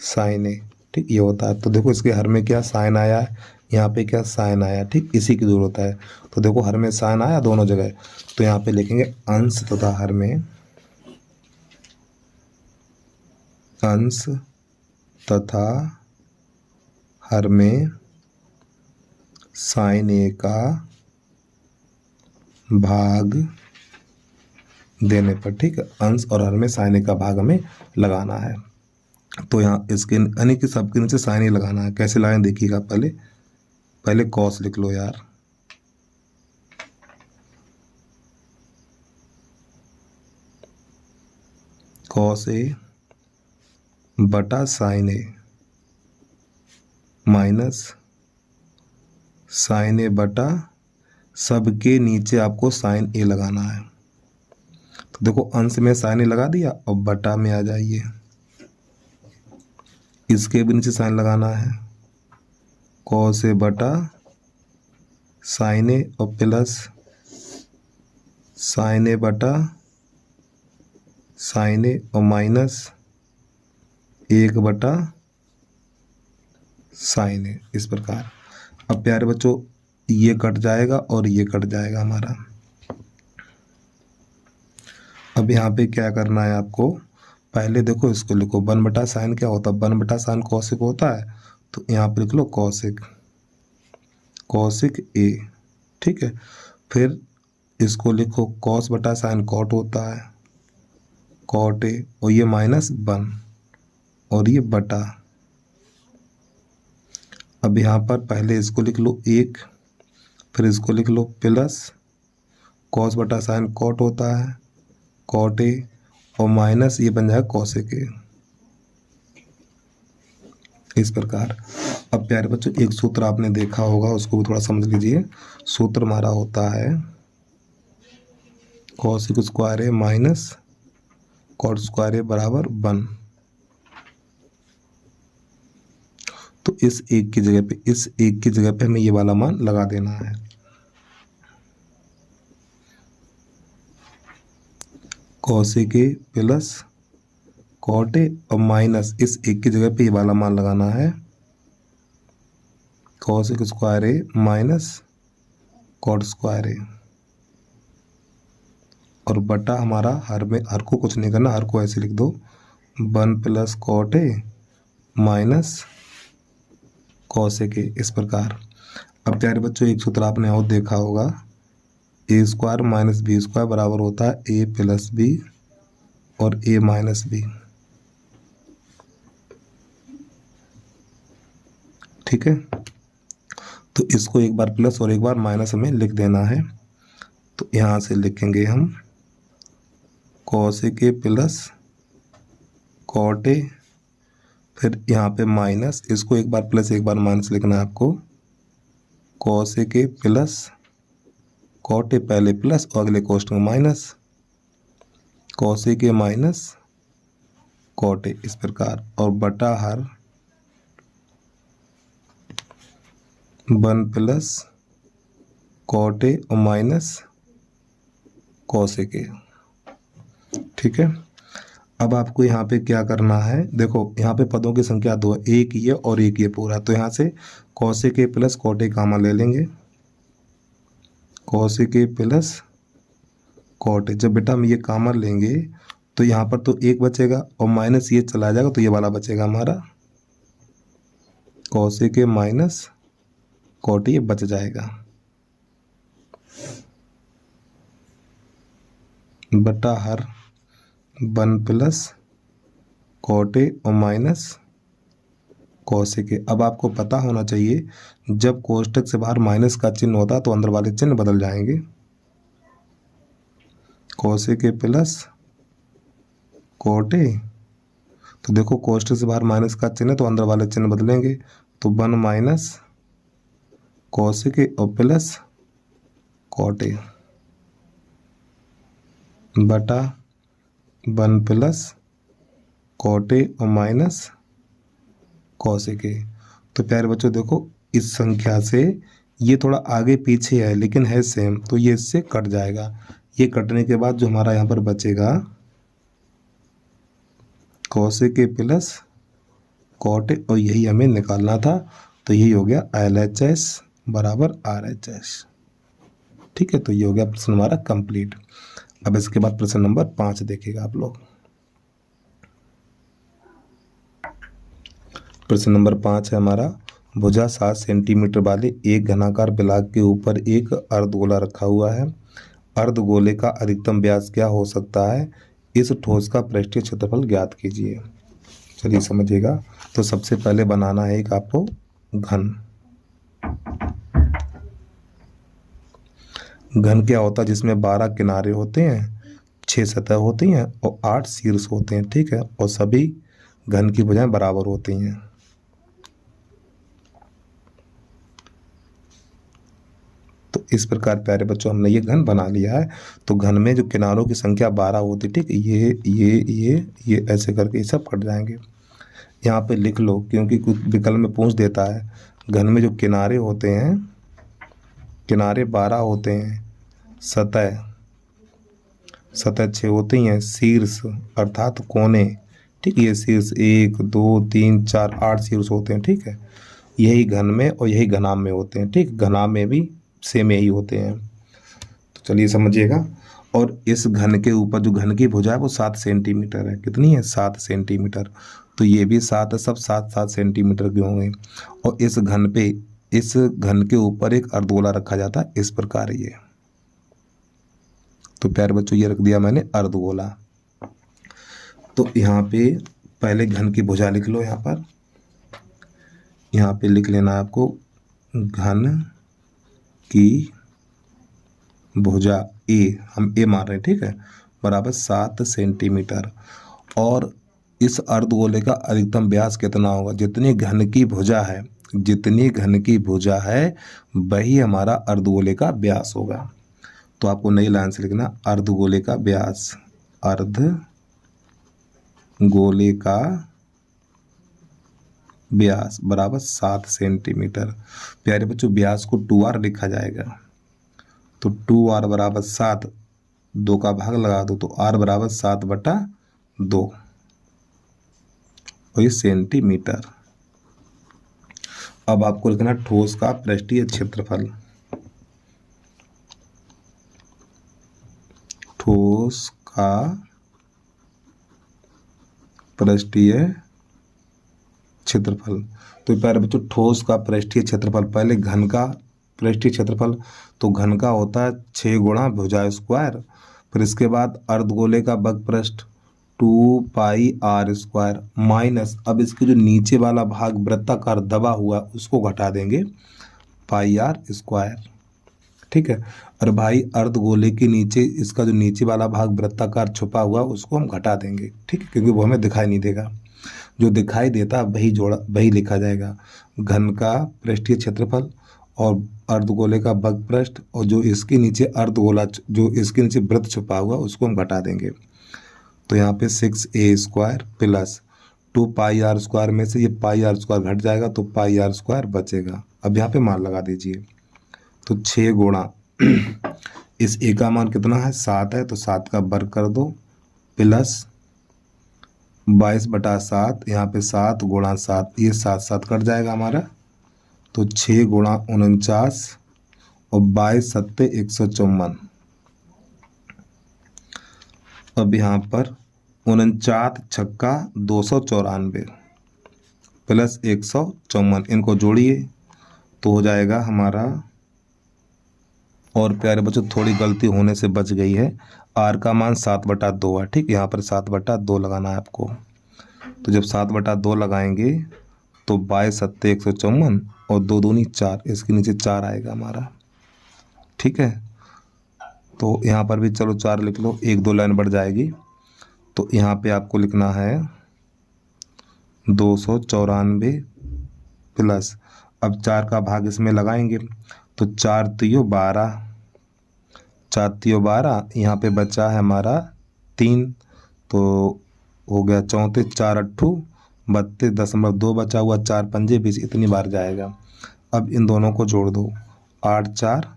साइन ए। ठीक, ये होता है। तो देखो इसके हर में क्या साइन आया है, यहाँ पे क्या साइन आया। ठीक, इसी की जरूरत है। तो देखो हर में साइन आया दोनों जगह, तो यहाँ पे लिखेंगे अंश तथा हर में, अंश तथा हर में साइन ए का भाग देने पर। ठीक है, अंश और हर में साइन ए का भाग हमें लगाना है। तो यहाँ इसके यानी कि सबके नीचे साइन ए लगाना है। कैसे लगाएं देखिएगा, पहले कॉस लिख लो यार, कॉस ए बटा साइन ए माइनस साइन ए बटा, सबके नीचे आपको साइन ए लगाना है। तो देखो अंश में साइन ए लगा दिया और बटा में आ जाइए, इसके भी नीचे साइन लगाना है, कॉस ए बटा साइन ए और प्लस साइन ए बटा साइन ए और माइनस 1 बटा साइन ए। इस प्रकार अब प्यारे बच्चों ये कट जाएगा और ये कट जाएगा हमारा। अब यहाँ पे क्या करना है आपको, पहले देखो इसको लिखो 1 बटा साइन क्या होता है, 1 बटा साइन कौशिक होता है। तो यहाँ पे लिख लो कौशिक, कौशिक ए। ठीक है, फिर इसको लिखो कॉस बटा साइन कॉट होता है, कॉट ए, और ये माइनस 1 और ये बटा। अब यहाँ पर पहले इसको लिख लो 1, फिर इसको लिख लो प्लस कॉस बटा साइन कॉट होता है, कॉट ए, और माइनस ये बन जाएगा कॉसेक ए। इस प्रकार अब प्यारे बच्चों एक सूत्र आपने देखा होगा, उसको भी थोड़ा समझ लीजिए। सूत्र हमारा होता है कॉसेक स्क्वायर ए माइनस कॉट स्क्वायर ए बराबर 1। तो इस एक की जगह पे हमें ये वाला मान लगा देना है। Cosec a plus cot a और माइनस इस एक की जगह पे ये वाला मान लगाना है, कॉसेक स्क्वायर ए माइनस कॉट स्क्वायर ए, और बटा हमारा हर में, हर को कुछ नहीं करना, हर को ऐसे लिख दो 1 plus cot a minus cosec a. इस प्रकार अब प्यारे बच्चों एक सूत्र आपने और देखा होगा, ए स्क्वायर माइनस बी स्क्वायर बराबर होता है ए प्लस बी और a माइनस बी। ठीक है, तो इसको एक बार प्लस और एक बार माइनस हमें लिख देना है। तो यहाँ से लिखेंगे हम cos ए प्लस cot ए, फिर यहाँ पे माइनस, इसको एक बार प्लस एक बार माइनस लिखना है आपको। cos ए प्लस cot ए पहले प्लस और अगले कोष्टक में माइनस, cos ए माइनस cot ए, इस प्रकार, और बटा हर 1 प्लस cot ए और माइनस cos ए। ठीक है, अब आपको यहाँ पे क्या करना है, देखो यहाँ पे पदों की संख्या 2 है, एक ये और एक ये पूरा। तो यहाँ से cos ए प्लस cot ए कॉमन ले लेंगे, cos ए प्लस cot ए। जब बेटा हम ये कॉमन लेंगे तो यहाँ पर तो एक बचेगा और माइनस ये चला जाएगा, तो ये वाला बचेगा हमारा cos ए माइनस cot ए बच जाएगा, बटा हर 1 प्लस cot ए और माइनस cos ए। अब आपको पता होना चाहिए जब कोष्टक से बाहर माइनस का चिन्ह होता तो अंदर वाले चिन्ह बदल जाएंगे। cos ए प्लस cot ए, तो देखो कोष्टक से बाहर माइनस का चिन्ह तो अंदर वाले चिन्ह बदलेंगे। तो 1 माइनस cos ए और प्लस cot ए बटा 1 प्लस cot ए और माइनस cos ए। तो प्यारे बच्चों देखो इस संख्या से ये थोड़ा आगे पीछे है लेकिन है सेम, तो ये इससे कट जाएगा। ये कटने के बाद जो हमारा यहाँ पर बचेगा cos ए प्लस cot ए, और यही हमें निकालना था। तो यही हो गया LHS बराबर RHS। ठीक है, तो ये हो गया प्रश्न हमारा कंप्लीट। अब इसके बाद प्रश्न नंबर 5 देखिएगा आप लोग। प्रश्न नंबर 5 है हमारा, भुजा 7 सेंटीमीटर वाले एक घनाकार ब्लॉक के ऊपर एक अर्धगोला रखा हुआ है। अर्धगोले का अधिकतम व्यास क्या हो सकता है, इस ठोस का पृष्ठीय क्षेत्रफल ज्ञात कीजिए। चलिए समझिएगा। तो सबसे पहले बनाना है एक आपको घन। घन क्या होता है, जिसमें 12 किनारे होते हैं, 6 सतह होती हैं और 8 शीर्ष होते हैं। ठीक है, और सभी घन की भुजाएं बराबर होती हैं। तो इस प्रकार प्यारे बच्चों हमने ये घन बना लिया है। तो घन में जो किनारों की संख्या 12 होती, ठीक, ये ऐसे करके ये सब कट जाएंगे। यहाँ पे लिख लो क्योंकि कुछ विकल्प में पूछ देता है। घन में जो किनारे होते हैं, किनारे 12 होते हैं, सतह 6 होती हैं, शीर्ष अर्थात कोने, ठीक, ये शीर्ष 1 2 3 4 8 शीर्ष होते हैं। ठीक है, यही घन में और यही घनाभ में होते हैं। ठीक, घनाभ में भी सेम यही होते हैं। तो चलिए समझिएगा। और इस घन के ऊपर जो घन की भुजा है वो 7 सेंटीमीटर है। कितनी है, 7 सेंटीमीटर। तो ये भी 7 है, सब 7-7 सेंटीमीटर के होंगे। और इस घन के ऊपर एक अर्धगोला रखा जाता है, इस प्रकार ये। तो प्यारे बच्चों ये रख दिया मैंने अर्धगोला। तो यहाँ पे पहले घन की भुजा लिख लो। यहाँ पे लिख लेना आपको घन की भुजा ए, हम ए मान रहे हैं, ठीक है, बराबर 7 सेंटीमीटर। और इस अर्धगोले का अधिकतम व्यास कितना होगा, जितनी घन की भुजा है वही हमारा अर्धगोले का व्यास होगा। तो आपको नई लाइन से लिखना अर्धगोले का व्यास, अर्धगोले का व्यास बराबर 7 सेंटीमीटर। प्यारे बच्चों व्यास को 2r लिखा जाएगा। तो 2r बराबर 7, 2 का भाग लगा दो तो r बराबर 7/2 और ये सेंटीमीटर। अब आपको लिखना ठोस का पृष्ठीय क्षेत्रफल। ठोस का पृष्ठीय क्षेत्रफल। तो प्यारे बच्चों ठोस का पृष्ठीय क्षेत्रफल, पहले घन का पृष्ठीय क्षेत्रफल, तो घन का होता है 6 गुणा भुजा स्क्वायर। फिर इसके बाद अर्धगोले का बग पृष्ठ, 2πr² माइनस, अब इसके जो नीचे वाला भाग वृत्ताकार दबा हुआ उसको घटा देंगे πr²। ठीक है। और भाई अर्धगोले के नीचे इसका जो नीचे वाला भाग वृत्ताकार छुपा हुआ उसको हम घटा देंगे। ठीक है, क्योंकि वो हमें दिखाई नहीं देगा, जो दिखाई देता वही लिखा जाएगा। घन का पृष्ठीय क्षेत्रफल और अर्धगोले का वक्रपृष्ठ और जो इसके नीचे अर्धगोला जो इसके नीचे वृत्त छुपा हुआ उसको हम घटा देंगे। तो यहाँ पे 6a² प्लस 2πr² में से ये πr² घट जाएगा तो πr² बचेगा। अब यहाँ पे मान लगा दीजिए, तो 6 गुणा इस a का मान कितना है 7 है, तो 7 का वर्ग कर दो प्लस 22/7, यहाँ पे 7 गुणा 7, ये 7 कट जाएगा हमारा, तो 6 गुणा 49 और 22 सत्ते 154। अब यहाँ पर 49 छक्का 294 प्लस 154, इनको जोड़िए तो हो जाएगा हमारा। और प्यारे बच्चों थोड़ी गलती होने से बच गई है, आर का मान 7/2 है। ठीक, यहाँ पर 7/2 लगाना है आपको। तो जब 7/2 लगाएंगे तो 22 सत्ते 154 और 2 दूनी 4, इसके नीचे 4 आएगा हमारा। ठीक है, तो यहाँ पर भी चलो 4 लिख लो, 1-2 लाइन बढ़ जाएगी। तो यहाँ पे आपको लिखना है 294 प्लस, अब 4 का भाग इसमें लगाएंगे तो 4 तियो 12, 4 तियो 12, यहाँ पे बचा है हमारा 3, तो हो गया 34, 4 8 32.2 बचा हुआ, 4 पंजे 20, इतनी बार जाएगा। अब इन दोनों को जोड़ दो, 8 4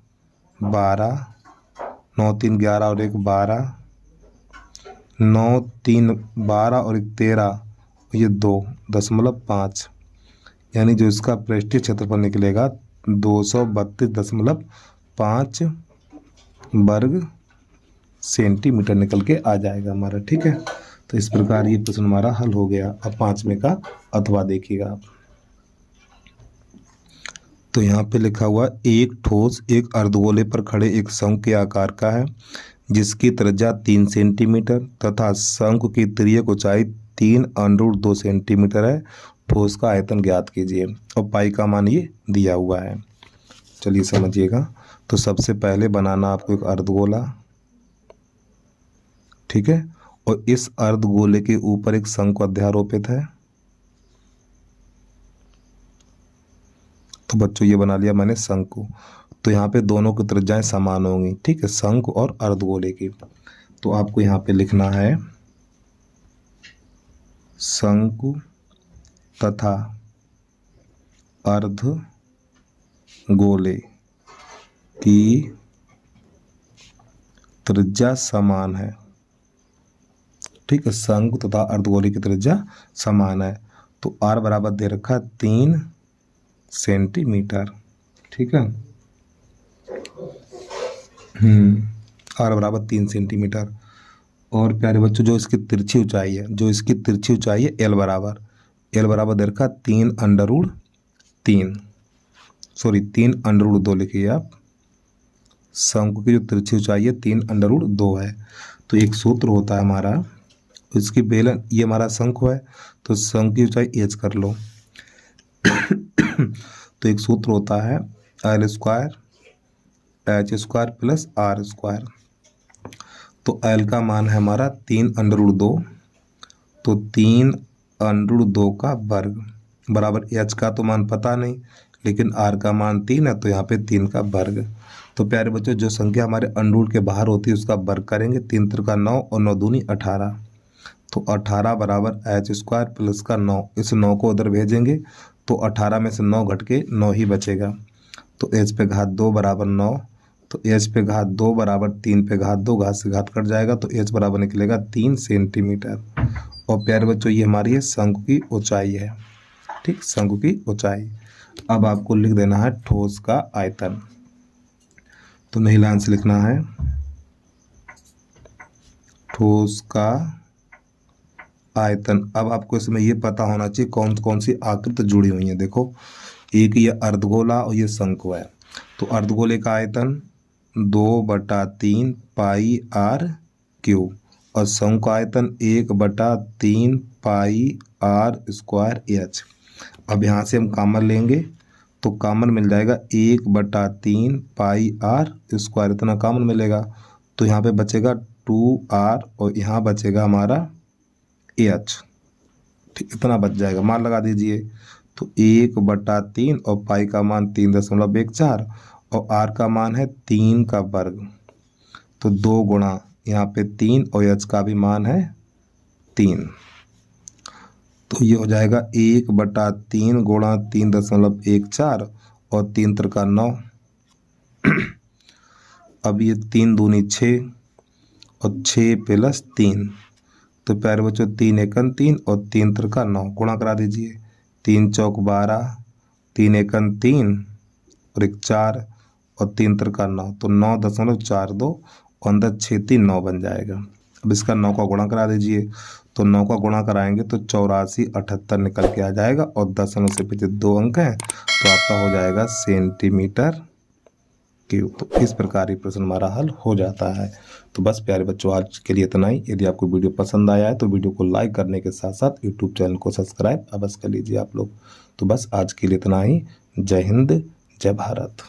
12, 9 3 11 और 1 12, 9 3 12 और 1 13, ये 2.5, यानी जो इसका पृष्ठीय क्षेत्रफल निकलेगा 232.5 वर्ग सेंटीमीटर निकल के आ जाएगा हमारा। ठीक है, तो इस प्रकार ये प्रश्न हमारा हल हो गया। अब 5वें का अथवा देखिएगा आप, तो यहाँ पे लिखा हुआ एक ठोस एक अर्धगोले पर खड़े एक शंकु के आकार का है जिसकी त्रिज्या 3 सेंटीमीटर तथा शंकु की तिर्यक ऊंचाई 3√2 सेंटीमीटर है। ठोस का आयतन ज्ञात कीजिए और पाई का मान ये दिया हुआ है। चलिए समझिएगा। तो सबसे पहले बनाना आपको एक अर्धगोला, ठीक है, और इस अर्धगोले के ऊपर एक शंकु अध्यारोपित है। तो बच्चों ये बना लिया मैंने शंकु। तो यहाँ पे दोनों की त्रिज्याएं समान होंगी, ठीक है, शंकु और अर्धगोले की। तो आपको यहाँ पे लिखना है शंकु तथा अर्धगोले की त्रिज्या समान है। ठीक है, शंकु तथा अर्धगोले की त्रिज्या समान है। तो आर बराबर दे रखा 3 सेंटीमीटर। ठीक है, आर बराबर 3 सेंटीमीटर। और प्यारे बच्चों जो इसकी तिरछी ऊंचाई है, एल बराबर दे रखा 3√2 लिखिए आप। शंकु की जो तिरछी ऊंचाई है 3√2 है। तो एक सूत्र होता है हमारा, इसकी बेलन, ये हमारा शंकु है तो शंकु की ऊंचाई एच कर लो। तो एक सूत्र होता है L² H² प्लस R²। तो L का मान है हमारा 3√2, तो 3√2 का वर्ग बराबर H का तो मान पता नहीं, लेकिन R का मान 3 है तो यहाँ पे 3 का वर्ग। तो प्यारे बच्चों जो संख्या हमारे अंडरूट के बाहर होती है उसका वर्ग करेंगे। 3 त्रिका 9 और 9 दूनी 18, तो 18 बराबर H² प्लस का 9, इस 9 को उधर भेजेंगे तो 18 में से 9 घट के 9 ही बचेगा। तो H पे घात 2 बराबर 9, तो H पे घात 2 बराबर 3 पे घात 2, घात से घात कट जाएगा तो H बराबर निकलेगा 3 सेंटीमीटर। और प्यारे बच्चों ये हमारी है शंकु की ऊंचाई है। ठीक, शंकु की ऊंचाई। अब आपको लिख देना है ठोस का आयतन। तो नहीं लाइन से लिखना है ठोस का आयतन। अब आपको इसमें ये पता होना चाहिए कौन कौन सी आकृति जुड़ी हुई है। देखो, एक ये अर्धगोला और ये शंकु है। तो अर्धगोले का आयतन 2/3 πr³ और शंकु का आयतन 1/3 पाई आर स्क्वायर एच। अब यहाँ से हम कॉमन लेंगे तो कॉमन मिल जाएगा 1/3 पाई आर स्क्वायर, इतना कॉमन मिलेगा। तो यहाँ पे बचेगा 2r और यहाँ बचेगा हमारा एच। ठीक, इतना बच जाएगा, मान लगा दीजिए। तो 1/3 और पाई का मान 3.14 और आर का मान है 3 का वर्ग, तो 2 गुणा यहाँ पे 3 और एच का भी मान है 3। तो ये हो जाएगा 1/3 गुणा 3.14 और 3 त्रिका 9। अब ये 3 दूनी 6 और 6 + 3, तो प्यारे बच्चों 3 एकन 3 और 3 त्रिका 9 गुणा करा दीजिए। 3 चौक 12, 3 एकन 3 और 1 4 और 3 त्रिका 9, तो 9.42 और अंदर 6 3 9 बन जाएगा। अब इसका 9 का गुणा करा दीजिए, तो 9 का गुणा कराएंगे तो 84 78 निकल के आ जाएगा और दशमलव से पीछे 2 अंक हैं, तो आपका हो जाएगा सेंटीमीटर क्यूब। तो इस प्रकार ये प्रश्न हमारा हल हो जाता है। तो बस प्यारे बच्चों आज के लिए इतना ही। यदि आपको वीडियो पसंद आया है तो वीडियो को लाइक करने के साथ साथ यूट्यूब चैनल को सब्सक्राइब अवश्य कर लीजिए आप लोग। तो बस आज के लिए इतना ही। जय हिंद, जय भारत।